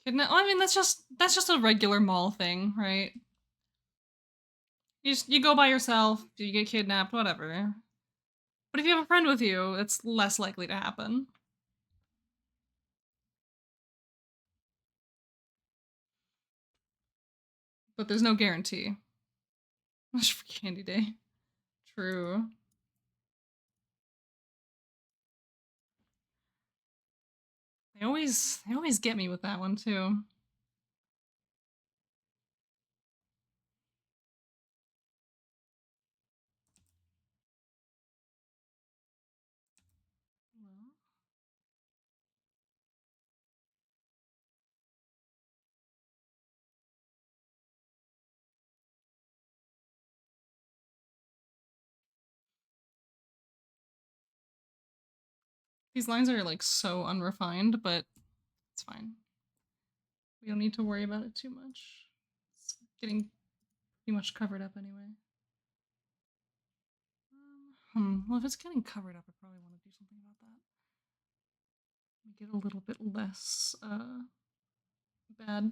I mean, that's just a regular mall thing, right? You go by yourself, you get kidnapped, whatever. But if you have a friend with you, it's less likely to happen. But there's no guarantee. Much for Candy Day. True. They always get me with that one too. Well, these lines are like so unrefined, but it's fine. We don't need to worry about it too much. It's getting pretty much covered up anyway. Well, if it's getting covered up, I probably want to do something about that. Make it a little bit less, bad.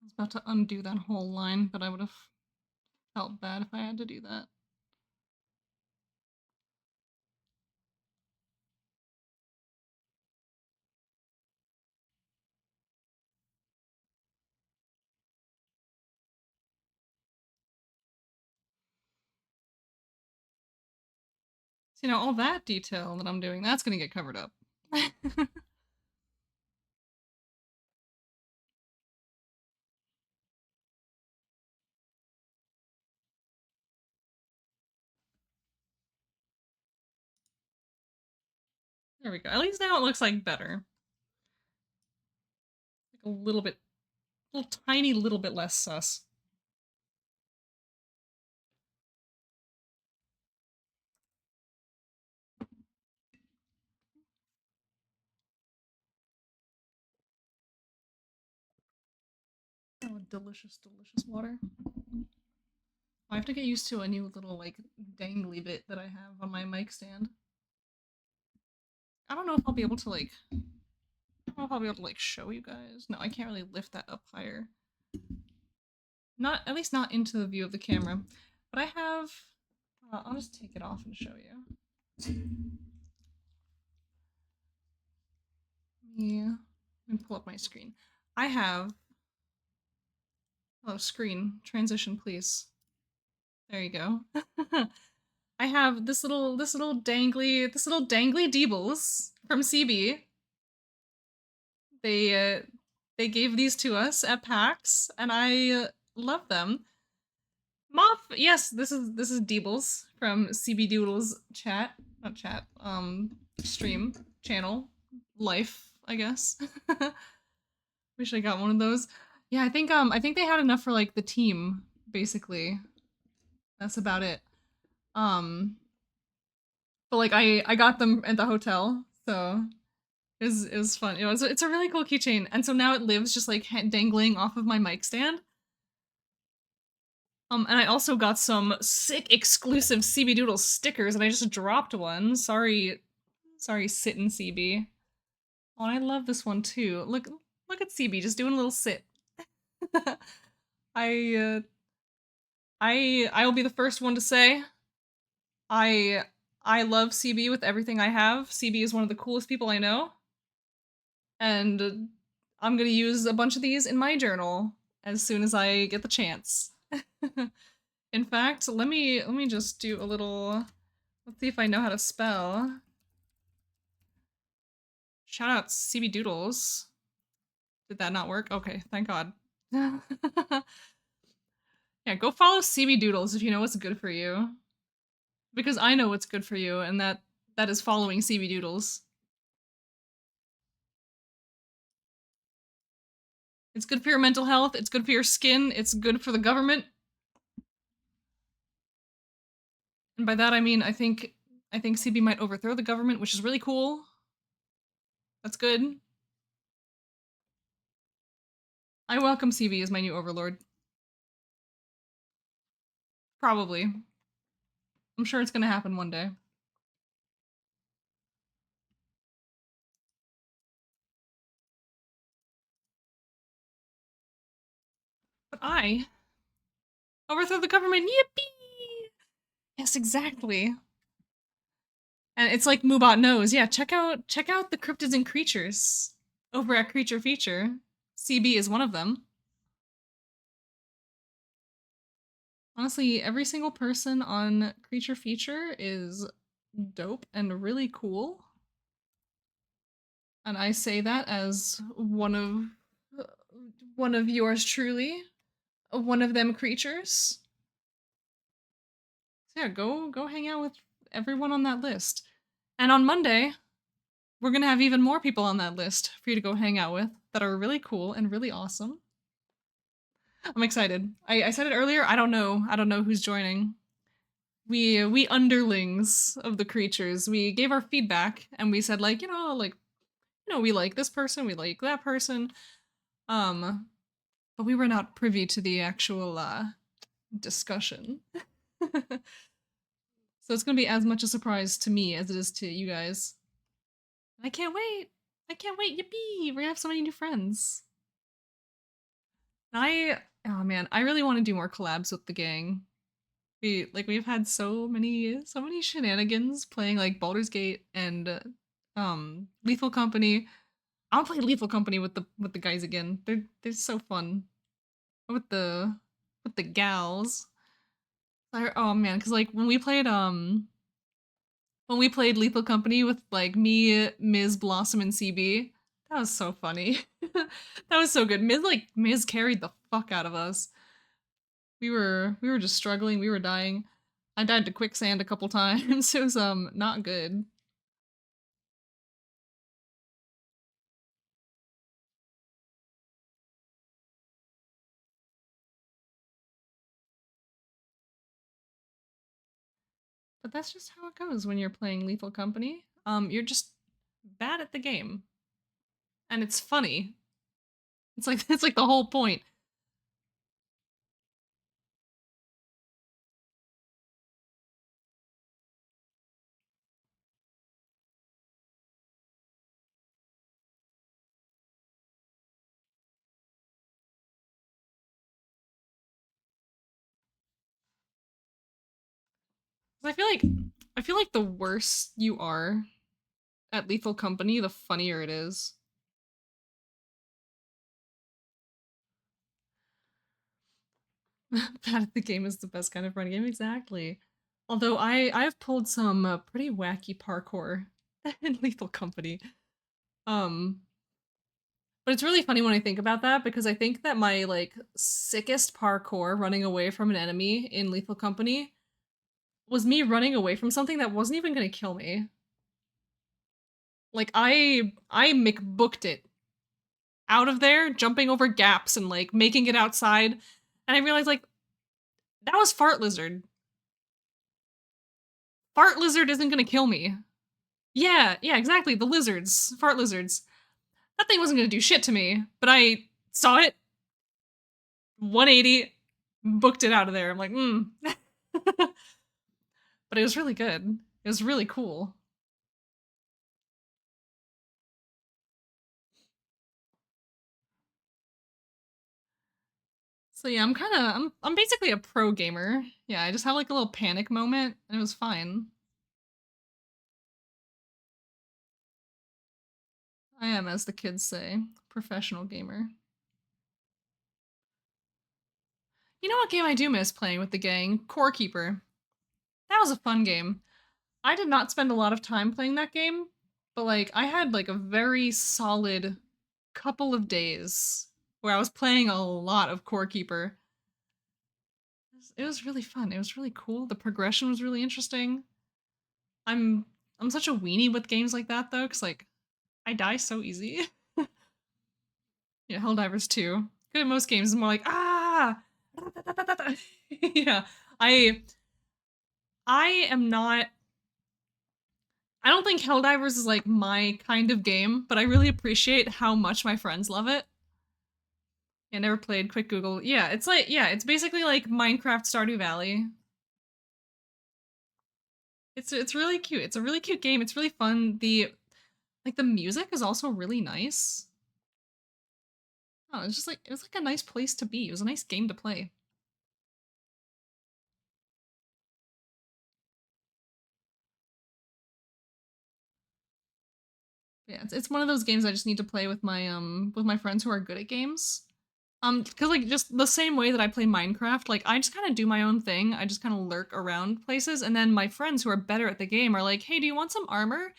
was about to undo that whole line, but I would have felt bad if I had to do that. So, all that detail that I'm doing, that's gonna get covered up. There we go. At least now it looks like better. Like a little tiny little bit less sus. Oh, delicious, delicious water. I have to get used to a new little, like, dangly bit that I have on my mic stand. I don't know if I'll be able to, like... I don't know if I'll be able to, like, show you guys. No, I can't really lift that up higher. Not, at least not into the view of the camera. But I have... I'll just take it off and show you. Yeah. Let me pull up my screen. I have... Oh, screen. Transition, please. There you go. I have this little dangly Deebles from CB. They gave these to us at PAX, and I love them. Moth, yes, this is Deebles from CB Doodles not chat, stream channel life, I guess. Wish I got one of those. Yeah, I think they had enough for like the team, basically. That's about it. But like I got them at the hotel, so it was fun. It's a really cool keychain, and so now it lives just like dangling off of my mic stand. And I also got some sick exclusive CB Doodle stickers, and I just dropped one. Sorry, sit in CB. Oh, and I love this one too. Look at CB just doing a little sit. I will be the first one to say I love CB with everything I have. CB is one of the coolest people I know. And I'm gonna use a bunch of these in my journal as soon as I get the chance. In fact, let me just do a little... Let's see if I know how to spell. Shout out CB Doodles. Did that not work? Okay, thank God. Yeah, go follow CB Doodles if you know what's good for you. Because I know what's good for you, and that is following CB Doodles. It's good for your mental health, it's good for your skin, it's good for the government. And by that I mean I think CB might overthrow the government, which is really cool. That's good. I welcome CB as my new overlord. Probably. I'm sure it's gonna happen one day. But I overthrow the government, yippee! Yes, exactly. And it's like Moobot knows. Yeah, check out the cryptids and creatures over at Creature Feature. CB is one of them. Honestly, every single person on Creature Feature is dope and really cool. And I say that as one of yours truly, one of them creatures. So yeah, go hang out with everyone on that list. And on Monday, we're gonna have even more people on that list for you to go hang out with that are really cool and really awesome. I'm excited. I said it earlier, I don't know who's joining. We underlings of the creatures, we gave our feedback and we said like, we like this person, we like that person. But we were not privy to the actual discussion. So it's gonna be as much a surprise to me as it is to you guys. I can't wait! I can't wait! Yippee! We're gonna have so many new friends. Oh man, I really want to do more collabs with the gang. We've had so many shenanigans playing like Baldur's Gate and Lethal Company. I'll play Lethal Company with the guys again. They're so fun with the gals. Oh man, because like when we played Lethal Company with like me, Ms. Blossom, and CB, that was so funny. That was so good. Miz carried the fuck out of us. We were just struggling. We were dying. I died to quicksand a couple times. It was not good. But that's just how it goes when you're playing Lethal Company. You're just bad at the game, and it's funny. It's like it's like the whole point. I feel like the worse you are at Lethal Company, the funnier it is. Bad at the game is the best kind of run game, exactly. Although I've pulled some pretty wacky parkour in Lethal Company. Um, but it's really funny when I think about that because I think that my like sickest parkour running away from an enemy in Lethal Company was me running away from something that wasn't even gonna kill me. Like I McBooked it out of there, jumping over gaps and like making it outside, and I realized like that was Fart Lizard. Fart Lizard isn't gonna kill me. Yeah, yeah, exactly. The lizards, fart lizards. That thing wasn't gonna do shit to me, but I saw it, 180, booked it out of there. I'm like, but it was really good. It was really cool. So yeah, I'm basically a pro gamer. Yeah, I just had like a little panic moment and it was fine. I am, as the kids say, professional gamer. You know what game I do miss playing with the gang? Core Keeper. That was a fun game. I did not spend a lot of time playing that game, but like I had like a very solid couple of days where I was playing a lot of Core Keeper. It was really fun. It was really cool. The progression was really interesting. I'm I'm such a weenie with games like that though, because like I die so easy. Yeah, Helldivers 2. Good at most games is more like yeah. I I am not I don't think Helldivers is like my kind of game, but I really appreciate how much my friends love it. I never played. Quick Google. Yeah, it's basically like Minecraft Stardew Valley. It's really cute. It's a really cute game. It's really fun. The music is also really nice. Oh, it's just like it was like a nice place to be. It was a nice game to play. Yeah, it's one of those games I just need to play with my friends who are good at games. Because like just the same way that I play Minecraft, like I just kind of do my own thing. I just kind of lurk around places, and then my friends who are better at the game are like, "Hey, do you want some armor?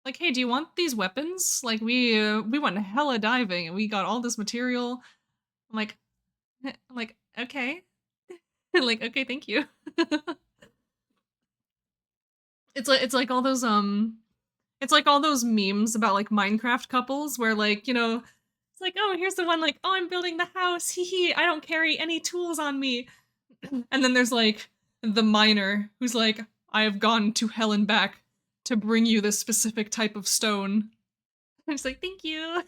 Like, hey, do you want these weapons? Like, we went hella diving and we got all this material." I'm like, I'm like, okay, like okay, thank you. It's like all those it's like all those memes about like Minecraft couples where like it's like, oh, here's the one like, oh, I'm building the house, hee hee, I don't carry any tools on me. And then there's like the miner who's like, I have gone to hell and back to bring you this specific type of stone. I'm just like, thank you.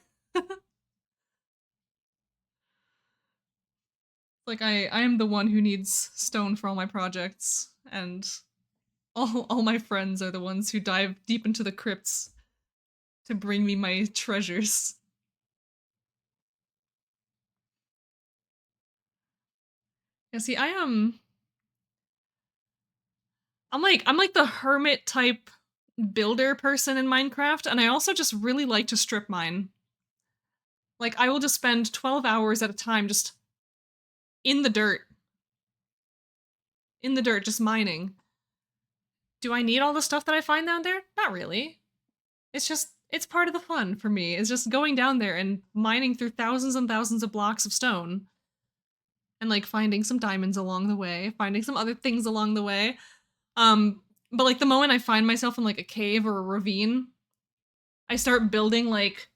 Like I am the one who needs stone for all my projects, and all my friends are the ones who dive deep into the crypts to bring me my treasures. Yeah, see, I'm like the hermit type builder person in Minecraft, and I also just really like to strip mine. Like, I will just spend 12 hours at a time just in the dirt. In the dirt, just mining. Do I need all the stuff that I find down there? Not really. It's part of the fun for me. It's just going down there and mining through thousands and thousands of blocks of stone. And like finding some diamonds along the way, finding some other things along the way. But like the moment I find myself in like a cave or a ravine, I start building like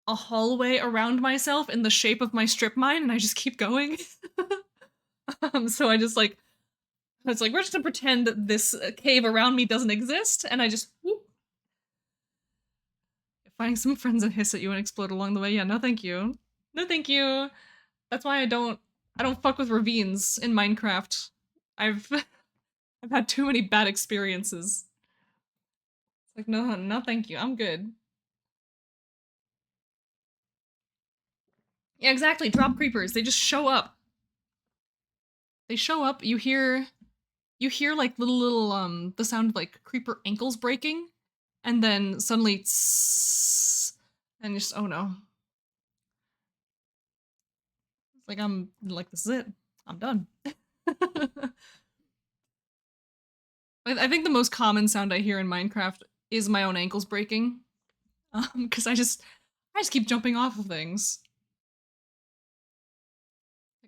a hallway around myself in the shape of my strip mine, and I just keep going. So I just like, it's like, we're just gonna pretend that this cave around me doesn't exist, and I just whoop. Finding some friends that hiss at you and explode along the way. Yeah, no thank you. No thank you. That's why I don't fuck with ravines in Minecraft. I've I've had too many bad experiences. It's like, no, no thank you. I'm good. Yeah, exactly. Drop creepers. They just show up. They show up, you hear like little the sound of like creeper ankles breaking, and then suddenly tss, and just oh no. It's like I'm like, this is it. I'm done. I think the most common sound I hear in Minecraft is my own ankles breaking. Because I just keep jumping off of things.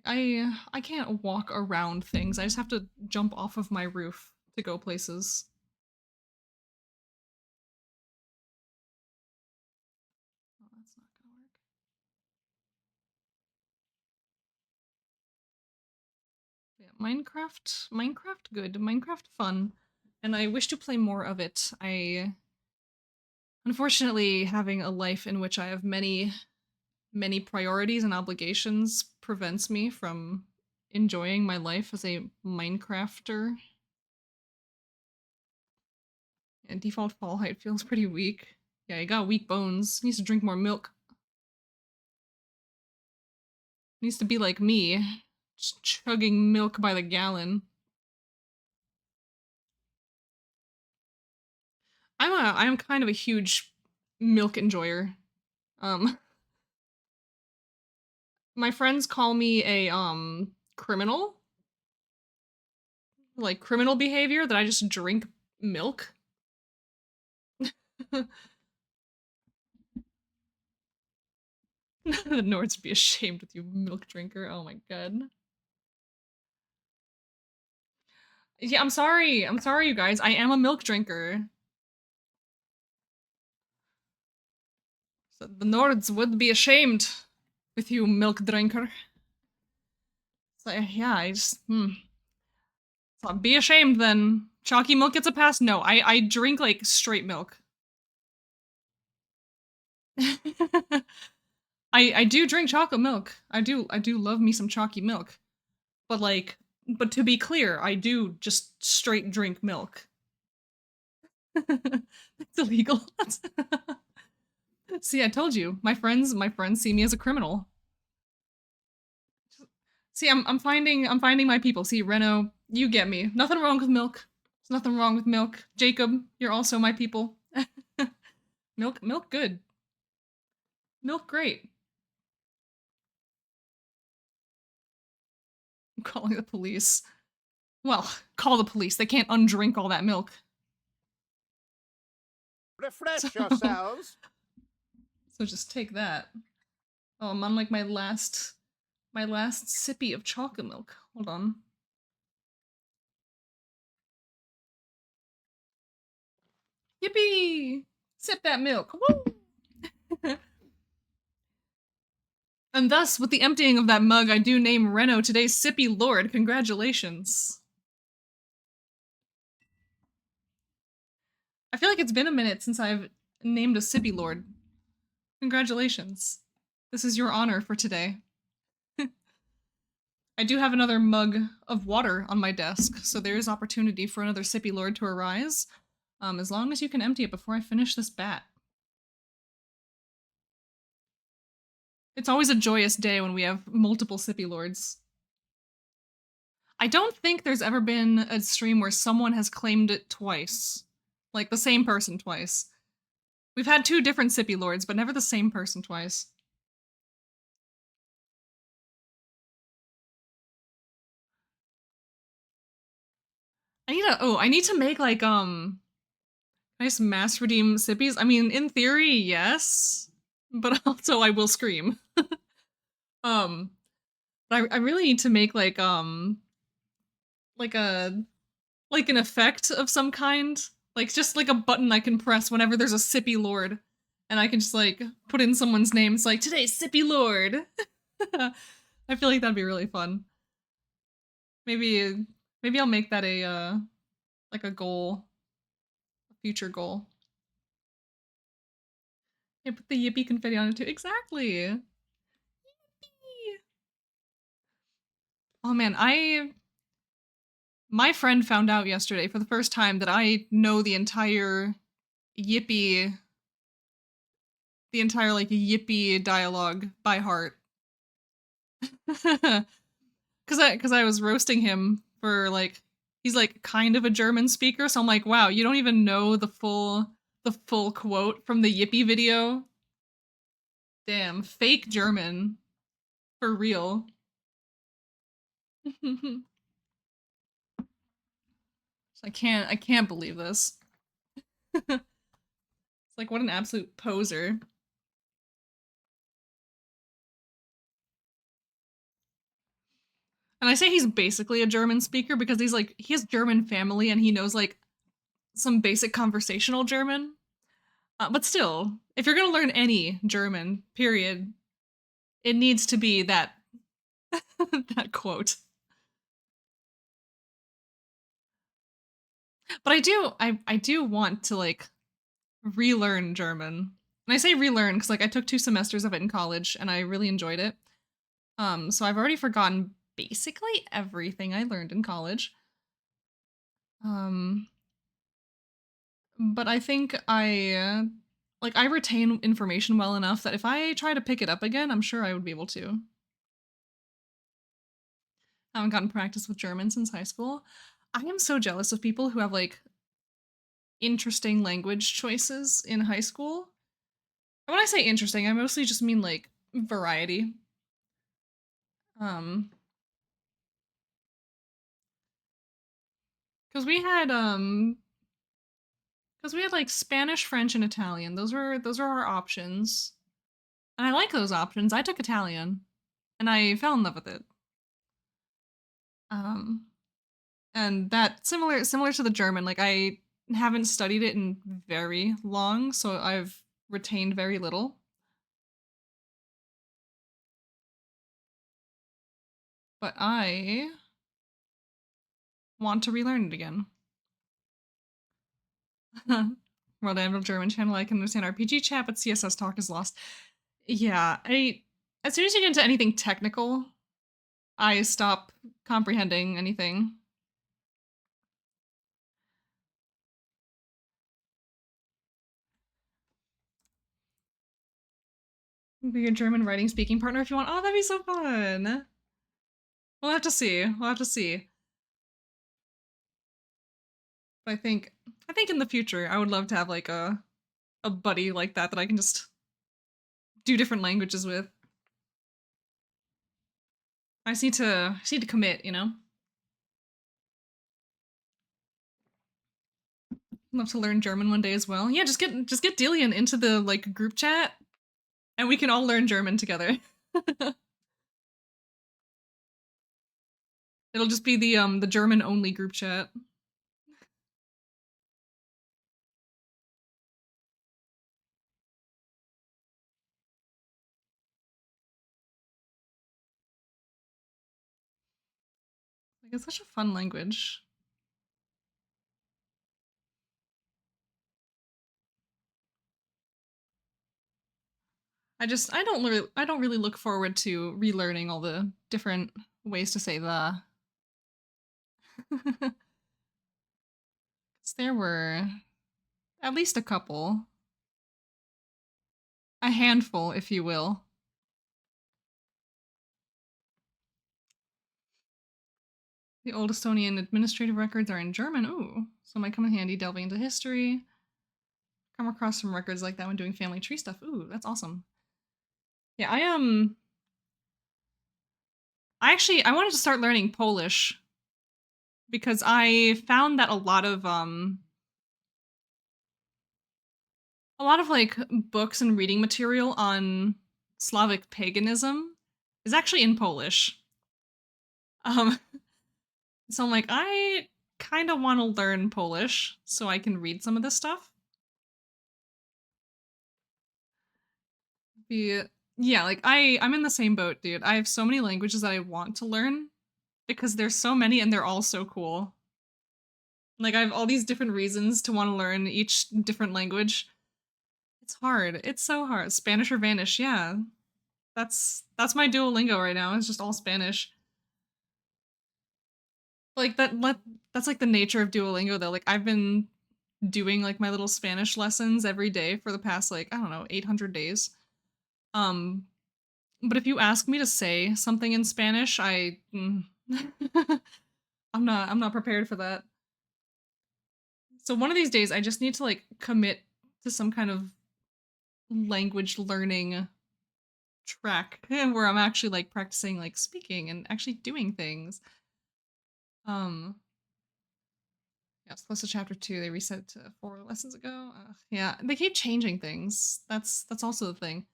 I can't walk around things. I just have to jump off of my roof to go places. Oh, that's not gonna work. Yeah, Minecraft good. Minecraft fun. And I wish to play more of it. Unfortunately, having a life in which I have many priorities and obligations prevents me from enjoying my life as a Minecrafter. And default fall height feels pretty weak. Yeah, he got weak bones. He needs to drink more milk. He needs to be like me, just chugging milk by the gallon. I'm kind of a huge milk enjoyer. Um, my friends call me a criminal, like criminal behavior that I just drink milk. The Nords would be ashamed with you, milk drinker. Oh my god. Yeah, I'm sorry. I'm sorry, you guys. I am a milk drinker. So the Nords would be ashamed with you, milk drinker. So yeah, I just so be ashamed then. Chalky milk gets a pass? No, I drink like straight milk. I do drink chocolate milk. I do love me some chalky milk. But like, but to be clear, I do just straight drink milk. It's illegal. See, I told you. My friends see me as a criminal. See, I'm finding my people. See, Reno, you get me. Nothing wrong with milk. There's nothing wrong with milk. Jacob, you're also my people. Milk good. Milk great. I'm calling the police. Well, call the police. They can't undrink all that milk. Refresh yourselves. So just take that. Oh, I'm on like my last sippy of chocolate milk. Hold on. Yippee! Sip that milk. Woo! And thus, with the emptying of that mug, I do name Reno today's Sippy Lord. Congratulations. I feel like it's been a minute since I've named a Sippy Lord. Congratulations. This is your honor for today. I do have another mug of water on my desk, so there is opportunity for another Sippy Lord to arise, as long as you can empty it before I finish this bat. It's always a joyous day when we have multiple Sippy Lords. I don't think there's ever been a stream where someone has claimed it twice. Like the same person twice. We've had 2 different Sippy Lords, but never the same person twice. I need to make like nice mass redeem Sippies. I mean, in theory, yes. But also I will scream. um I really need to make like a like an effect of some kind. Like just like a button I can press whenever there's a Sippy Lord. And I can just like put in someone's name. It's like, today's Sippy Lord. I feel like that'd be really fun. Maybe I'll make that a like a goal, a future goal. Yeah, put the yippee confetti on it too. Exactly. Yippee. Oh man, my friend found out yesterday for the first time that I know the entire yippee, the entire like yippee dialogue by heart. Cause I was roasting him for like he's like kind of a German speaker, so I'm like, wow, you don't even know the full quote from the yippee video. Damn, fake German. For real. I can't believe this. It's like what an absolute poser. And I say he's basically a German speaker because he has German family and he knows like some basic conversational German. But still, if you're gonna learn any German, period, it needs to be that that quote. But I do want to like relearn German. And I say relearn because like I took 2 semesters of it in college and I really enjoyed it. So I've already forgotten basically everything I learned in college. Um, but I think I retain information well enough that if I try to pick it up again, I'm sure I would be able to. I haven't gotten practice with German since high school. I am so jealous of people who have like interesting language choices in high school. And when I say interesting, I mostly just mean like variety. Um, because we had like Spanish, French, and Italian. Those are our options. And I like those options. I took Italian and I fell in love with it. Um and that similar to the German, like I haven't studied it in very long, so I've retained very little. But I want to relearn it again. World Anvil German channel, I can understand RPG chat, but CSS talk is lost. Yeah, I as soon as you get into anything technical, I stop comprehending anything. Be your German writing speaking partner if you want. Oh, that'd be so fun. We'll have to see. We'll have to see. But I think in the future I would love to have like a buddy like that I can just do different languages with. I just need to commit, you know? Love to learn German one day as well. Yeah, just get Delian into the like group chat and we can all learn German together. It'll just be the German only group chat. Like it's such a fun language. I don't really look forward to relearning all the different ways to say the. There were at least a couple. A handful, if you will. The old Estonian administrative records are in German. Ooh, so it might come in handy delving into history. Come across some records like that when doing family tree stuff. Ooh, that's awesome. Yeah, I wanted to start learning Polish because I found that a lot of like books and reading material on Slavic paganism is actually in Polish. Um so I'm like I kind of want to learn Polish so I can read some of this stuff. Yeah, like I'm in the same boat, dude. I have so many languages that I want to learn because there's so many and they're all so cool. Like I have all these different reasons to want to learn each different language. It's hard. It's so hard. Spanish or Vanish, yeah. That's my Duolingo right now. It's just all Spanish. Like that's like the nature of Duolingo though. Like I've been doing like my little Spanish lessons every day for the past like, I don't know, 800 days. Um but if you ask me to say something in Spanish, I'm not prepared for that. So one of these days I just need to like commit to some kind of language learning track where I'm actually like practicing like speaking and actually doing things. Um yeah, it's close to chapter 2. They reset it to 4 lessons ago. Yeah, they keep changing things. That's also the thing.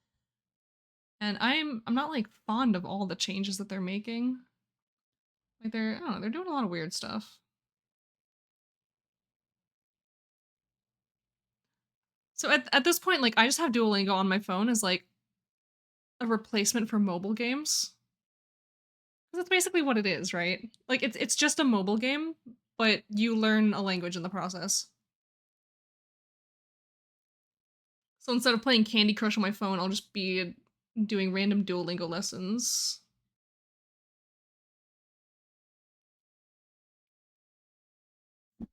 And I'm not like fond of all the changes that they're making. Like I don't know, they're doing a lot of weird stuff. So at this point, like I just have Duolingo on my phone as like a replacement for mobile games. Because that's basically what it is, right? Like it's just a mobile game, but you learn a language in the process. So instead of playing Candy Crush on my phone, I'll just be doing random Duolingo lessons. If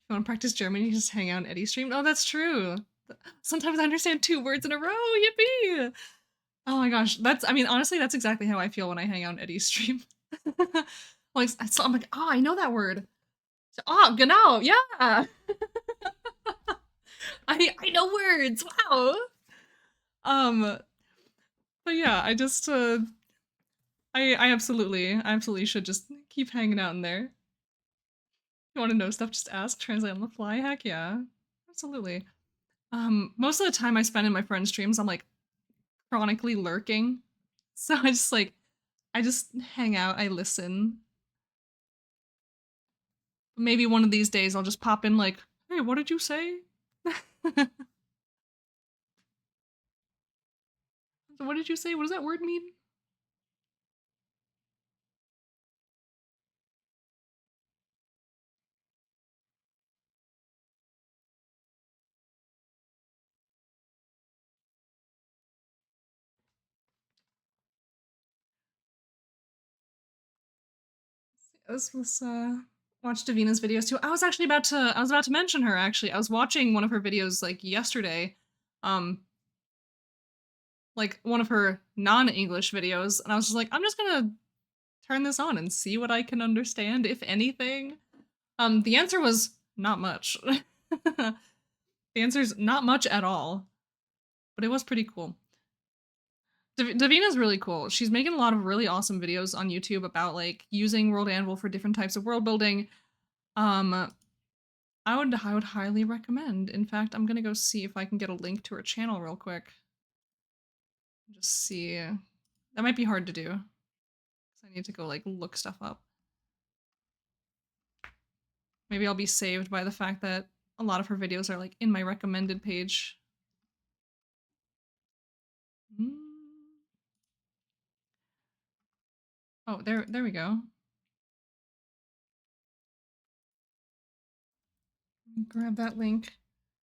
you want to practice German, you just hang out in Eddie's stream. Oh, that's true. Sometimes I understand 2 words in a row. Yippee! Oh my gosh, I mean, honestly, that's exactly how I feel when I hang out in Eddie's stream. Like, so I'm like, oh, I know that word. Oh, genau, yeah. I know words. Wow. Um, but yeah, I absolutely should just keep hanging out in there. You want to know stuff, just ask, translate on the fly. Heck yeah. Absolutely. Most of the time I spend in my friends' streams, I'm like chronically lurking. So I just hang out, I listen. Maybe one of these days I'll just pop in like, hey, what did you say? What did you say? What does that word mean? This was watch Davina's videos too. I was about to mention her actually. I was watching one of her videos like yesterday. Um like one of her non-English videos, and I was just like, I'm just gonna turn this on and see what I can understand, if anything. The answer was not much. The answer's not much at all, but it was pretty cool. Davina's really cool. She's making a lot of really awesome videos on YouTube about like using World Anvil for different types of world building. Um, I would highly recommend. In fact, I'm gonna go see if I can get a link to her channel real quick. Just see. That might be hard to do. Cause I need to go like look stuff up. Maybe I'll be saved by the fact that a lot of her videos are like in my recommended page. Mm. Oh, there we go. Grab that link.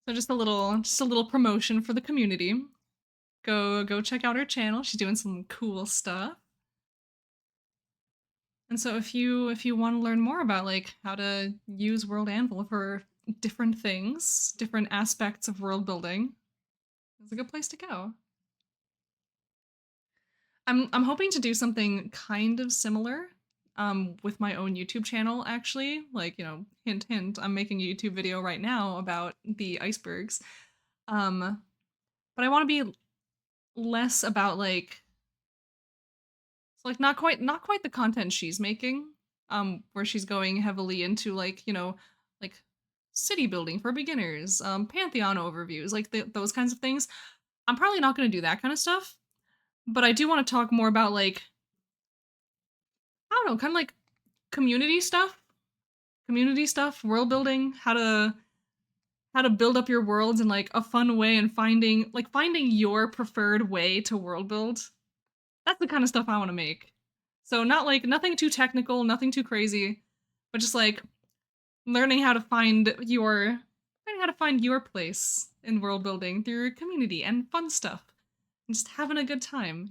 So just a little promotion for the community. Go check out her channel. She's doing some cool stuff. And so if you want to learn more about like how to use World Anvil for different things, different aspects of world building, it's a good place to go. I'm hoping to do something kind of similar with my own YouTube channel, actually. Like, hint, hint, I'm making a YouTube video right now about the icebergs. But I want to be less about not quite the content she's making, where she's going heavily into like city building for beginners, Pantheon overviews, like those kinds of things. I'm probably not going to do that kind of stuff, but I do want to talk more about I don't know, kind of like community stuff, world building, how to build up your worlds in like a fun way, and finding your preferred way to world build. That's the kind of stuff I want to make. So not like nothing too technical, nothing too crazy, but just like learning how to find your place in world building through community and fun stuff. And just having a good time.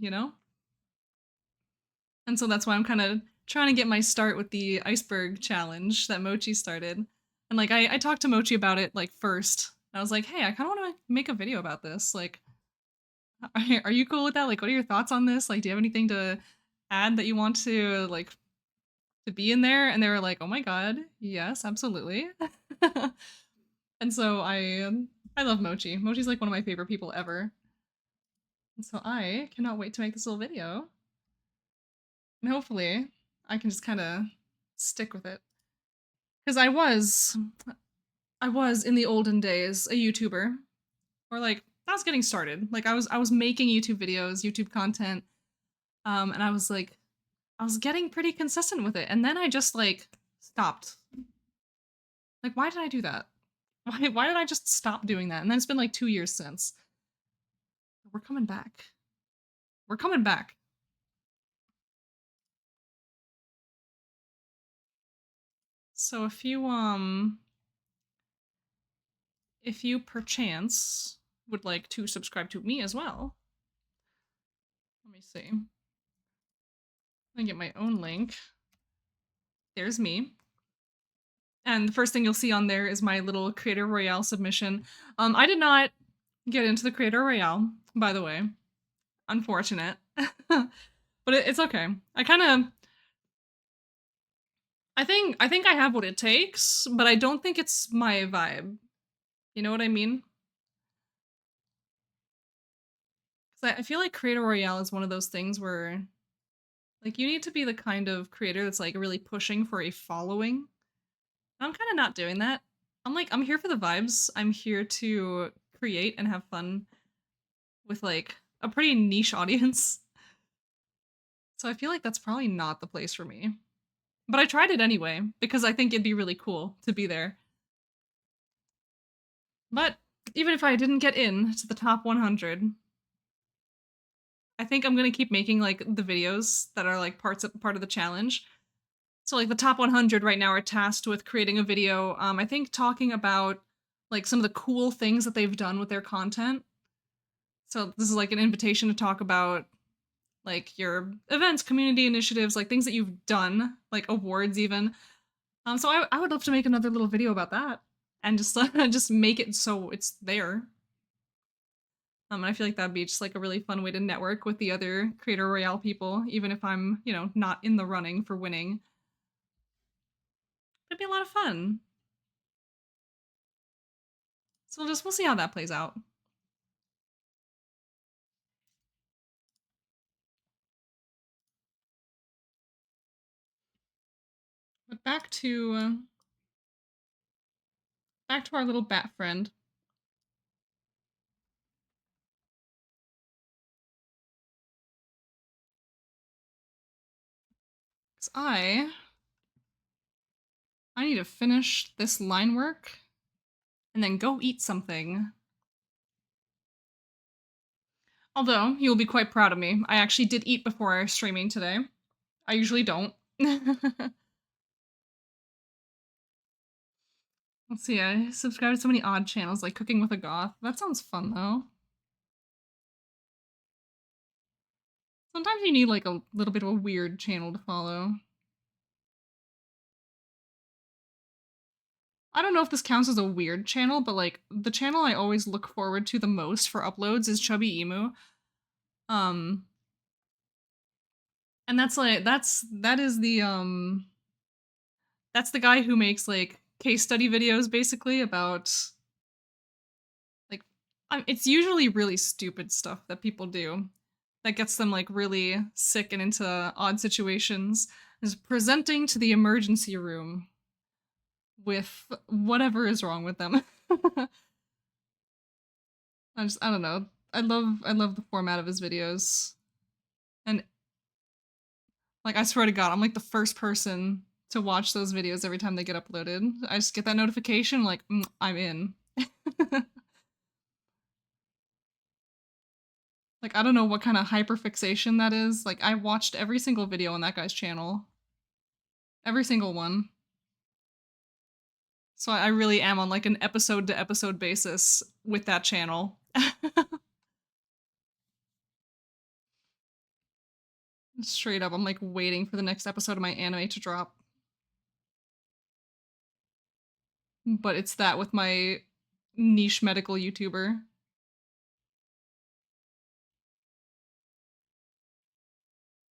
And so that's why I'm kind of trying to get my start with the iceberg challenge that Mochi started. And like I talked to Mochi about it like first. I was like, hey, I kind of want to make a video about this. Like, are you cool with that? Like, what are your thoughts on this? Like, do you have anything to add that you want to be in there? And they were like, oh my god, yes, absolutely. And so I love Mochi. Mochi's like one of my favorite people ever. And so I cannot wait to make this little video. And hopefully I can just kind of stick with it. Because I was in the olden days a YouTuber. Or like I was getting started. Like I was making YouTube videos, YouTube content. And I was getting pretty consistent with it. And then I just stopped. Like, why did I do that? Why did I just stop doing that? And then it's been like 2 years since. We're coming back. We're coming back. So if you perchance would like to subscribe to me as well. Let me see. I get my own link. There's me. And the first thing you'll see on there is my little Creator Royale submission. I did not get into the Creator Royale, by the way. Unfortunate. But it's okay. I think I have what it takes, but I don't think it's my vibe. You know what I mean? Because I feel like Creator Royale is one of those things where you need to be the kind of creator that's really pushing for a following. I'm kind of not doing that. I'm here for the vibes. I'm here to create and have fun with a pretty niche audience. So I feel like that's probably not the place for me. But I tried it anyway because I think it'd be really cool to be there. But even if I didn't get in to the top 100, I think I'm gonna keep making the videos that are part of the challenge. So the top 100 right now are tasked with creating a video. I think talking about some of the cool things that they've done with their content. So this is an invitation to talk about your events, community initiatives, things that you've done, awards even. So I would love to make another little video about that and just just make it so it's there. And I feel like that'd be just a really fun way to network with the other Creator Royale people, even if I'm, not in the running for winning. It'd be a lot of fun. So we'll see how that plays out. But back to our little bat friend. Cause I need to finish this line work and then go eat something. Although, you'll be quite proud of me. I actually did eat before streaming today. I usually don't. Let's see, I subscribe to so many odd channels like Cooking with a Goth. That sounds fun though. Sometimes you need a little bit of a weird channel to follow. I don't know if this counts as a weird channel, but the channel I always look forward to the most for uploads is Chubby Emu. And And that is that's the guy who makes like case study videos basically about like it's usually really stupid stuff that people do that gets them like really sick and into odd situations, is presenting to the emergency room with whatever is wrong with them. I don't know. I love the format of his videos. And like I swear to God, I'm like the first person to watch those videos every time they get uploaded. I just get that notification like I'm in. Like I don't know what kind of hyperfixation that is. Like I watched every single video on that guy's channel. Every single one. So I really am on like an episode to episode basis with that channel. Straight up, I'm like waiting for the next episode of my anime to drop. But it's that with my niche medical YouTuber.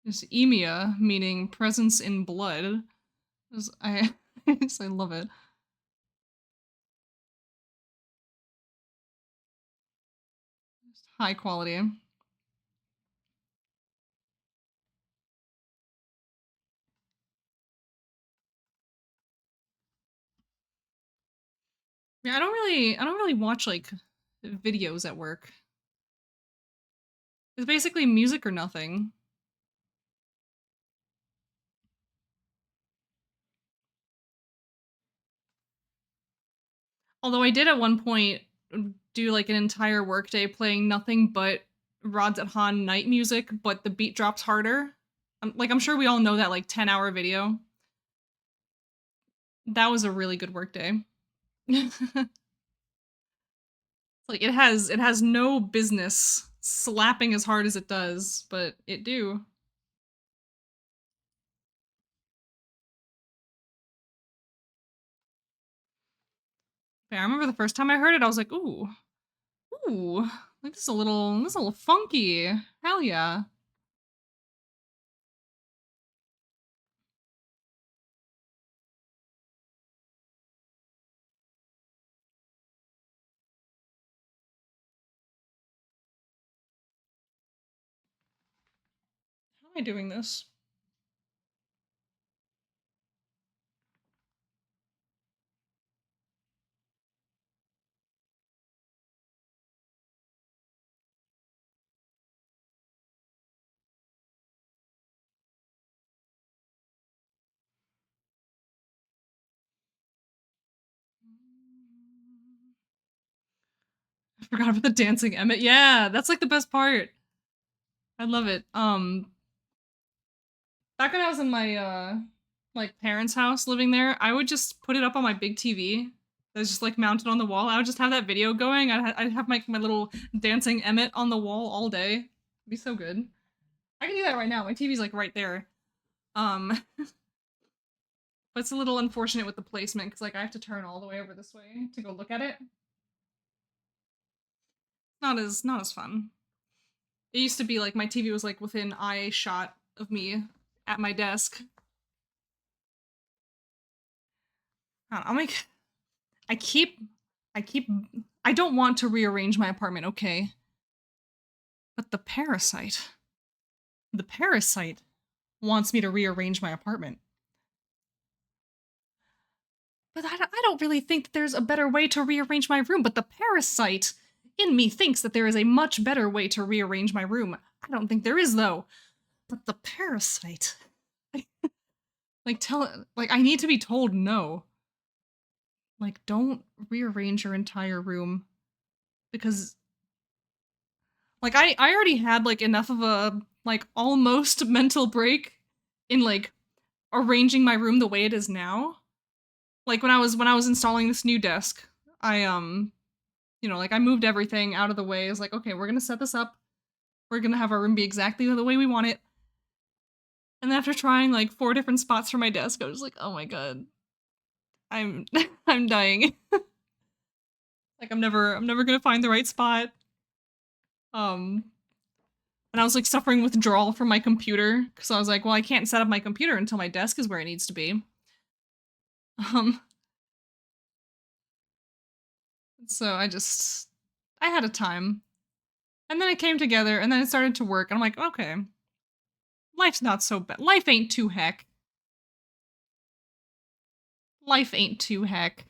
It's EMEA, meaning presence in blood. I, I love it. Just high quality. Yeah, I don't really watch like videos at work. It's basically music or nothing. Although I did at one point do like an entire workday playing nothing but Rods at Han night music, but the beat drops harder. I'm sure we all know that like 10-hour video. That was a really good workday. Like it has no business slapping as hard as it does, but it do. Yeah, I remember the first time I heard it, I was like, ooh, ooh, like this is a little funky. Hell yeah. How am I doing this? I forgot about the dancing Emmett. Yeah, that's like the best part. I love it. Back when I was in my like parents' house living there, I would just put it up on my big TV that's just like mounted on the wall. I would just have that video going. I'd have my little dancing Emmett on the wall all day. It'd be so good. I can do that right now. My TV's like right there. But it's a little unfortunate with the placement because like I have to turn all the way over this way to go look at it. Not as fun. It used to be like my TV was like within eye shot of me at my desk. I'm like, I keep, I keep, I don't want to rearrange my apartment, okay? But the parasite wants me to rearrange my apartment. But I don't really think that there's a better way to rearrange my room, but the parasite in me thinks that there is a much better way to rearrange my room. I don't think there is, though. But the parasite. I need to be told no. Like, don't rearrange your entire room. Because, like, I already had, like, enough of a, like, almost mental break in, like, arranging my room the way it is now. Like, when I was installing this new desk, I, you know, like, I moved everything out of the way. I was like, okay, we're gonna set this up. We're gonna have our room be exactly the way we want it. And then after trying, like, 4 different spots for my desk, I was like, oh my god. I'm I'm dying. Like I'm never gonna find the right spot. Um And I was like suffering withdrawal from my computer because I was like, well, I can't set up my computer until my desk is where it needs to be. So I had a time. And then it came together and then it started to work. And I'm like, okay, life's not so bad. Life ain't too heck. Life ain't too heck.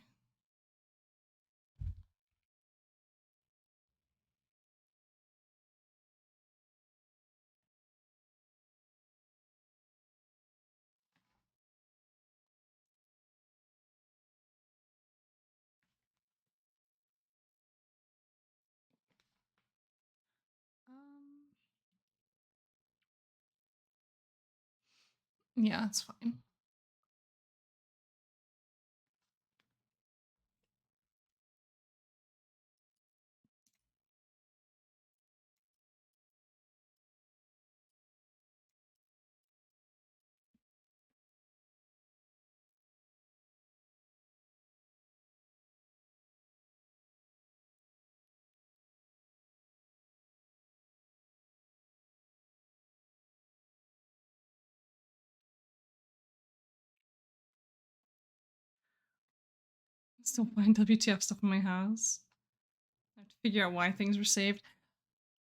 Yeah, it's fine. Still find WTF stuff in my house. I have to figure out why things were saved.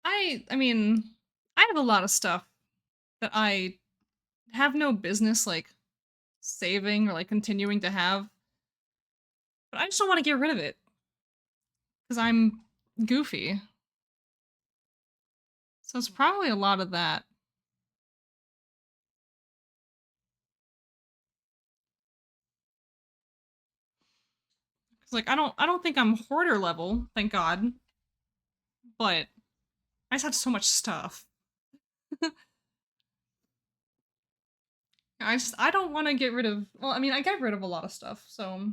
I mean, I have a lot of stuff that I have no business like saving or like continuing to have, but I just don't want to get rid of it because I'm goofy. So it's probably a lot of that. Cause like I don't think I'm hoarder level, thank God. But I just have so much stuff. I don't want to get rid of. Well, I mean, I get rid of a lot of stuff, so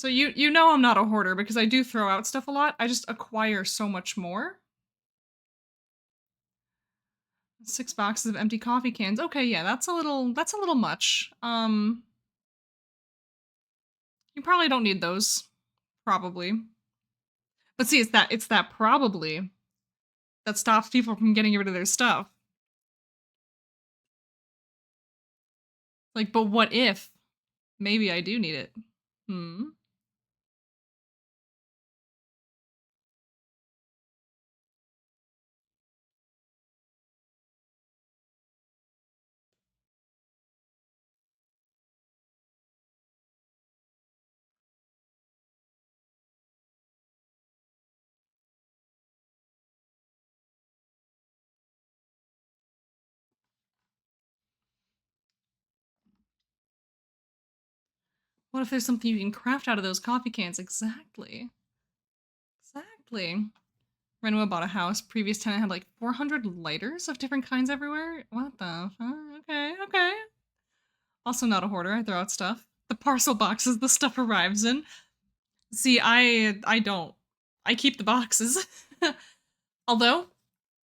you know I'm not a hoarder because I do throw out stuff a lot. I just acquire so much more. 6 boxes of empty coffee cans. Okay, yeah, that's a little much. You probably don't need those. Probably. But see, it's that probably that stops people from getting rid of their stuff. Like, but what if maybe I do need it? Hmm. What if there's something you can craft out of those coffee cans? Exactly. Exactly. Renua bought a house. Previous tenant had like 400 lighters of different kinds everywhere. What the fuck? Okay, okay. Also not a hoarder. I throw out stuff. The parcel boxes the stuff arrives in. See, I don't. I keep the boxes. although,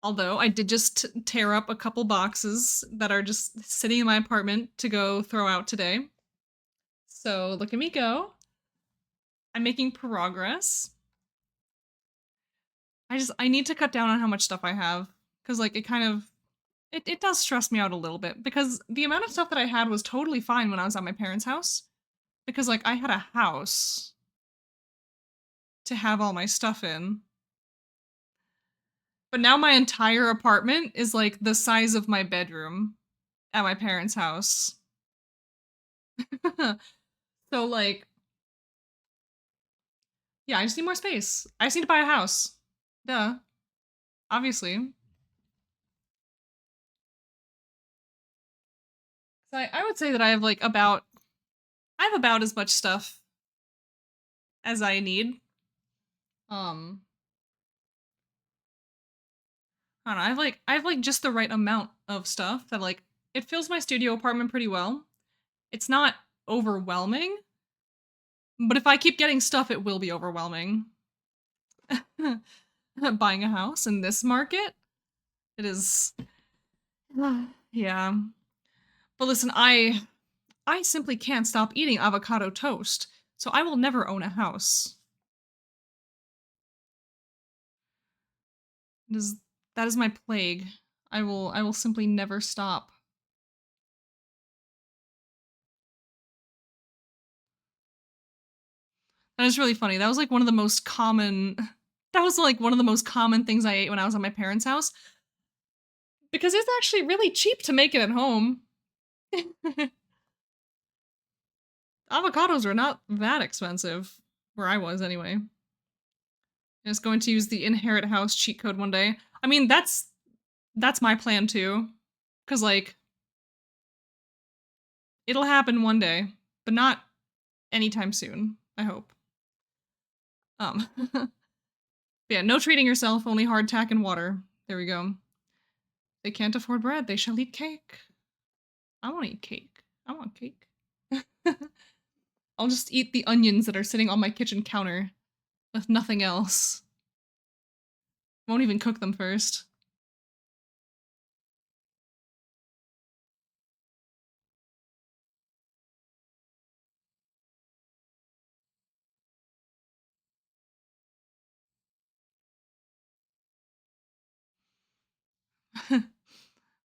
although I did just tear up a couple boxes that are just sitting in my apartment to go throw out today. So look at me go. I'm making progress. I need to cut down on how much stuff I have because like it does stress me out a little bit because the amount of stuff that I had was totally fine when I was at my parents' house because like I had a house to have all my stuff in. But now my entire apartment is like the size of my bedroom at my parents' house. So like yeah, I just need more space. I just need to buy a house. Duh. Obviously. So I would say that I have like I have about as much stuff as I need. Um I don't know, I have like just the right amount of stuff that like it fills my studio apartment pretty well. It's not overwhelming, but if I keep getting stuff, it will be overwhelming. Buying a house in this market, it is yeah. But listen, I simply can't stop eating avocado toast, so I will never own a house. That is my plague. I will simply never stop. That is really funny. That was like one of the most common that was like one of the most common things I ate when I was at my parents' house. Because it's actually really cheap to make it at home. Avocados are not that expensive. Where I was anyway. I was going to use the Inherit House cheat code one day. I mean, that's my plan too. Cause like it'll happen one day, but not anytime soon, I hope. Yeah, no treating yourself, only hardtack and water. There we go. They can't afford bread, they shall eat cake. I want to eat cake. I want cake. I'll just eat the onions that are sitting on my kitchen counter with nothing else. Won't even cook them first.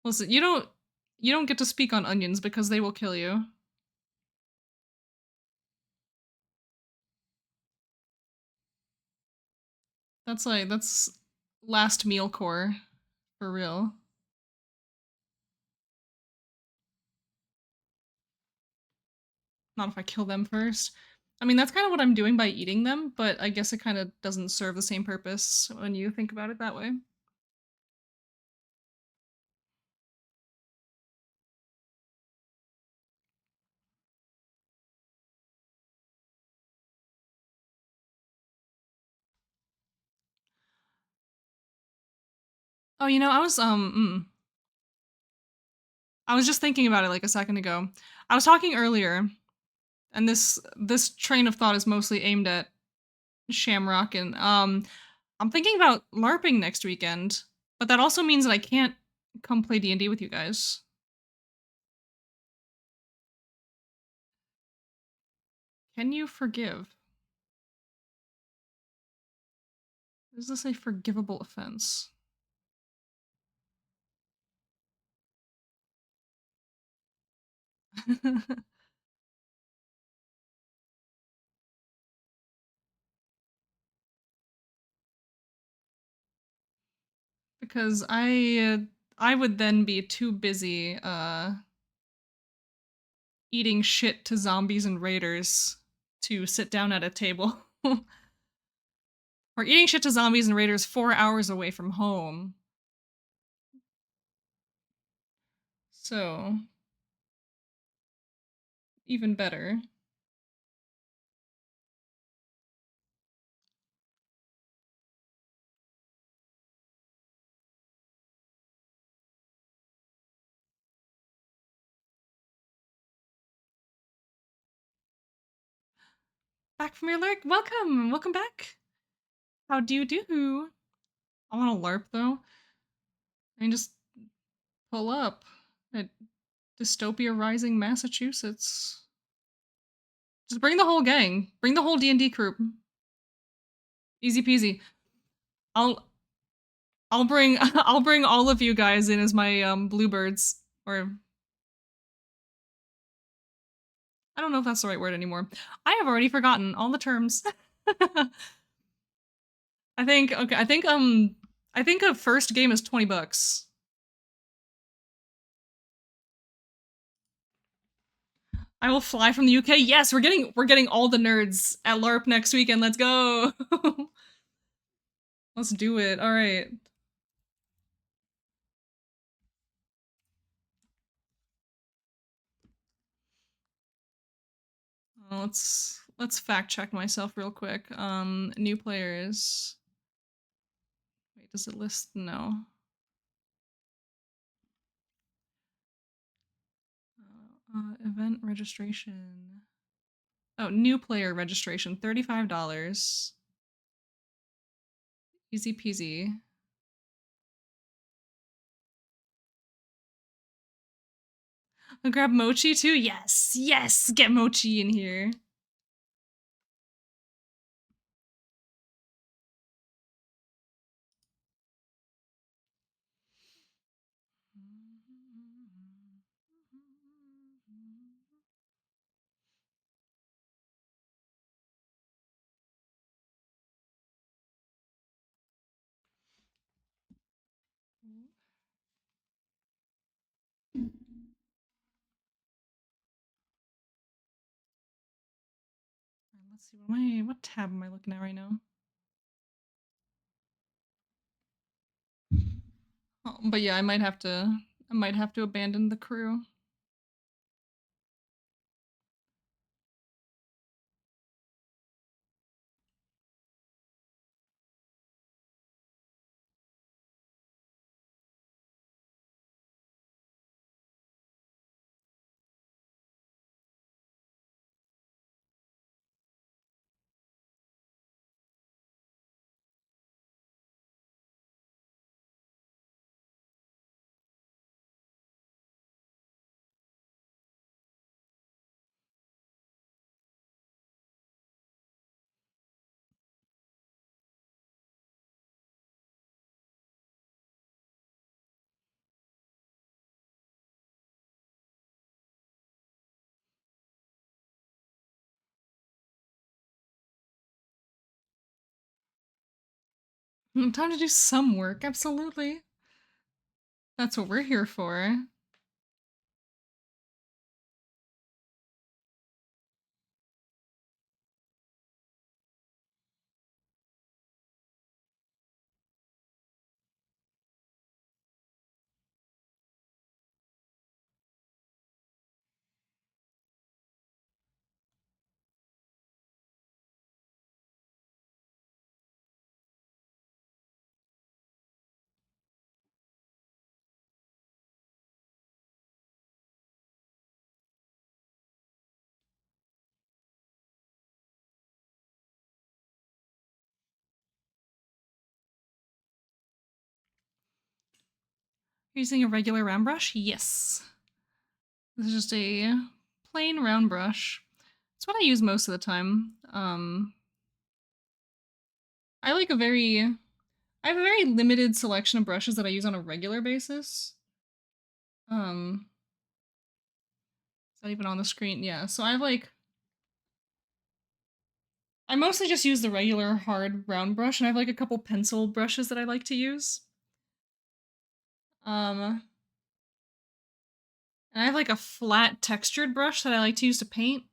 Listen, you don't get to speak on onions because they will kill you. That's last meal core for real. Not if I kill them first. I mean, that's kind of what I'm doing by eating them, but I guess it kind of doesn't serve the same purpose when you think about it that way. Oh, you know, I was just thinking about it like a second ago. I was talking earlier, and this train of thought is mostly aimed at Shamrock, and I'm thinking about LARPing next weekend, but that also means that I can't come play D&D with you guys. Can you forgive? Is this a forgivable offense? Because I would then be too busy eating shit to zombies and raiders to sit down at a table. Or eating shit to zombies and raiders 4 hours away from home. So, even better. Back from your lurk. Welcome. Welcome back. How do you do? I want to LARP though. I mean, just pull up at Dystopia Rising, Massachusetts. Just bring the whole gang. Bring the whole D&D crew. Easy peasy. I'll bring I'll bring all of you guys in as my bluebirds, or I don't know if that's the right word anymore. I have already forgotten all the terms. I think a first game is $20. I will fly from the UK. Yes, we're getting all the nerds at LARP next weekend. Let's go. Let's do it. All right. Let's fact check myself real quick. New players. Wait, does it list? No. Event registration. Oh, new player registration, $35. Easy peasy. I'll grab Mochi too? Yes, yes, get Mochi in here. let's see, what tab am I looking at right now? Oh, but yeah, I might have to abandon the crew. Time to do some work, absolutely. That's what we're here for. Using a regular round brush? Yes. This is just a plain round brush. It's what I use most of the time. I like I have a very limited selection of brushes that I use on a regular basis. Is that even on the screen? Yeah, so I mostly just use the regular hard round brush, and I have like a couple pencil brushes that I like to use. And I have like a flat textured brush that I like to use to paint.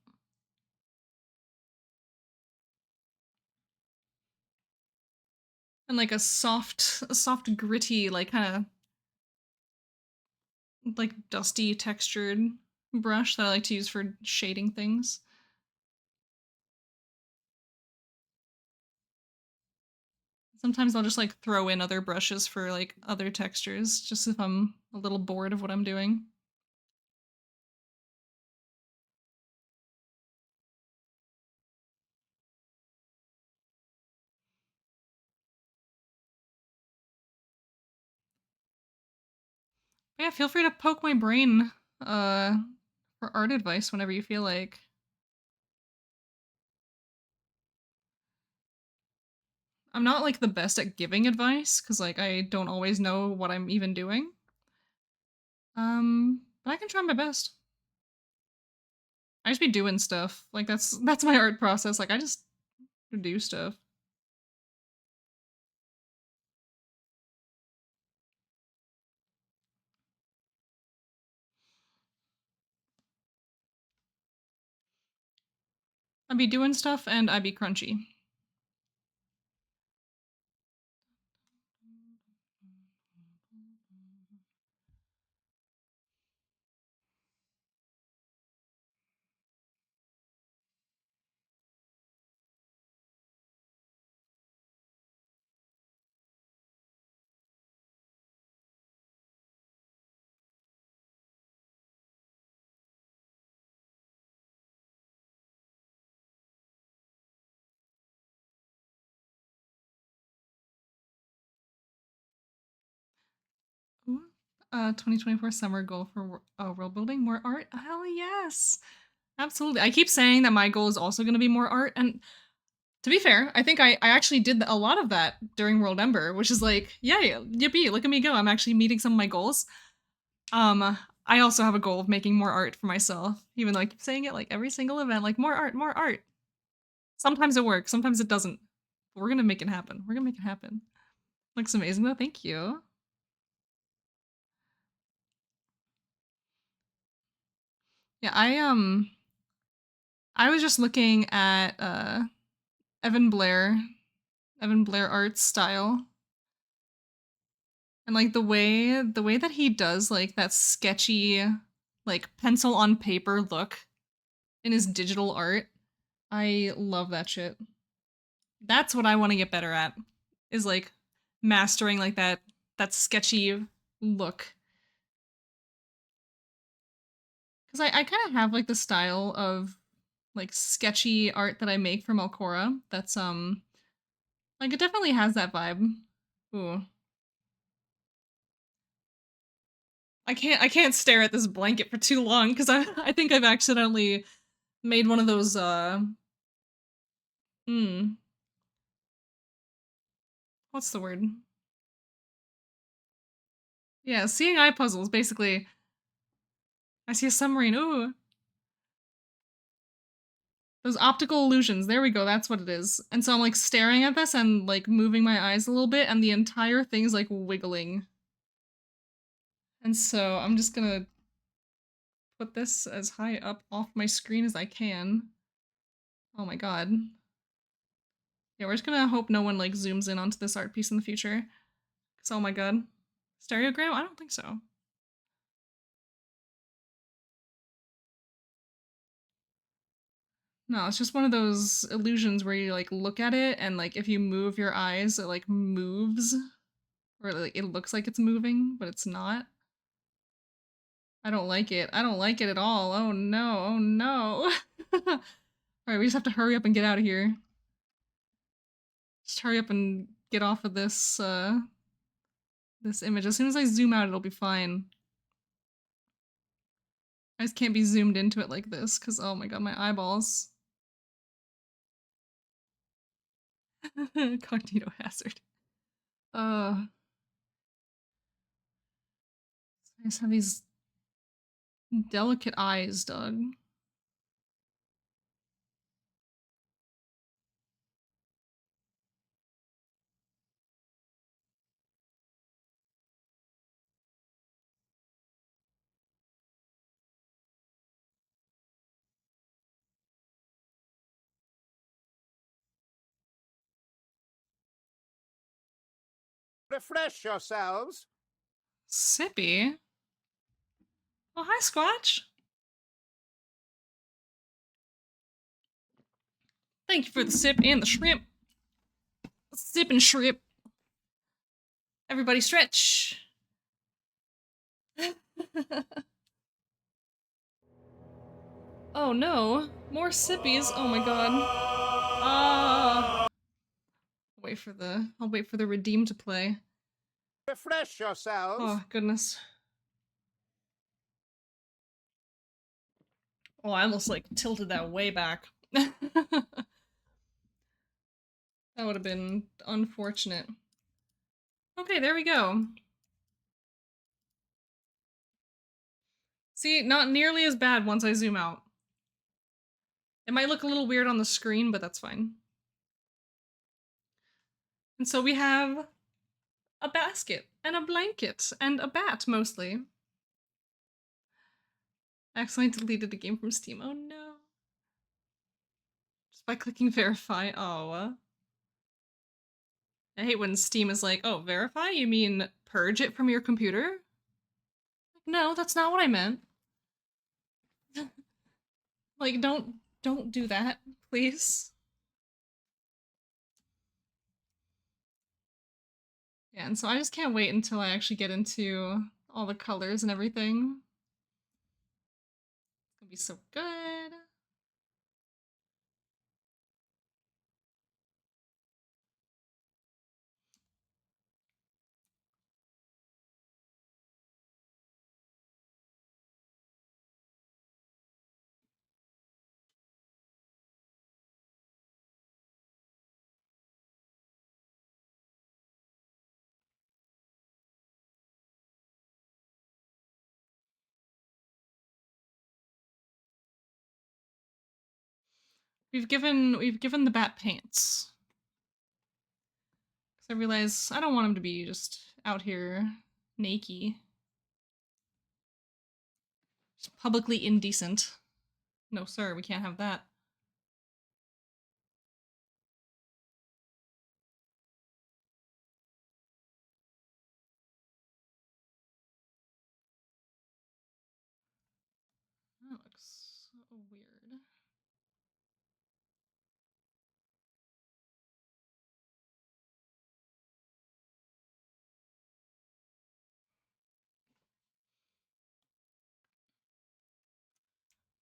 And like a soft gritty, like kind of like dusty textured brush that I like to use for shading things. Sometimes I'll just like throw in other brushes for like other textures, just if I'm a little bored of what I'm doing. But yeah, feel free to poke my brain uh, for art advice whenever you feel like. I'm not like the best at giving advice because like I don't always know what I'm even doing. But I can try my best. I just be doing stuff. Like that's my art process. Like I just do stuff. I be doing stuff and I be crunchy. Ooh. 2024 summer goal for world building, more art. Hell yes, absolutely. I keep saying that my goal is also going to be more art, and to be fair, I think I actually did a lot of that during World Ember, which is like, yay, yippee, look at me go. I'm actually meeting some of my goals. I also have a goal of making more art for myself, even though I keep saying it like every single event, like more art, more art. Sometimes it works, sometimes it doesn't. But we're gonna make it happen. We're gonna make it happen. Looks amazing though, thank you. Yeah, I was just looking at Evan Blair, Evan Blair art style, and like the way that he does like that sketchy, like pencil on paper look in his digital art. I love that shit. That's what I want to get better at. Is like mastering like that sketchy look. Cuz I kind of have like the style of like sketchy art that I make for Melcora. That's like it definitely has that vibe. Ooh. I can't stare at this blanket for too long cuz I think I've accidentally made one of those hmm, what's the word? Yeah, seeing eye puzzles basically. I see a submarine. Ooh. Those optical illusions. There we go. That's what it is. And so I'm like staring at this and like moving my eyes a little bit, and the entire thing's like wiggling. And so I'm just gonna put this as high up off my screen as I can. Oh my god. Yeah, we're just gonna hope no one like zooms in onto this art piece in the future. Cause oh my god. Stereogram? I don't think so. No, it's just one of those illusions where you like look at it and like if you move your eyes, it like moves. Or like it looks like it's moving, but it's not. I don't like it. I don't like it at all. Oh no, oh no. Alright, we just have to hurry up and get out of here. Just hurry up and get off of this image. As soon as I zoom out, it'll be fine. I just can't be zoomed into it like this, because oh my god, my eyeballs. Cognito hazard. I just have these delicate eyes, Doug. Refresh yourselves. Sippy? Oh, hi, Squatch. Thank you for the sip and the shrimp. Sip and shrimp. Everybody stretch. Oh no, more sippies. Oh my god. Ah. I'll wait for the redeem to play. Refresh yourselves. Oh goodness. Oh, I almost like tilted that way back. That would have been unfortunate. Okay, there we go. See, not nearly as bad once I zoom out. It might look a little weird on the screen, but that's fine. And so we have a basket, and a blanket, and a bat, mostly. I accidentally deleted the game from Steam. Oh no. Just by clicking verify. Oh. I hate when Steam is like, oh, verify? You mean purge it from your computer? No, that's not what I meant. Like, don't do that, please. Yeah, and so I just can't wait until I actually get into all the colors and everything. It's gonna be so good. We've given the bat pants. Cause I realize I don't want him to be just out here naked. Just publicly indecent. No, sir, we can't have that.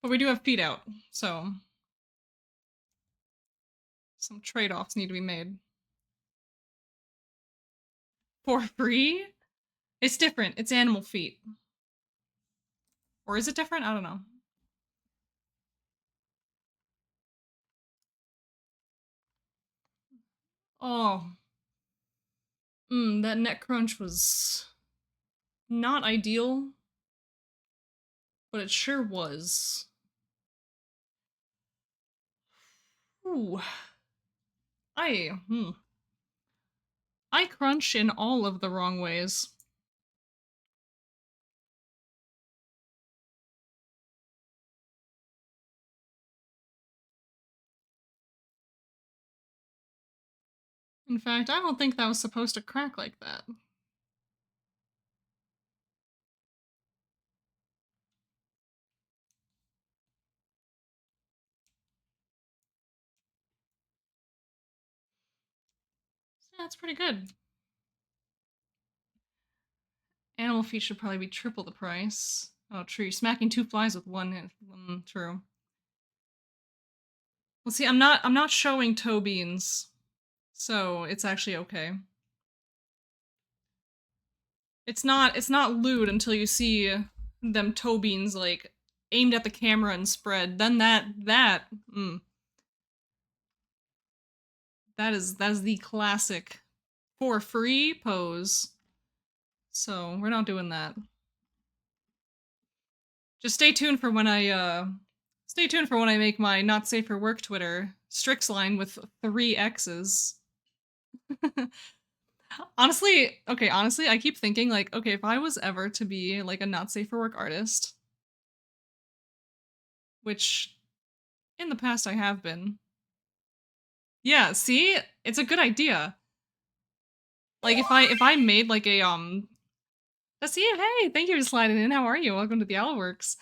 But we do have feet out, so some trade-offs need to be made. For free? It's different. It's animal feet. Or is it different? I don't know. Oh. That neck crunch was not ideal, but it sure was. Ooh. I crunch in all of the wrong ways. In fact, I don't think that was supposed to crack like that. Yeah, that's pretty good. Animal feet should probably be triple the price. Oh, true. You're smacking two flies with one hit. True. Well, see, I'm not showing toe beans, so it's actually okay. It's not lewd until you see them toe beans like aimed at the camera and spread. Then that is the classic for free pose. So we're not doing that. Just stay tuned for when I make my not safe for work Twitter Strix line with 3 X's. Honestly, I keep thinking like, okay, if I was ever to be like a not safe for work artist, which in the past I have been. Yeah, see? It's a good idea. Like if I made like a see you, hey, thank you for sliding in. How are you? Welcome to the Owlworks.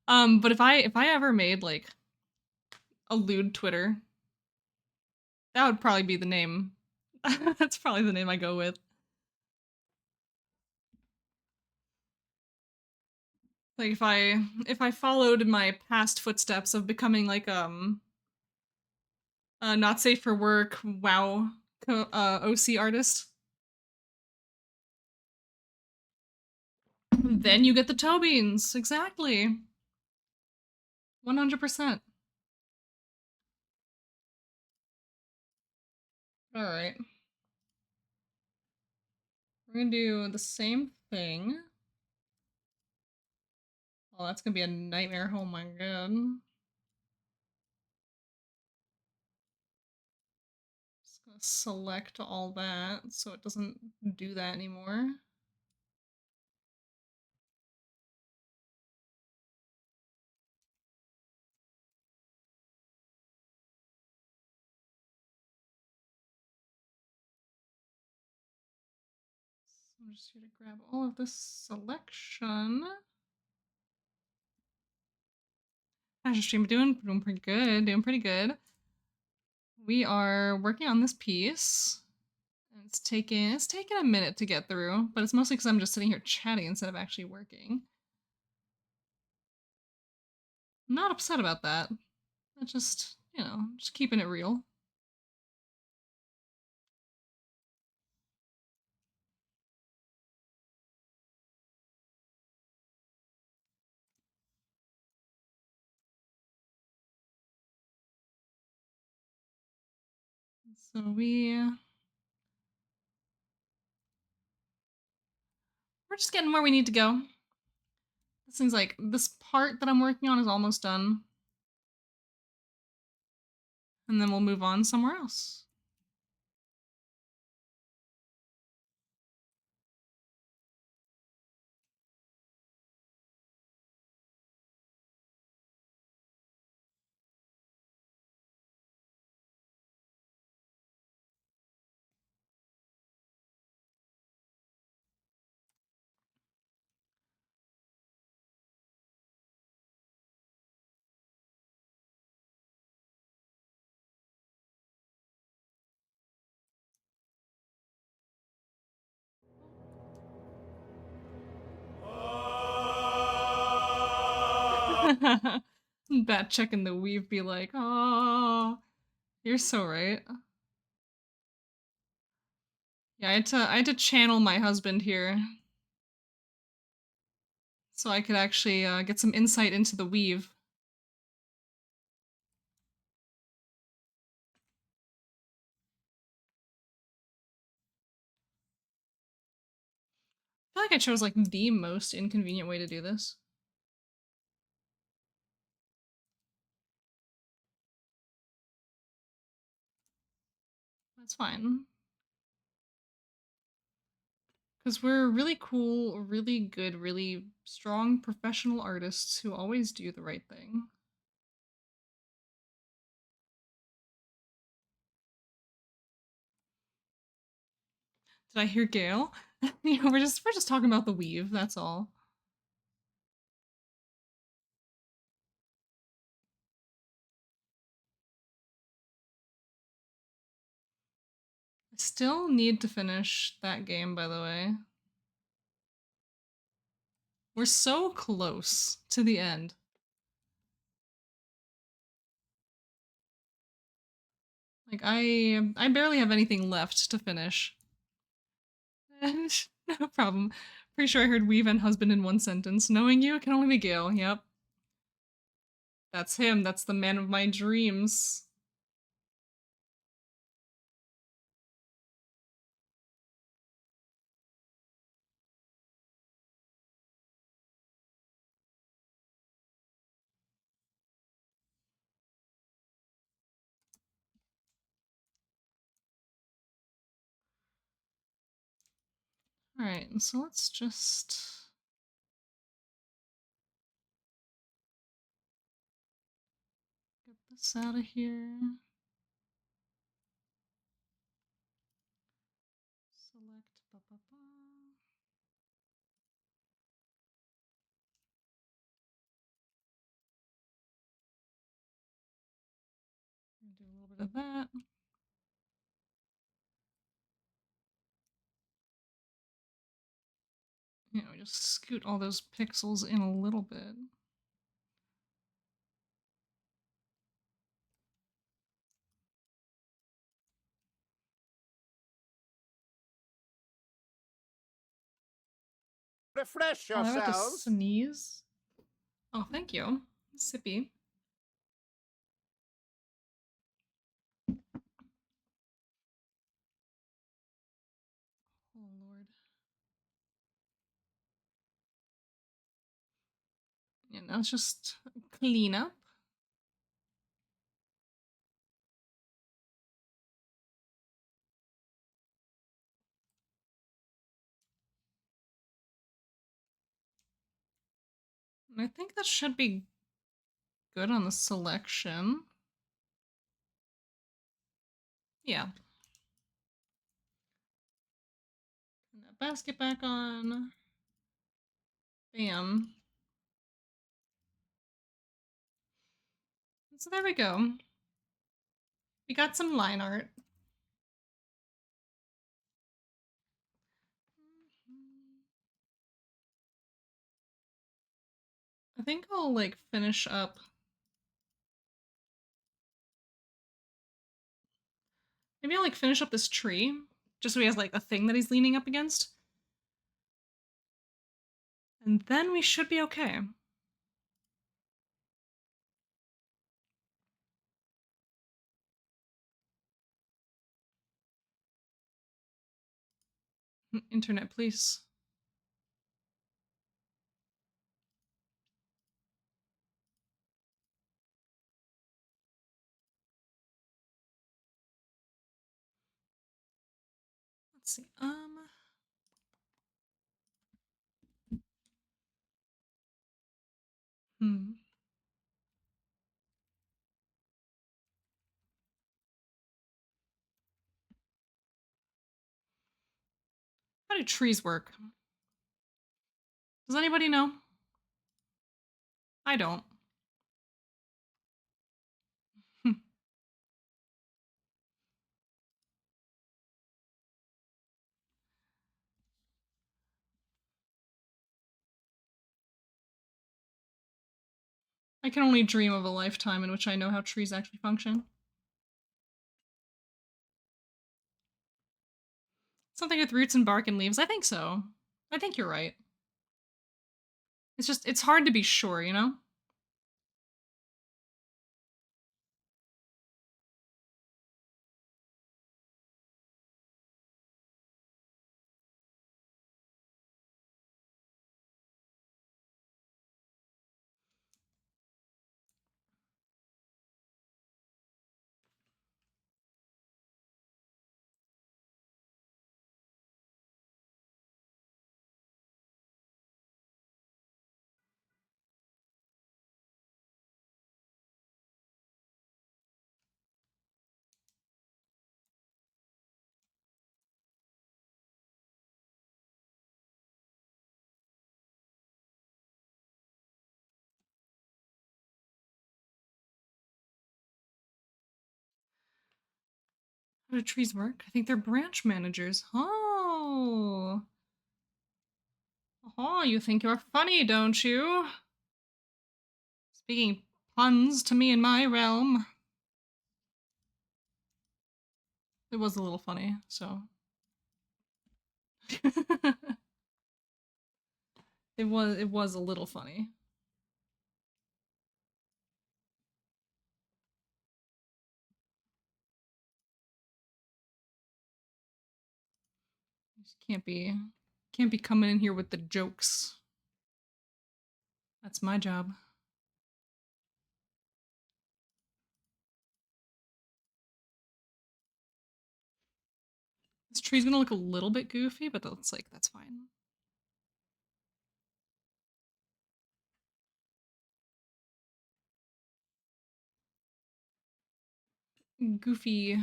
But if I ever made like a lewd Twitter, that would probably be the name. That's probably the name I go with. Like if I followed my past footsteps of becoming like a not safe for work WoW OC artist, then you get the toe beans. Exactly. 100%. All right. We're gonna do the same thing. Oh, that's gonna be a nightmare. Oh my god. Just gonna select all that so it doesn't do that anymore. So I'm just here to grab all of this selection. How's your stream doing? Doing pretty good. Doing pretty good. We are working on this piece. It's taking a minute to get through, but it's mostly because I'm just sitting here chatting instead of actually working. I'm not upset about that. That's just, just keeping it real. So we're just getting where we need to go. It seems like this part that I'm working on is almost done. And then we'll move on somewhere else. Bat checking the weave be like, oh, you're so right. Yeah, I had to channel my husband here. So I could actually get some insight into the weave. I feel like I chose like the most inconvenient way to do this. That's fine. Because we're really cool, really good, really strong professional artists who always do the right thing. Did I hear Gail? We're just talking about the weave, that's all. I still need to finish that game, by the way. We're so close to the end. Like I barely have anything left to finish. No problem. Pretty sure I heard weave and husband in one sentence. Knowing you, it can only be Gale. Yep. That's him. That's the man of my dreams. Alright, so let's just... get this out of here. Select do a little bit of that. Just scoot all those pixels in a little bit. Refresh Oh, I have to yourselves. sneeze. Oh, thank you. Sippy. Oh, Lord. Yeah, now it's just clean up. And I think that should be good on the selection. Yeah. Turn that basket back on. Bam. So there we go. We got some line art. I think I'll like finish up. Maybe I'll like finish up this tree, just so he has like a thing that he's leaning up against. And then we should be okay. Internet, please. Let's see. Hmm. How do trees work? Does anybody know? I don't. I can only dream of a lifetime in which I know how trees actually function. Something with roots and bark and leaves. I think so. I think you're right. It's just, it's hard to be sure, you know? How do trees work? I think they're branch managers. Oh. Oh, you think you're funny, don't you? Speaking puns to me in my realm. It was a little funny, so. it was a little funny. Just can't be coming in here with the jokes. That's my job. This tree's gonna look a little bit goofy, but that's fine. Goofy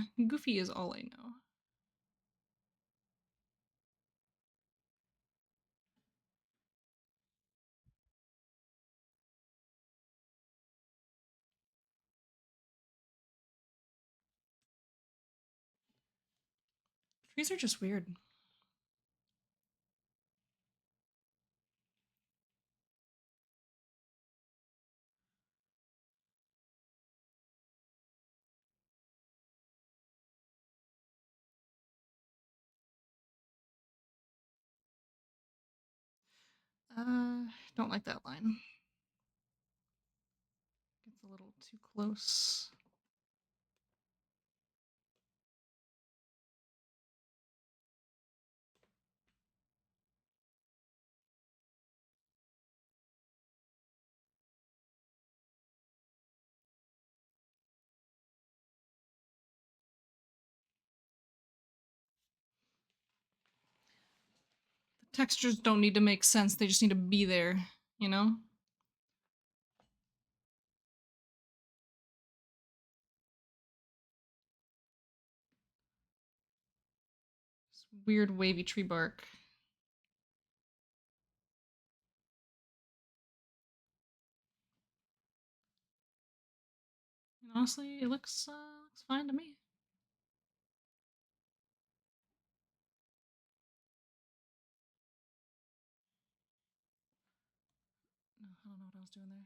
is all I know. Trees are just weird. Don't like that line. Gets a little too close. The textures don't need to make sense, they just need to be there, you know? This weird wavy tree bark. And honestly, it looks fine to me. No, I don't know what I was doing there.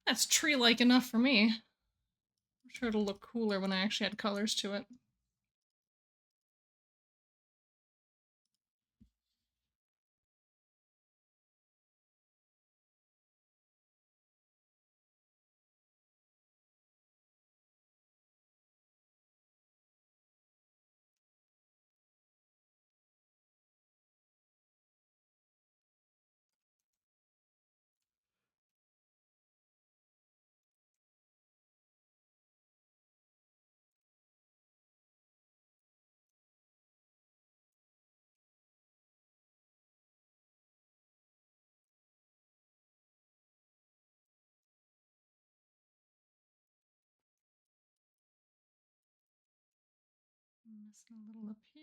That's tree-like enough for me. I'm sure it'll look cooler when I actually add colors to it. Missing a little up here.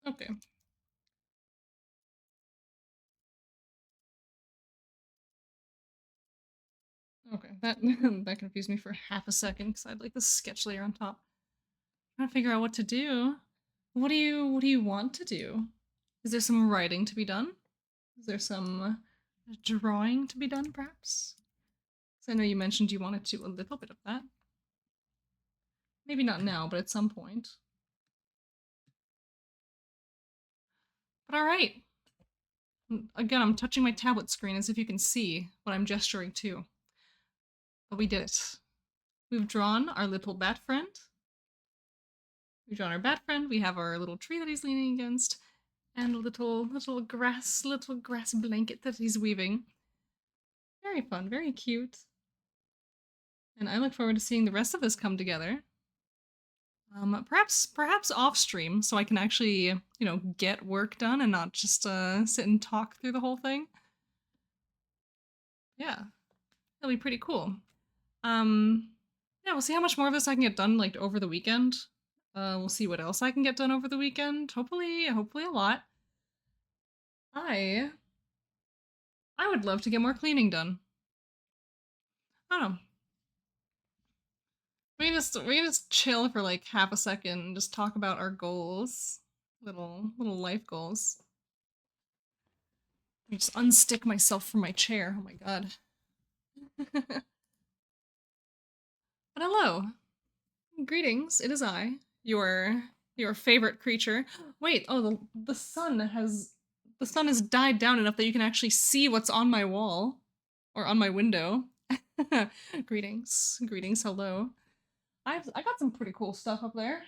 Okay. Okay, that that confused me for half a second because I had like this sketch layer on top. Trying to figure out what to do. What do you want to do? Is there some writing to be done? Is there some drawing to be done, perhaps? So I know you mentioned you wanted to do a little bit of that. Maybe not now, but at some point. But alright. Again, I'm touching my tablet screen as if you can see what I'm gesturing to. But we did it. We've drawn our little bat friend. We've drawn our bat friend. We have our little tree that he's leaning against, and a little grass blanket that he's weaving. Very fun, very cute. And I look forward to seeing the rest of this come together. Perhaps off stream, so I can actually, get work done and not just sit and talk through the whole thing. Yeah, that'll be pretty cool. Yeah, we'll see how much more of this I can get done like over the weekend. We'll see what else I can get done over the weekend. Hopefully a lot. I would love to get more cleaning done. I don't know. We can just chill for like half a second and just talk about our goals. Little life goals. Let me just unstick myself from my chair. Oh my god. But hello. Greetings, it is I, your favorite creature. Wait, oh the sun has died down enough that you can actually see what's on my wall. Or on my window. Greetings. Greetings, hello. I got some pretty cool stuff up there.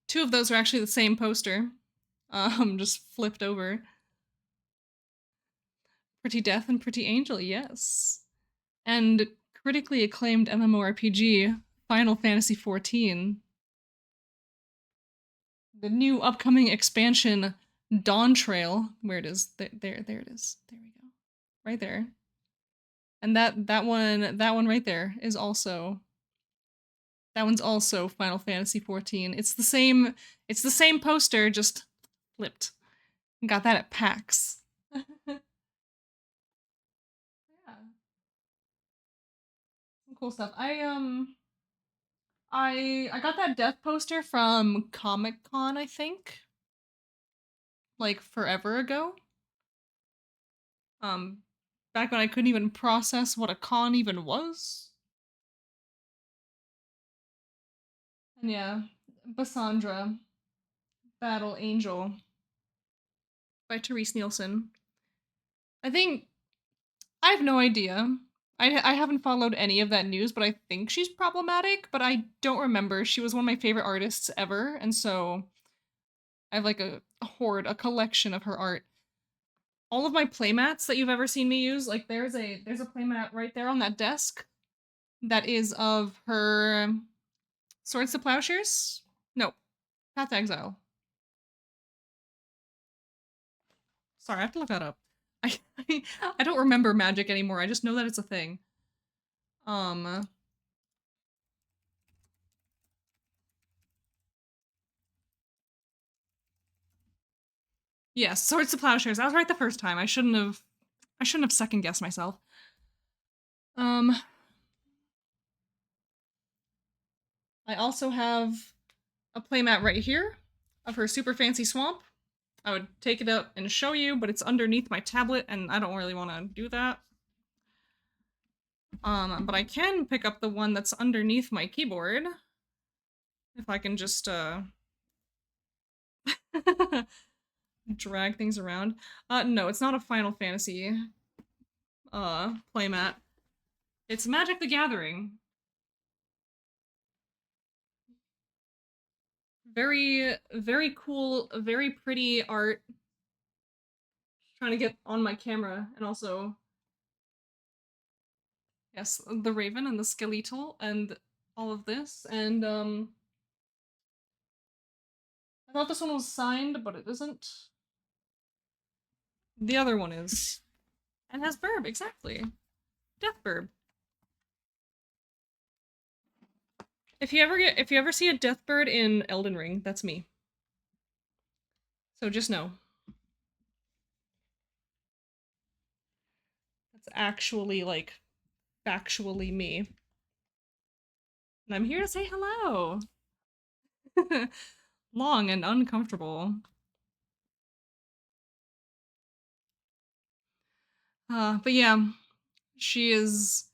Two of those are actually the same poster. Just flipped over. Pretty Death and Pretty Angel, yes. And critically acclaimed MMORPG, Final Fantasy XIV. The new upcoming expansion, Dawn Trail. Where it is. There it is. There we go. Right there. And that one right there is also that one's also Final Fantasy XIV. It's the same poster, just flipped. Got that at PAX. Yeah. Some cool stuff. I got that death poster from Comic-Con, I think. Like forever ago. Back when I couldn't even process what a con even was. And yeah, Bassandra, Battle Angel by Therese Nielsen. I think I have no idea. I haven't followed any of that news, but I think she's problematic, but I don't remember. She was one of my favorite artists ever, and so I have like a hoard, a collection of her art. All of my playmats that you've ever seen me use, like there's a playmat right there on that desk that is of her Swords to Plowshares? No, Path to Exile. Sorry, I have to look that up. I don't remember magic anymore. I just know that it's a thing. Yes, Swords to Plowshares. I was right the first time. I shouldn't have second guessed myself. I also have a playmat right here of her Super Fancy Swamp. I would take it out and show you, but it's underneath my tablet, and I don't really want to do that. But I can pick up the one that's underneath my keyboard. If I can just, drag things around. No, it's not a Final Fantasy, playmat. It's Magic the Gathering. Very, very cool, very pretty art. Just trying to get on my camera, and also, yes, the raven and the skeletal and all of this, and I thought this one was signed, but it isn't. The other one is. And has burb, exactly. Death burb. If you ever see a death bird in Elden Ring, that's me. So just know. That's actually, like, factually me. And I'm here to say hello. Long and uncomfortable. But yeah, she is.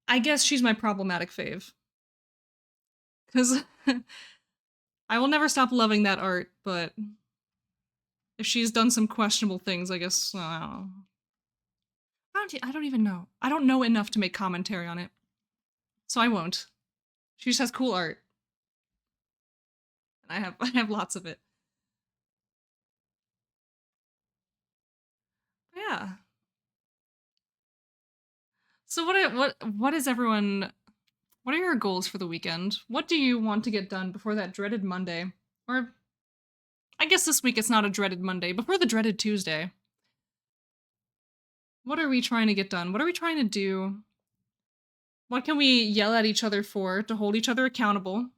I guess she's my problematic fave. Because I will never stop loving that art, but if she's done some questionable things, I guess. I don't even know. I don't know enough to make commentary on it. So I won't. She just has cool art. And I have lots of it. But yeah. So what is everyone, what are your goals for the weekend? What do you want to get done before that dreaded Monday? Or I guess this week it's not a dreaded Monday, before the dreaded Tuesday. What are we trying to get done? What are we trying to do? What can we yell at each other for to hold each other accountable?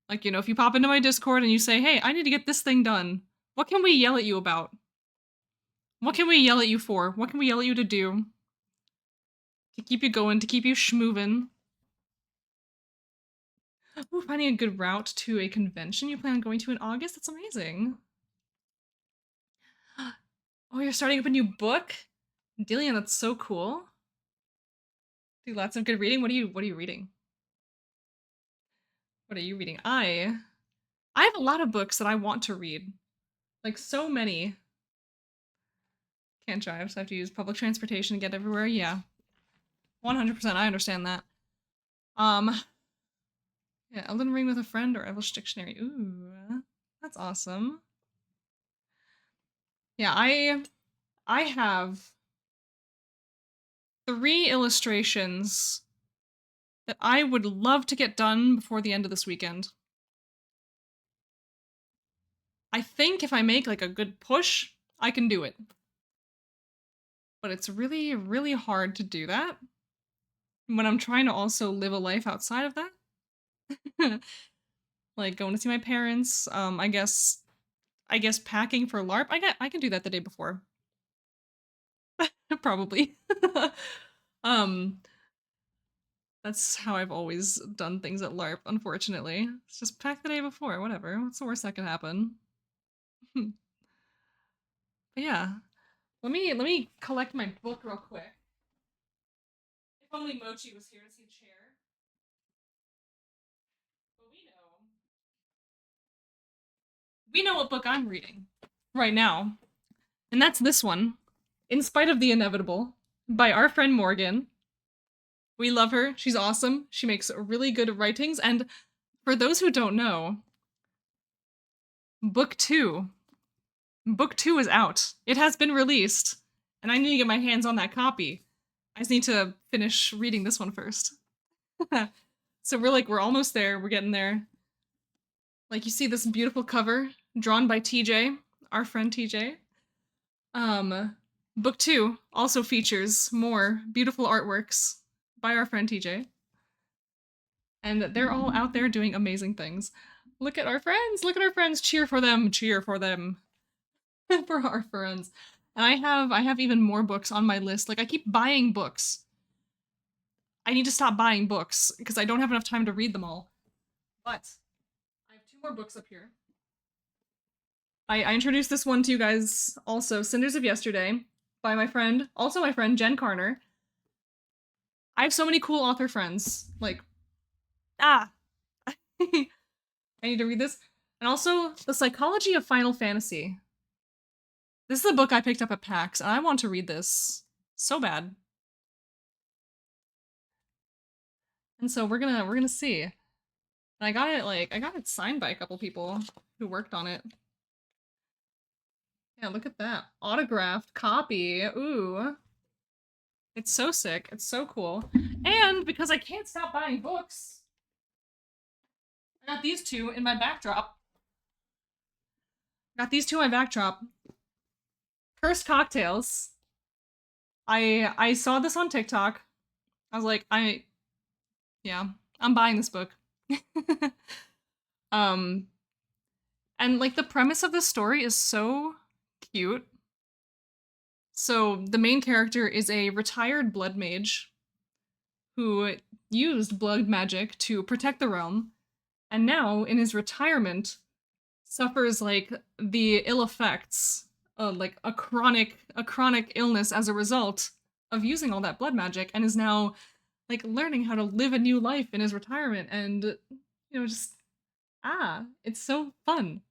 Like, you know, if you pop into my Discord and you say, hey, I need to get this thing done, what can we yell at you about? What can we yell at you for? What can we yell at you to do? To keep you going, to keep you schmoovin'. Ooh, finding a good route to a convention you plan on going to in August? That's amazing. Oh, you're starting up a new book? Dillian, that's so cool. Do lots of good reading. What are you reading? What are you reading? I have a lot of books that I want to read. Like, so many. Can't drive, so I have to use public transportation to get everywhere. Yeah. 100%, I understand that. Yeah, Elden Ring with a friend or Elvish Dictionary. Ooh, that's awesome. Yeah, I have 3 illustrations that I would love to get done before the end of this weekend. I think if I make like a good push, I can do it. But it's really, really hard to do that when I'm trying to also live a life outside of that. Like going to see my parents, I guess packing for LARP. I can do that the day before. Probably. um That's how I've always done things at LARP, unfortunately. It's just pack the day before, whatever. What's the worst that could happen? But yeah. Let me collect my book real quick. If only Mochi was here to see a chair. But we know what book I'm reading right now. And that's this one. In Spite of the Inevitable, by our friend Morgan. We love her. She's awesome. She makes really good writings. And for those who don't know, Book 2 is out. It has been released. And I need to get my hands on that copy. I just need to finish reading this one first. So we're almost there. We're getting there. Like, you see this beautiful cover drawn by TJ, our friend TJ. Book 2 also features more beautiful artworks by our friend TJ. And they're all out there doing amazing things. Look at our friends! Look at our friends! Cheer for them! Cheer for them! For our friends. And I have even more books on my list. Like, I keep buying books. I need to stop buying books because I don't have enough time to read them all. But I have 2 more books up here. I introduced this one to you guys also, Cinders of Yesterday, by my friend Jen Carner. I have so many cool author friends. Like, I need to read this. And also, The Psychology of Final Fantasy. This is a book I picked up at PAX, and I want to read this so bad. And so we're gonna see. And I got it signed by a couple people who worked on it. Yeah, look at that. Autographed copy. Ooh. It's so sick. It's so cool. And because I can't stop buying books, I got these 2 in my backdrop. Cursed Cocktails. I saw this on TikTok. I was like, yeah, I'm buying this book. um, and like the premise of this story is so cute. So the main character is a retired blood mage who used blood magic to protect the realm, and now in his retirement suffers like the ill effects of like a chronic illness as a result of using all that blood magic, and is now like learning how to live a new life in his retirement, and just it's so fun.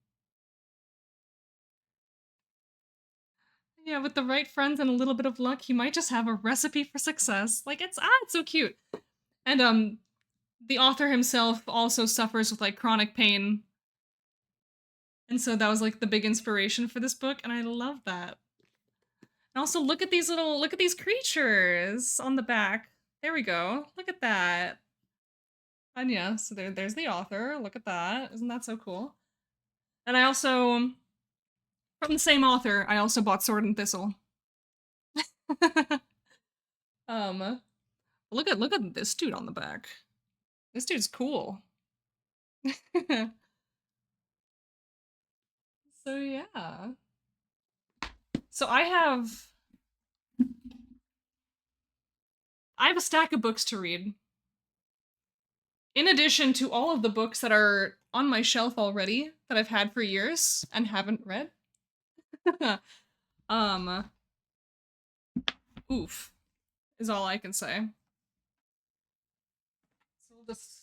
Yeah, with the right friends and a little bit of luck, he might just have a recipe for success. Like it's so cute. And the author himself also suffers with like chronic pain. And so that was like the big inspiration for this book, and I love that. And also look at these creatures on the back. There we go. Look at that. And yeah, so there's the author. Look at that. Isn't that so cool? And I also, from the same author, I also bought Sword and Thistle. um look at this dude on the back. This dude's cool. So yeah. So I have a stack of books to read. In addition to all of the books that are on my shelf already that I've had for years and haven't read. um oof is all I can say. So we'll just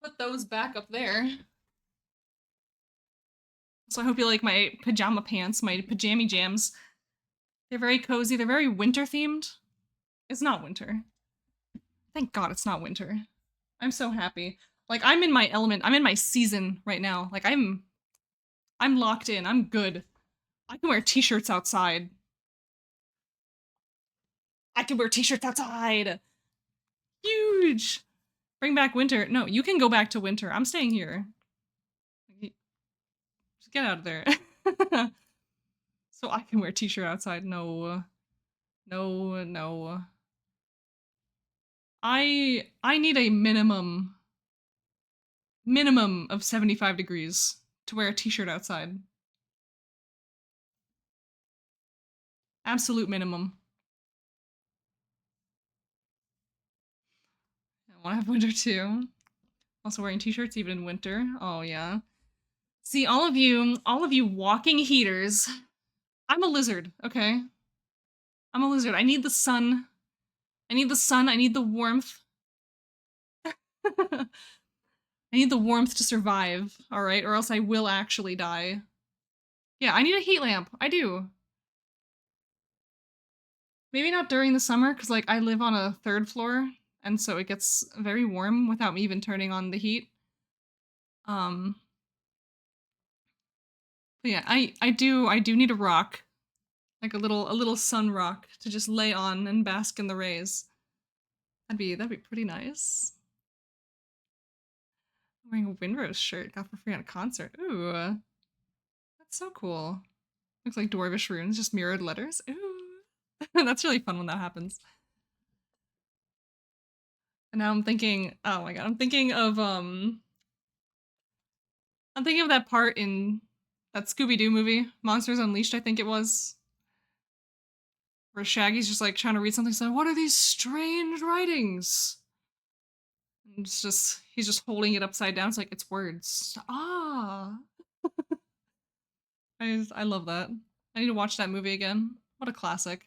put those back up there. So I hope you like my pajama pants, my pajama jams. They're very cozy, they're very winter themed. It's not winter. Thank God it's not winter. I'm so happy. Like I'm in my element. I'm in my season right now. Like I'm locked in. I'm good. I can wear t-shirts outside. I can wear t-shirts outside. Huge. Bring back winter. No, you can go back to winter. I'm staying here. Just get out of there. So I can wear t-shirt outside. No. No, no. I need a minimum of 75 degrees to wear a t-shirt outside. Absolute minimum. I want to have winter too. Also wearing t-shirts even in winter. Oh yeah. See, all of you walking heaters. I'm a lizard, okay? I'm a lizard. I need the sun. I need the sun. I need the warmth. I need the warmth to survive, alright? Or else I will actually die. Yeah, I need a heat lamp. I do. Maybe not during the summer, because like I live on a 3rd floor, and so it gets very warm without me even turning on the heat. But yeah, I do need a rock. Like a little sun rock to just lay on and bask in the rays. That'd be pretty nice. I'm wearing a Windrose shirt, got for free at a concert. Ooh. That's so cool. Looks like Dwarvish runes, just mirrored letters. Ooh. That's really fun when that happens. And now I'm thinking, oh my god, I'm thinking of that part in that Scooby-Doo movie, Monsters Unleashed, I think it was. Where Shaggy's just like trying to read something, so what are these strange writings? And it's just he's just holding it upside down. It's like it's words. Ah. I love that. I need to watch that movie again. What a classic.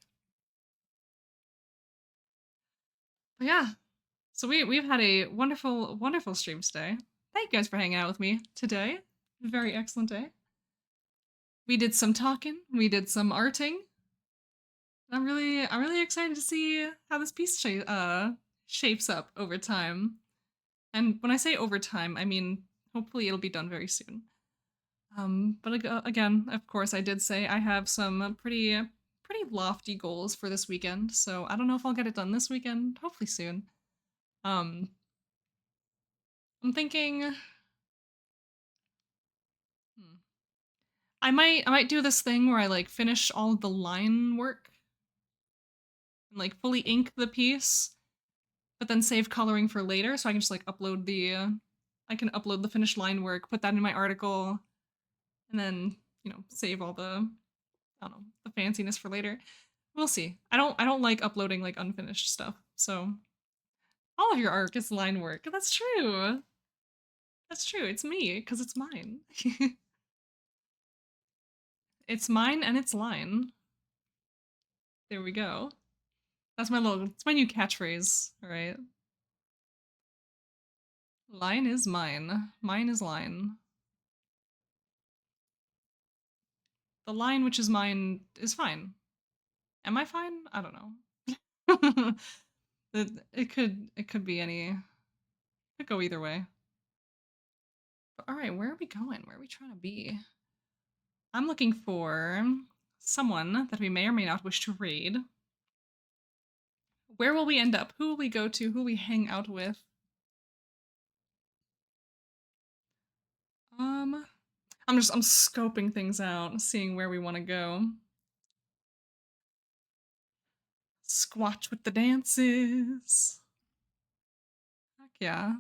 But yeah. So we've had a wonderful stream today. Thank you guys for hanging out with me today. A very excellent day. We did some talking, we did some arting. I'm really excited to see how this piece shapes up over time. And when I say over time, I mean hopefully it'll be done very soon. But again, of course, I did say I have some pretty lofty goals for this weekend, so I don't know if I'll get it done this weekend. Hopefully soon. I'm thinking. I might do this thing where I like finish all of the line work and like fully ink the piece, but then save coloring for later, so I can just like upload the I can upload the finished line work, put that in my article, and then, you know, save all the I don't know, the fanciness for later. We'll see. I don't like uploading like unfinished stuff. So all of your art is line work. That's true. That's true. It's me because it's mine. It's mine and it's line. There we go. That's my little, it's my new catchphrase, alright? Line is mine. Mine is line. The line which is mine is fine. Am I fine? I don't know. it could be any, it could go either way. But alright, where are we going? Where are we trying to be? I'm looking for someone that we may or may not wish to raid. Where will we end up? Who will we go to? Who will we hang out with? I'm scoping things out, seeing where we want to go. Squatch with the dances. Heck yeah.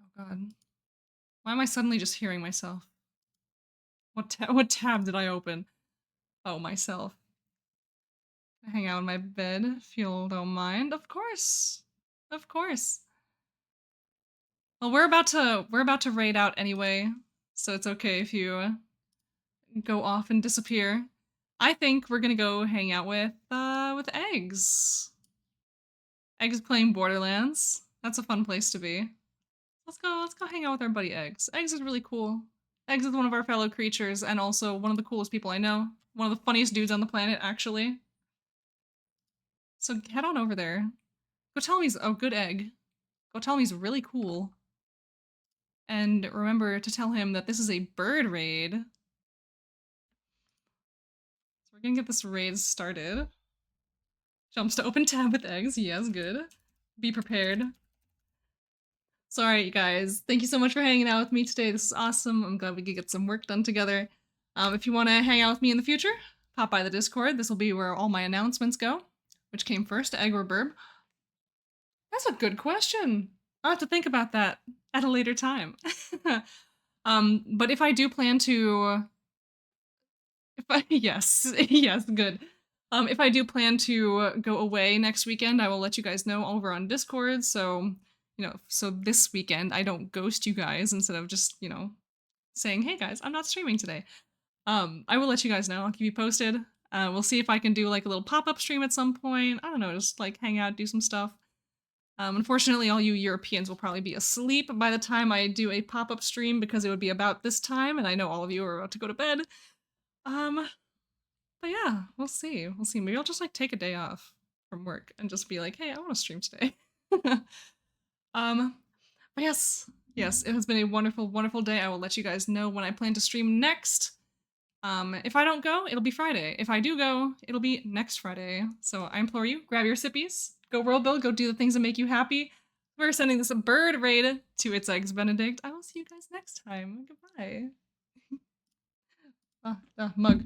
Oh god. Why am I suddenly just hearing myself? What tab did I open? Oh, myself. Hang out in my bed, if you don't mind. Of course. Of course. Well, we're about to raid out anyway, so it's okay if you go off and disappear. I think we're gonna go hang out with Eggs. Eggs playing Borderlands. That's a fun place to be. Let's go hang out with our buddy Eggs. Eggs is really cool. Eggs is one of our fellow creatures and also one of the coolest people I know. One of the funniest dudes on the planet, actually. So head on over there. Go tell him he's oh good egg. Go tell him he's really cool. And remember to tell him that this is a bird raid. So we're gonna get this raid started. Jumps to open tab with Eggs. Yes, good. Be prepared. So alright, you guys. Thank you so much for hanging out with me today. This is awesome. I'm glad we could get some work done together. If you want to hang out with me in the future, pop by the Discord. This will be where all my announcements go. Which came first, egg or burb? That's a good question. I'll have to think about that at a later time. But if I do plan to... yes, yes, good. If I do plan to go away next weekend, I will let you guys know over on Discord, so, you know, so this weekend I don't ghost you guys instead of just, you know, saying, hey guys, I'm not streaming today. I will let you guys know. I'll keep you posted. We'll see if I can do like a little pop-up stream at some point. I don't know, just like hang out, do some stuff. Unfortunately, all you Europeans will probably be asleep by the time I do a pop-up stream because it would be about this time, and I know all of you are about to go to bed. But yeah, we'll see. We'll see. Maybe I'll just like take a day off from work and just be like, hey, I want to stream today. But yes, it has been a wonderful, wonderful day. I will let you guys know when I plan to stream next. If I don't go, it'll be Friday. If I do go, it'll be next Friday. So I implore you, grab your sippies, go world build, go do the things that make you happy. We're sending this a bird raid to its eggs Benedict. I will see you guys next time. Goodbye. Mug.